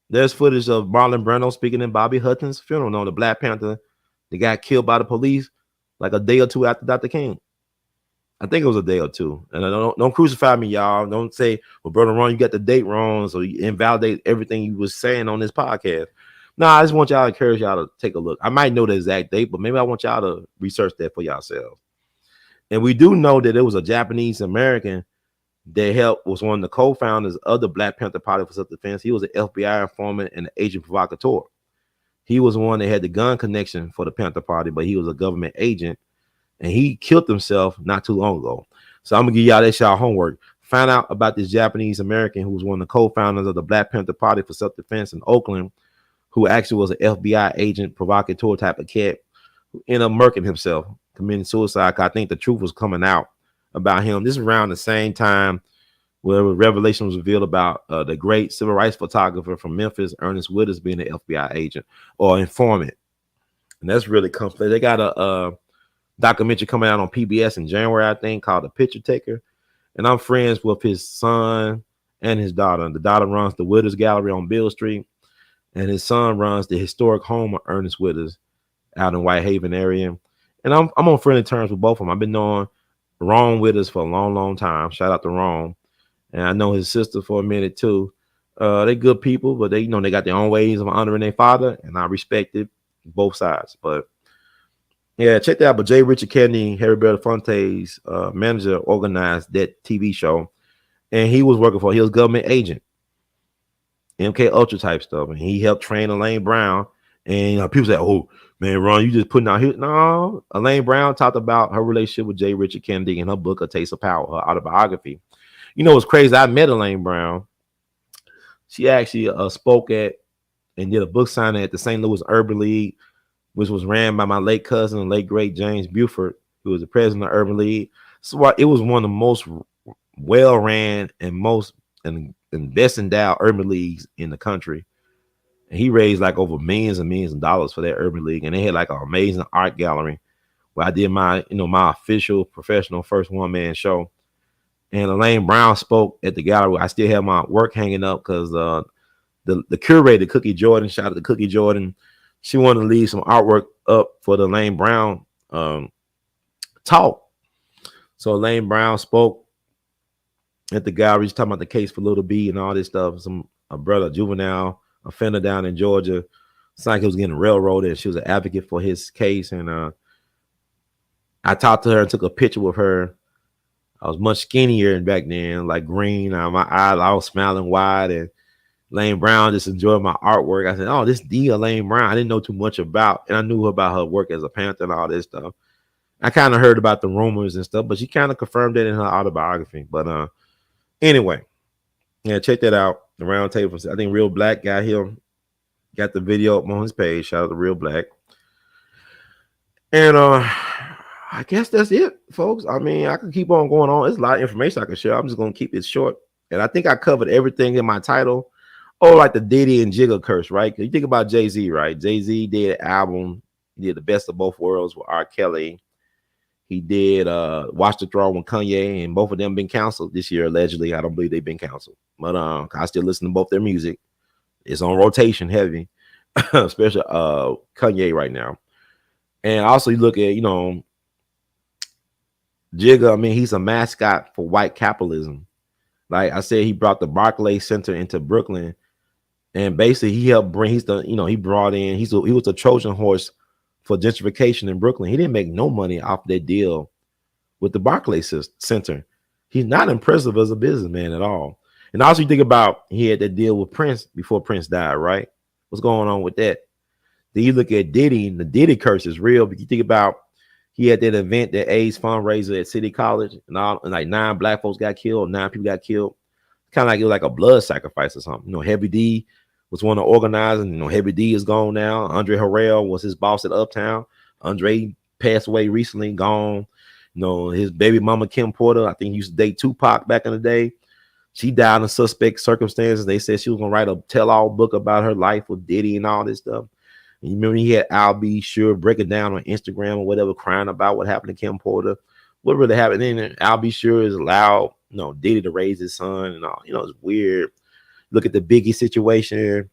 There's footage of Marlon Brando speaking in Bobby Hutton's funeral. The Black Panther, they got killed by the police like a day or two after Dr. King. I think it was a day or two. And don't crucify me, y'all. Don't say, well, Brother Ron, you got the date wrong, so you invalidate everything you was saying on this podcast. No, I just want y'all to encourage y'all to take a look. I might know the exact date, but maybe I want y'all to research that for yourselves. And we do know that it was a Japanese American that was one of the co-founders of the Black Panther Party for Self-Defense. He was an FBI informant and an agent provocateur. He was one that had the gun connection for the Panther Party, but he was a government agent, and he killed himself not too long ago. So I'm gonna give y'all that y'all homework. Find out about this Japanese American who was one of the co-founders of the Black Panther Party for Self-Defense in Oakland, who actually was an FBI agent, provocateur type of cat, who ended up murking himself, committing suicide. I think the truth was coming out about him. This is around the same time where revelation was revealed about the great civil rights photographer from Memphis, Ernest Withers, being an FBI agent or informant. And that's really complex. They got a documentary coming out on PBS in January, I think, called The Picture Taker. And I'm friends with his son and his daughter. The daughter runs the Withers Gallery on Beale Street, and his son runs the historic home of Ernest Withers out in Whitehaven area. And I'm on friendly terms with both of them. I've been knowing Ron Withers for a long, long time. Shout out to Ron. And I know his sister for a minute too. They good people, but they they got their own ways of honoring their father, and I respected both sides. But yeah, check that out. But J. Richard Kennedy, Harry Belafonte's manager, organized that TV show, and he was a government agent, MK Ultra type stuff, and he helped train Elaine Brown. And people say, "Oh man, Ron, you just putting out here." No, Elaine Brown talked about her relationship with J. Richard Kennedy in her book, A Taste of Power, her autobiography. What's crazy? I met Elaine Brown. She actually spoke at and did a book signing at the St. Louis Urban League, which was ran by my late cousin, late great James Buford, who was the president of Urban League. So it was one of the most well-ran and most and best endowed urban leagues in the country. And he raised like over millions and millions of dollars for that urban league. And they had like an amazing art gallery where I did my, my official professional first one-man show. And Elaine Brown spoke at the gallery. I still have my work hanging up because the curator, Cookie Jordan, shout out to Cookie Jordan, she wanted to leave some artwork up for the Elaine Brown talk. So Elaine Brown spoke at the gallery. She's talking about the case for Little B and all this stuff. A brother, juvenile offender down in Georgia. It's like he was getting railroaded. She was an advocate for his case. And I talked to her and took a picture with her. I was much skinnier back then, like green. My eyes, I was smiling wide, and Elaine Brown just enjoyed my artwork. I said, "Oh, this the Elaine Brown." I didn't know too much about, and I knew about her work as a Panther and all this stuff. I kind of heard about the rumors and stuff, but she kind of confirmed it in her autobiography. But anyway, yeah, check that out. The round table. I think Real Black got the video up on his page. Shout out to Real Black. And I guess that's it, folks. I mean, I can keep on going on. There's a lot of information I can share. I'm just gonna keep it short. And I think I covered everything in my title. Oh, like the Diddy and Jigga curse, right? You think about Jay-Z, right? Jay-Z did an album. He did The Best of Both Worlds with R. Kelly. He did Watch the Throne with Kanye, and both of them been canceled this year, allegedly. I don't believe they've been canceled. But I still listen to both their music. It's on rotation heavy, especially Kanye right now. And also you look at, Jigga, I mean, he's a mascot for white capitalism. Like I said, he brought the Barclays Center into Brooklyn, And basically he helped bring, he brought in, he was a Trojan horse for gentrification in Brooklyn. He didn't make no money off that deal with the Barclays Center. He's not impressive as a businessman at all. And also you think about, he had that deal with Prince before Prince died, right? What's going on with that? Then you look at Diddy, and the Diddy curse is real. But you think about, he had that event, that AIDS fundraiser at City College, and like 9 black folks got killed, 9 people got killed. Kind of like it was like a blood sacrifice or something. Heavy D was one of the organizers. Heavy D is gone now. Andre Harrell was his boss at Uptown. Andre passed away recently, gone. His baby mama Kim Porter, I think he used to date Tupac back in the day. She died in suspect circumstances. They said she was gonna write a tell-all book about her life with Diddy and all this stuff. And you remember he had A.L.L Sure breaking down on Instagram or whatever, crying about what happened to Kim Porter. What really happened? Then A.L.L Sure is allowed, Diddy to raise his son and all. It's weird. Look at the Biggie situation.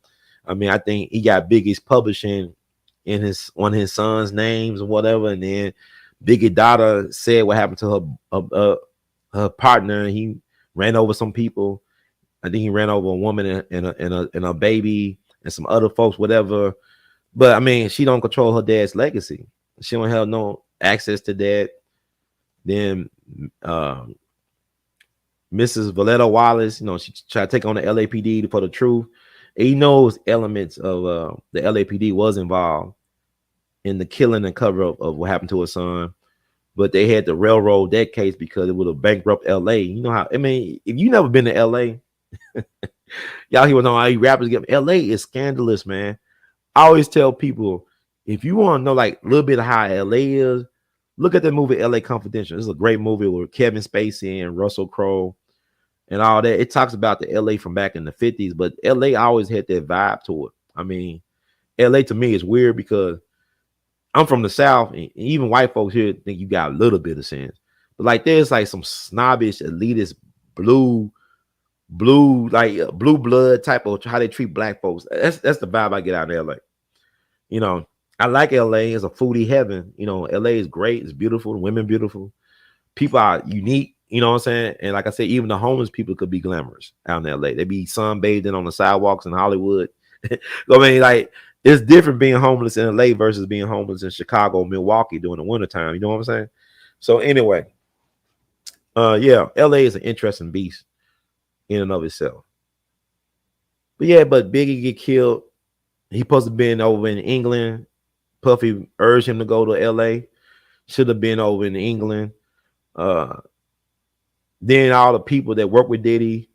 I mean, I think he got Biggie's publishing in one of his son's names or whatever, and then Biggie daughter said what happened to her partner. He ran over some people. I think he ran over a woman and a baby and some other folks, whatever. But I mean, she don't control her dad's legacy. She don't have no access to that. Then Mrs. Valetta Wallace, she tried to take on the LAPD for the truth. And he knows elements of the LAPD was involved in the killing and cover up of what happened to her son. But they had to railroad that case because it would have bankrupt LA. You know how, I mean, if you never been to LA, y'all hear what all you rappers get. LA is scandalous, man. I always tell people, if you want to know like a little bit of how LA is, look at the movie LA Confidential. It's a great movie with Kevin Spacey and Russell Crowe and all that. It talks about the LA from back in the 50s, but LA always had that vibe to it. I mean, LA to me is weird because I'm from the South, and even white folks here think you got a little bit of sense. But like there's like some snobbish, elitist, blue blood type of how they treat black folks. That's the vibe I get out of LA. I like LA as a foodie heaven. LA is great, it's beautiful, the women beautiful, people are unique, you know what I'm saying? And like I said, even the homeless people could be glamorous out in LA. They be sunbathing on the sidewalks in Hollywood. I mean, like, it's different being homeless in LA versus being homeless in Chicago, Milwaukee during the wintertime. You know what I'm saying? So anyway, yeah, LA is an interesting beast in and of itself. But yeah, but Biggie get killed. He supposed to been over in England. Puffy urged him to go to LA. Should have been over in England. Then all the people that work with Diddy,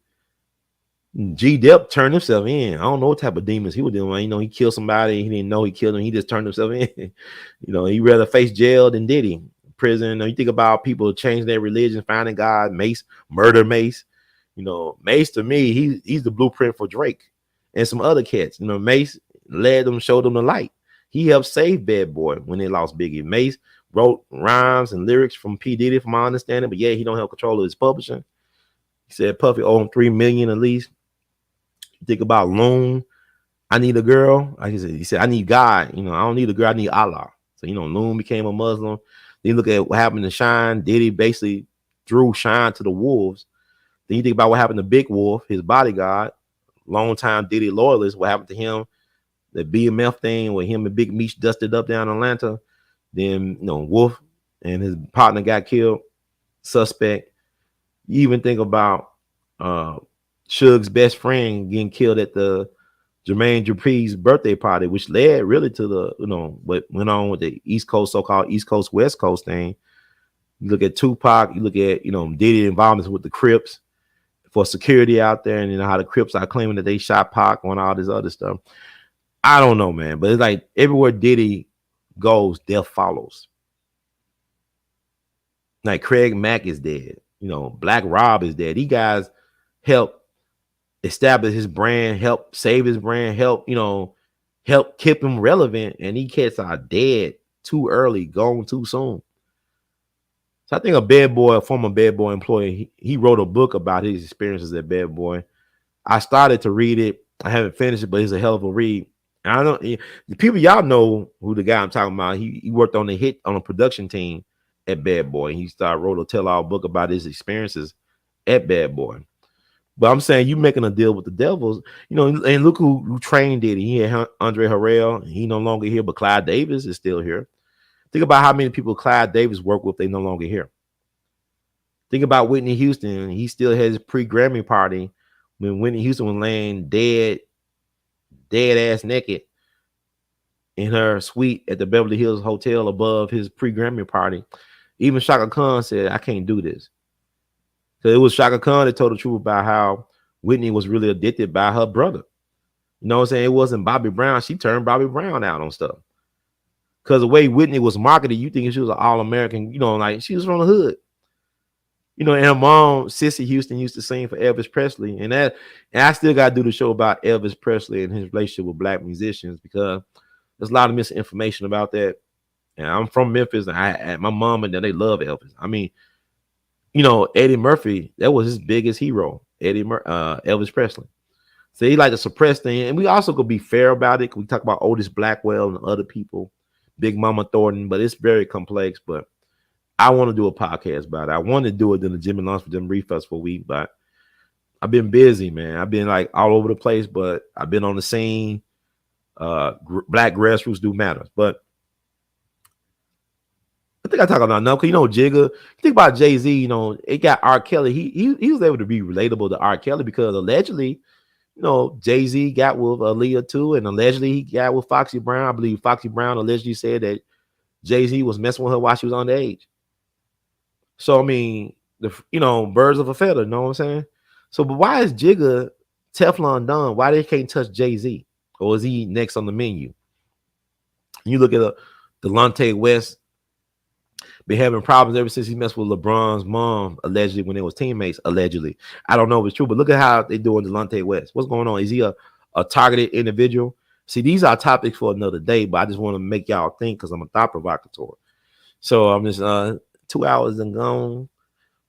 G-Dep turned himself in. I don't know what type of demons he was doing. He killed somebody. He didn't know he killed him. He just turned himself in. He rather face jail than Diddy. Prison. You think about people changing their religion, finding God. Mace, murder Mace. Mace to me, he's the blueprint for Drake and some other cats. Mace led them, showed them the light. He helped save Bad Boy when they lost Biggie. Mace wrote rhymes and lyrics from P. Diddy, from my understanding, but yeah, he don't have control of his publishing. He said Puffy owed him $3 million at least. Think about Loon. I need a girl. Like he said, I need God. I don't need a girl. I need Allah. So Loon became a Muslim. Then you look at what happened to Shine. Diddy basically threw Shine to the wolves. Then you think about what happened to Big Wolf, his bodyguard, longtime Diddy loyalist. What happened to him? The BMF thing where him and Big Meech dusted up down in Atlanta. Then Wolf and his partner got killed. Suspect. You even think about Suge's best friend getting killed at the Jermaine Dupri's birthday party, which led really to the, what went on with the East Coast, so-called East Coast, West Coast thing. You look at Tupac, you look at, Diddy involvements with the Crips for security out there, and how the Crips are claiming that they shot Pac on all this other stuff. I don't know, man, but it's like everywhere Diddy goes, death follows. Like Craig Mack is dead. Black Rob is dead. These guys help establish his brand, help save his brand, help keep him relevant, and these cats are dead too early, gone too soon. So I think a former Bad Boy employee, he wrote a book about his experiences at Bad Boy. I started to read it. I haven't finished it, but it's a hell of a read. And I don't, the people, y'all know who the guy I'm talking about. He worked on a production team at Bad Boy. He wrote a tell-all book about his experiences at Bad Boy. But I'm saying you making a deal with the devils, you know, and look who trained Diddy. He had Andre Harrell. He no longer here, but Clyde Davis is still here. Think about how many people Clyde Davis worked with. They no longer here. Think about Whitney Houston. He still has his pre-Grammy party when Whitney Houston was laying dead ass naked in her suite at the Beverly Hills Hotel above his pre-Grammy party. Even Shaka Khan said, I can't do this. So it was Shaka Khan that told the truth about how Whitney was really addicted by her brother. You know what I'm saying? It wasn't Bobby Brown. She turned Bobby Brown out on stuff. Because the way Whitney was marketed, you think she was an all-American, you know, like she was from the hood. You know, and her mom, Sissy Houston, used to sing for Elvis Presley. And I still got to do the show about Elvis Presley and his relationship with black musicians because there's a lot of misinformation about that. And I'm from Memphis, and my mom and them, they love Elvis. I mean, you know, Eddie Murphy, that was his biggest hero, Elvis Presley. So he like to suppress things. And we also could be fair about it. We talk about Otis Blackwell and other people, Big Mama Thornton, but it's very complex. But I want to do a podcast about it. I want to do it in the Jimmy Lunch for Jim Reef Festival week, but I've been busy, man. I've been like all over the place, but I've been on the scene. Black grassroots do matter. But I think I talk about enough because you know Jigga. Think about Jay-Z. You know, it got R. Kelly. He was able to be relatable to R. Kelly because allegedly, you know, Jay-Z got with Aaliyah too, and allegedly he got with Foxy Brown. I believe Foxy Brown allegedly said that Jay-Z was messing with her while she was underage. So I mean, you know, birds of a feather. You know what I'm saying? So, but why is Jigga Teflon Don? Why they can't touch Jay-Z, or is he next on the menu? You look at Delonte West. Been having problems ever since he messed with LeBron's mom, allegedly, when they was teammates, allegedly. I don't know if it's true, but look at how they doing Delonte West. What's going on? Is he a targeted individual? See, these are topics for another day, but I just want to make y'all think because I'm a thought provocateur. So I'm just 2 hours and gone.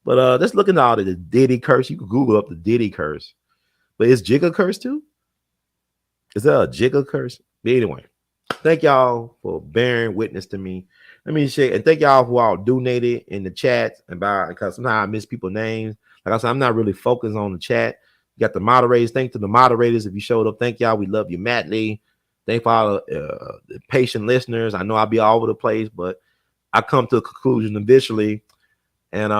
But let's look into all of the Diddy curse. You can Google up the Diddy curse. But is Jigga curse too? Is that a Jigga curse? But anyway, thank y'all for bearing witness to me. Let me say, and thank y'all who all donated in the chat about because sometimes I miss people's names. Like I said, I'm not really focused on the chat. You got the moderators. Thank to the moderators if you showed up. Thank y'all. We love you, Matt Lee. Thank for all the patient listeners. I know I'll be all over the place, but I come to a conclusion eventually. And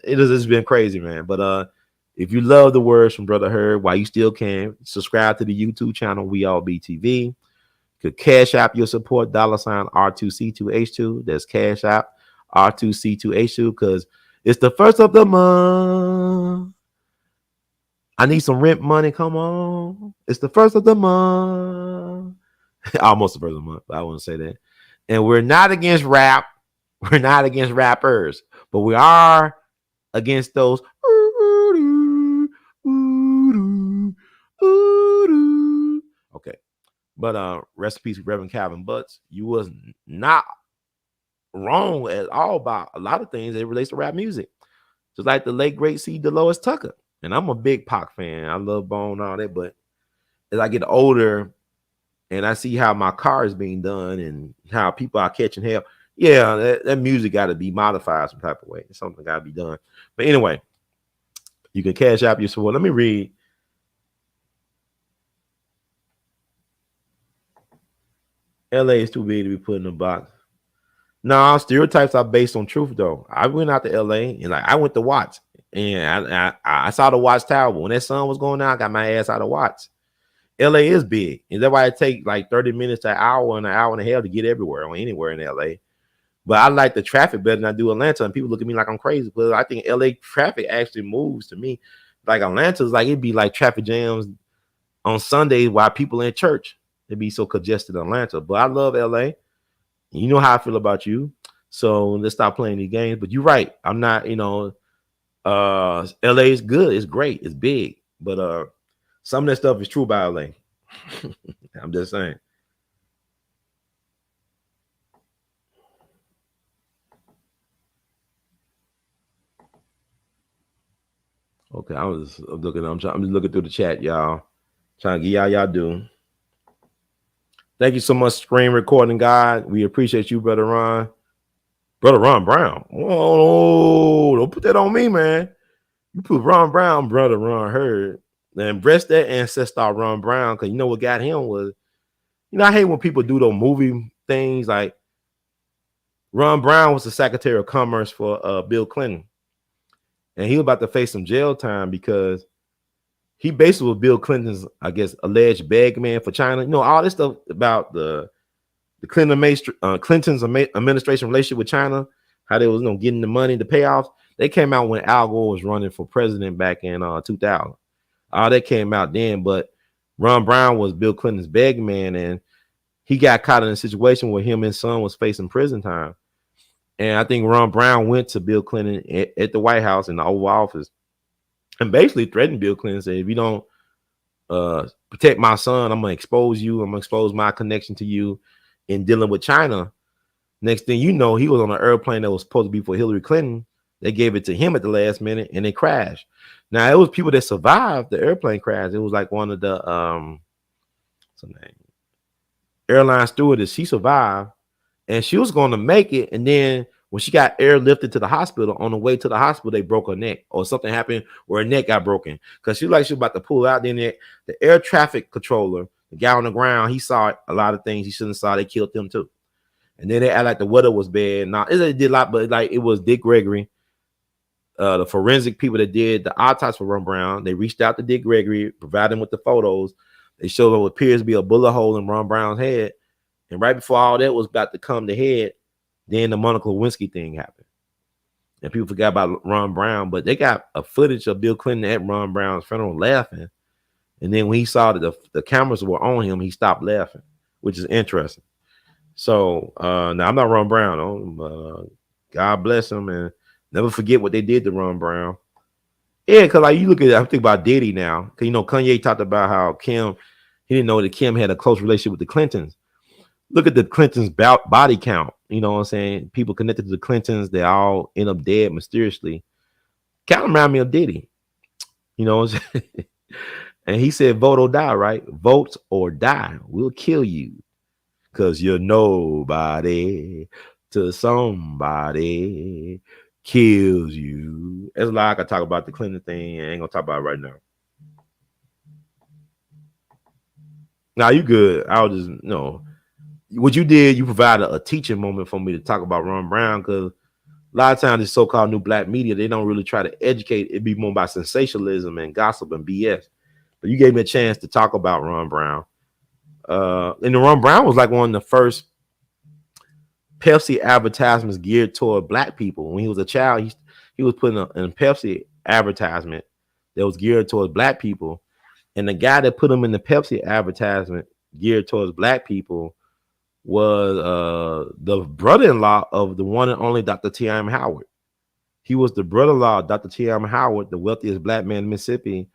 it's been crazy, man. But if you love the words from Brother Herb, while you still can, subscribe to the YouTube channel, We All Be TV. Could Cash App your support, $ R2C2H2. That's Cash App R2C2H2 because it's the first of the month. I need some rent money. Come on. It's the first of the month. Almost the first of the month, but I wouldn't say that. And we're not against rap. We're not against rappers, but we are against those. Okay. But rest in peace, Reverend Calvin Butts. You was not wrong at all about a lot of things that relates to rap music. Just like the late great C. Dolores Tucker. And I'm a big Pac fan. I love Bone and all that. But as I get older and I see how my car is being done and how people are catching hell, yeah, that music got to be modified some type of way. Something got to be done. But anyway, you can Cash App your support. Let me read. LA is too big to be put in a box. No, stereotypes are based on truth, though. I went out to LA and like I went to Watts and I saw the Watts Tower. When that sun was going down, I got my ass out of Watts. LA is big. And that's why it takes like 30 minutes to an hour and a half to get everywhere or anywhere in LA. But I like the traffic better than I do Atlanta. And people look at me like I'm crazy. But I think LA traffic actually moves to me. Like Atlanta's like it'd be like traffic jams on Sundays while people in church. It'd be so congested in Atlanta. But I love LA. You know how I feel about you. So let's stop playing these games. But you're right. I'm not, LA is good. It's great. It's big. But some of that stuff is true about LA. I'm just saying. Okay, I'm just looking through the chat, y'all. Trying to get y'all do. Thank you so much, Screen Recording God. We appreciate you, Brother Ron. Brother Ron Brown. Whoa, don't put that on me, man. You put Ron Brown, brother Ron Hurd, and breast that ancestor Ron Brown, because you know what got him was, I hate when people do those movie things. Like Ron Brown was the Secretary of Commerce for Bill Clinton, and he was about to face some jail time because he basically was Bill Clinton's, I guess, alleged bag man for China. All this stuff about the Clinton's administration relationship with China, how they was getting the money, the payoffs. They came out when Al Gore was running for president back in 2000. All that came out then, but Ron Brown was Bill Clinton's bag man, and he got caught in a situation where him and his son was facing prison time. And I think Ron Brown went to Bill Clinton at the White House in the Oval Office and basically threatened Bill Clinton, say, if you don't protect my son, I'm going to expose you. I'm going to expose my connection to you in dealing with China. Next thing you know, he was on an airplane that was supposed to be for Hillary Clinton. They gave it to him at the last minute and it crashed. Now, it was people that survived the airplane crash. It was like one of the what's her name? Airline stewardess. She survived and she was going to make it. And then when she got airlifted to the hospital, on the way to the hospital, they broke her neck or something happened where her neck got broken because she was about to pull out. Then the air traffic controller, the guy on the ground, he saw a lot of things he shouldn't have saw. They killed him too. And then they act like the weather was bad. Now it did a lot, but like it was Dick Gregory, the forensic people that did the autopsy for Ron Brown. They reached out to Dick Gregory, provided him with the photos. They showed what appears to be a bullet hole in Ron Brown's head. And right before all that was about to come to head, then the Monica Lewinsky thing happened. And people forgot about Ron Brown, but they got a footage of Bill Clinton at Ron Brown's funeral laughing. And then when he saw that the cameras were on him, he stopped laughing, which is interesting. So now I'm not Ron Brown. God bless him, and never forget what they did to Ron Brown. Yeah, because like you look at it, I think about Diddy now. Because Kanye talked about how Kim, he didn't know that Kim had a close relationship with the Clintons. Look at the Clintons' body count. You know what I'm saying? People connected to the Clintons, they all end up dead mysteriously. Kind of remind me of Diddy. You know what I'm saying? And he said, vote or die, right? Vote or die. We'll kill you. Because you're nobody till somebody kills you. That's a lot I can talk about the Clinton thing. I ain't going to talk about it right now. Now, you good. I'll just, what you did, you provided a teaching moment for me to talk about Ron Brown, because a lot of times this so-called new black media, they don't really try to educate. It'd be more about sensationalism and gossip and BS. But you gave me a chance to talk about Ron Brown. And Ron Brown was like one of the first Pepsi advertisements geared toward black people. When he was a child, he was putting in a Pepsi advertisement that was geared towards black people. And the guy that put him in the Pepsi advertisement geared towards black people was the brother-in-law of the one and only Dr. T.M. Howard. He was the brother-in-law of Dr. T.M. Howard, the wealthiest black man in Mississippi,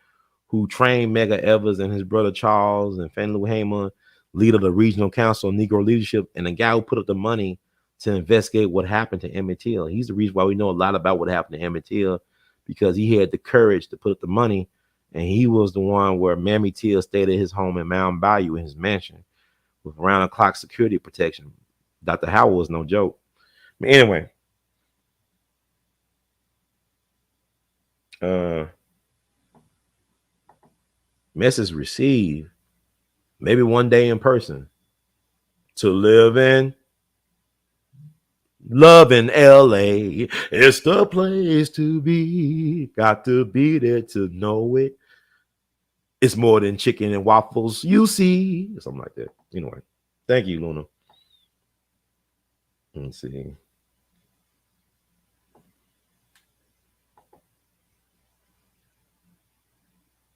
who trained Medgar Evers and his brother Charles and Fannie Lou Hamer, leader of the Regional Council of Negro Leadership, and the guy who put up the money to investigate what happened to Emmett Till. He's the reason why we know a lot about what happened to Emmett Till, because he had the courage to put up the money, and he was the one where Mammy Till stayed at his home in Mountain Bayou in his mansion with round-the-clock security protection. Dr. Howard was no joke. But anyway, message received. Maybe one day in person. To live in, love in L.A. It's the place to be. Got to be there to know it. It's more than chicken and waffles, you see. Something like that. Anyway, thank you, Luna. Let's see.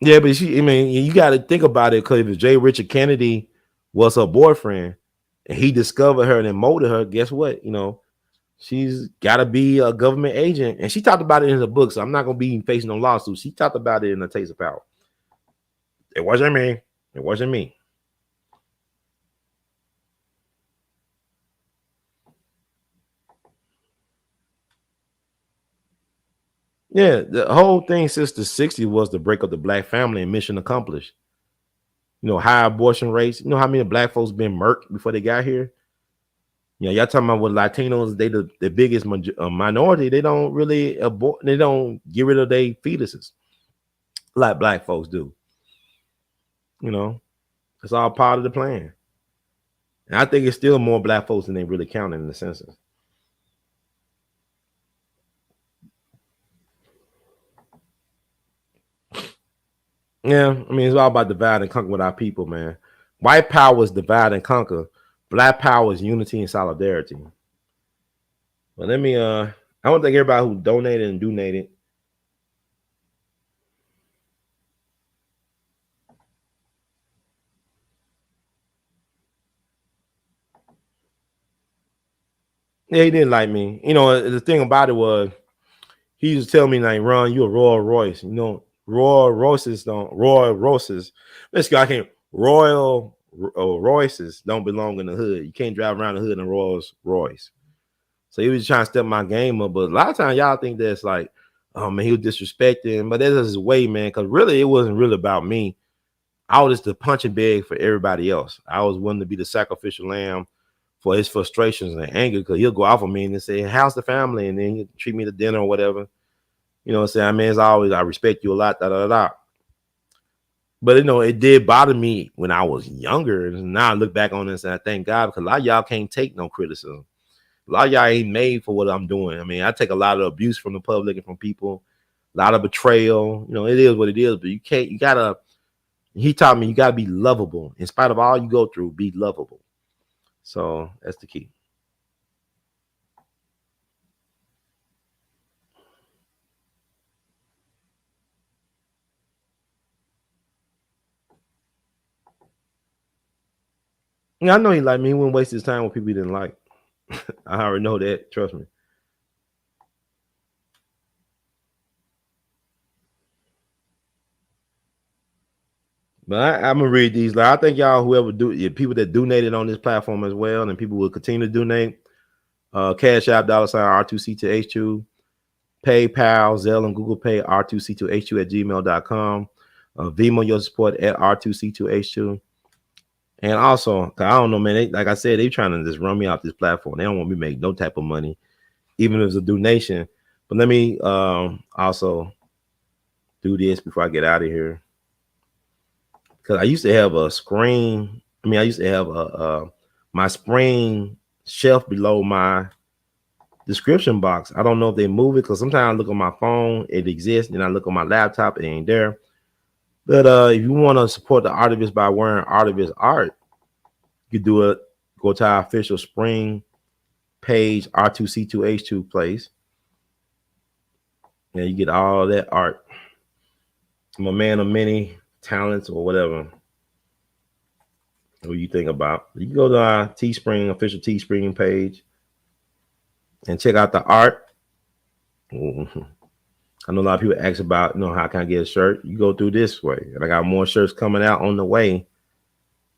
Yeah, but you got to think about it, because if J. Richard Kennedy was her boyfriend and he discovered her and then molded her, guess what? She's got to be a government agent. And she talked about it in her book, so I'm not going to be facing no lawsuits. She talked about it in A Taste of Power. It wasn't me. It wasn't me. Yeah, the whole thing since the 60s was to break up the black family, and mission accomplished. High abortion rates. How many black folks been murked before they got here? Yeah, y'all talking about with Latinos, they the biggest minority. They don't really abort. They don't get rid of their fetuses like black folks do. You know, it's all part of the plan. And I think it's still more black folks than they really count in the census. Yeah, I mean, it's all about divide and conquer with our people, man. White power is divide and conquer. Black power is unity and solidarity. Well, let me I want to thank everybody who donated and donated. Yeah, he didn't like me. You know, the thing about it was he used to tell me, like, Ron, you a Royal Royce. You know, Royal Royces don't Royal Royces. Let's go. I can't Royal Royces don't belong in the hood. You can't drive around the hood in a Rolls Royce. So he was trying to step my game up. But a lot of times y'all think that's like, oh man, he was disrespecting. But that's his way, man. Because really, it wasn't really about me. I was just the punching bag for everybody else. I was willing to be the sacrificial lamb for his frustrations and anger, because he'll go off on me and say, how's the family? And then he'll treat me to dinner or whatever. You know what I'm saying? I mean, as always, I respect you a lot, da da da. But you know, it did bother me when I was younger. And now I look back on this and I thank God, because a lot of y'all can't take no criticism. A lot of y'all ain't made for what I'm doing. I mean, I take a lot of abuse from the public and from people, a lot of betrayal. You know, it is what it is, but you gotta, he taught me you gotta be lovable. In spite of all you go through, be lovable. So that's the key. Yeah, I know he liked me. He wouldn't waste his time with people he didn't like. I already know that. Trust me. But I'm gonna read these. Like, I think y'all, whoever people that donated on this platform as well, and people will continue to donate. Cash App, $R2C2H2, PayPal, Zelle, and Google Pay, R2C2H2 at gmail.com. Venmo your support at R2C2H2. And also, I don't know, man. Like I said, they trying to just run me off this platform. They don't want me to make no type of money, even if it's a donation. But let me also do this before I get out of here, because I used to have a screen. I mean, I used to have my screen shelf below my description box. I don't know if they move it, because sometimes I look on my phone, it exists, and I look on my laptop, it ain't there. But if you want to support the artivist by wearing artivist art, you can do it. Go to our official spring page, R2C2H2 place. And you get all that art. I'm a man of many talents, or whatever. What you think about? You can go to our Teespring, official Teespring page, and check out the art. I know a lot of people ask about, how can I get a shirt? You go through this way. And I got more shirts coming out on the way.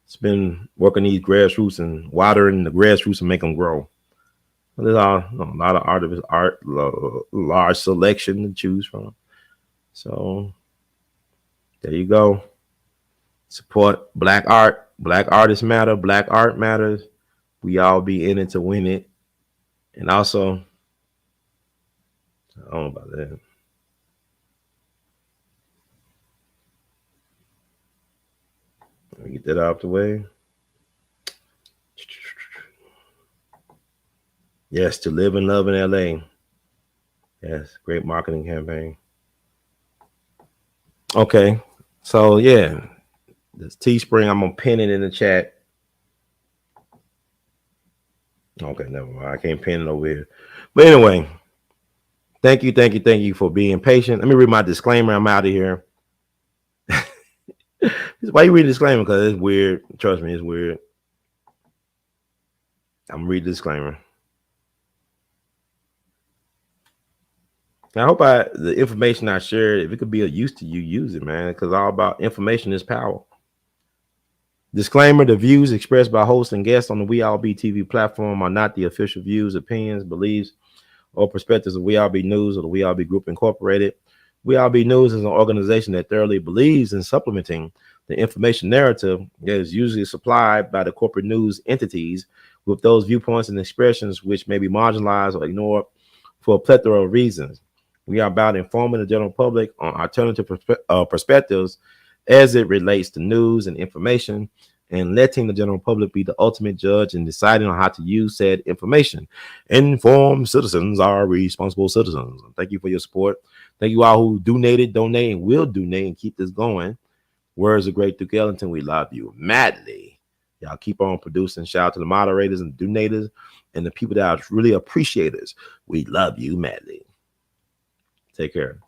It's been working these grassroots and watering the grassroots and make them grow. There's a lot of artists, large selection to choose from. So there you go. Support Black art. Black artists matter. Black art matters. We all be in it to win it. And also, I don't know about that. Let me get that out of the way. Yes, to live and love in LA. Yes, great marketing campaign. Okay, so yeah, this Teespring, I'm gonna pin it in the chat. Okay, never mind. I can't pin it over here. But anyway, thank you for being patient. Let me read my disclaimer. I'm out of here. Why you read the disclaimer? Because it's weird. Trust me, it's weird. I'm gonna read the disclaimer. I hope the information I shared, if it could be of use to you, use it, man. Because all about information is power. Disclaimer: the views expressed by hosts and guests on the We All Be TV platform are not the official views, opinions, beliefs, or perspectives of We All Be News or the We All Be Group Incorporated. We All Be News is an organization that thoroughly believes in supplementing the information narrative that is usually supplied by the corporate news entities with those viewpoints and expressions which may be marginalized or ignored for a plethora of reasons. We are about informing the general public on alternative perspectives as it relates to news and information, and letting the general public be the ultimate judge in deciding on how to use said information. Informed citizens are responsible citizens. Thank you for your support. Thank you all who donated, donate, and will donate and keep this going. Words of great Duke Ellington, we love you madly. Y'all keep on producing. Shout out to the moderators and donators and the people that are really appreciators. We love you madly. Take care.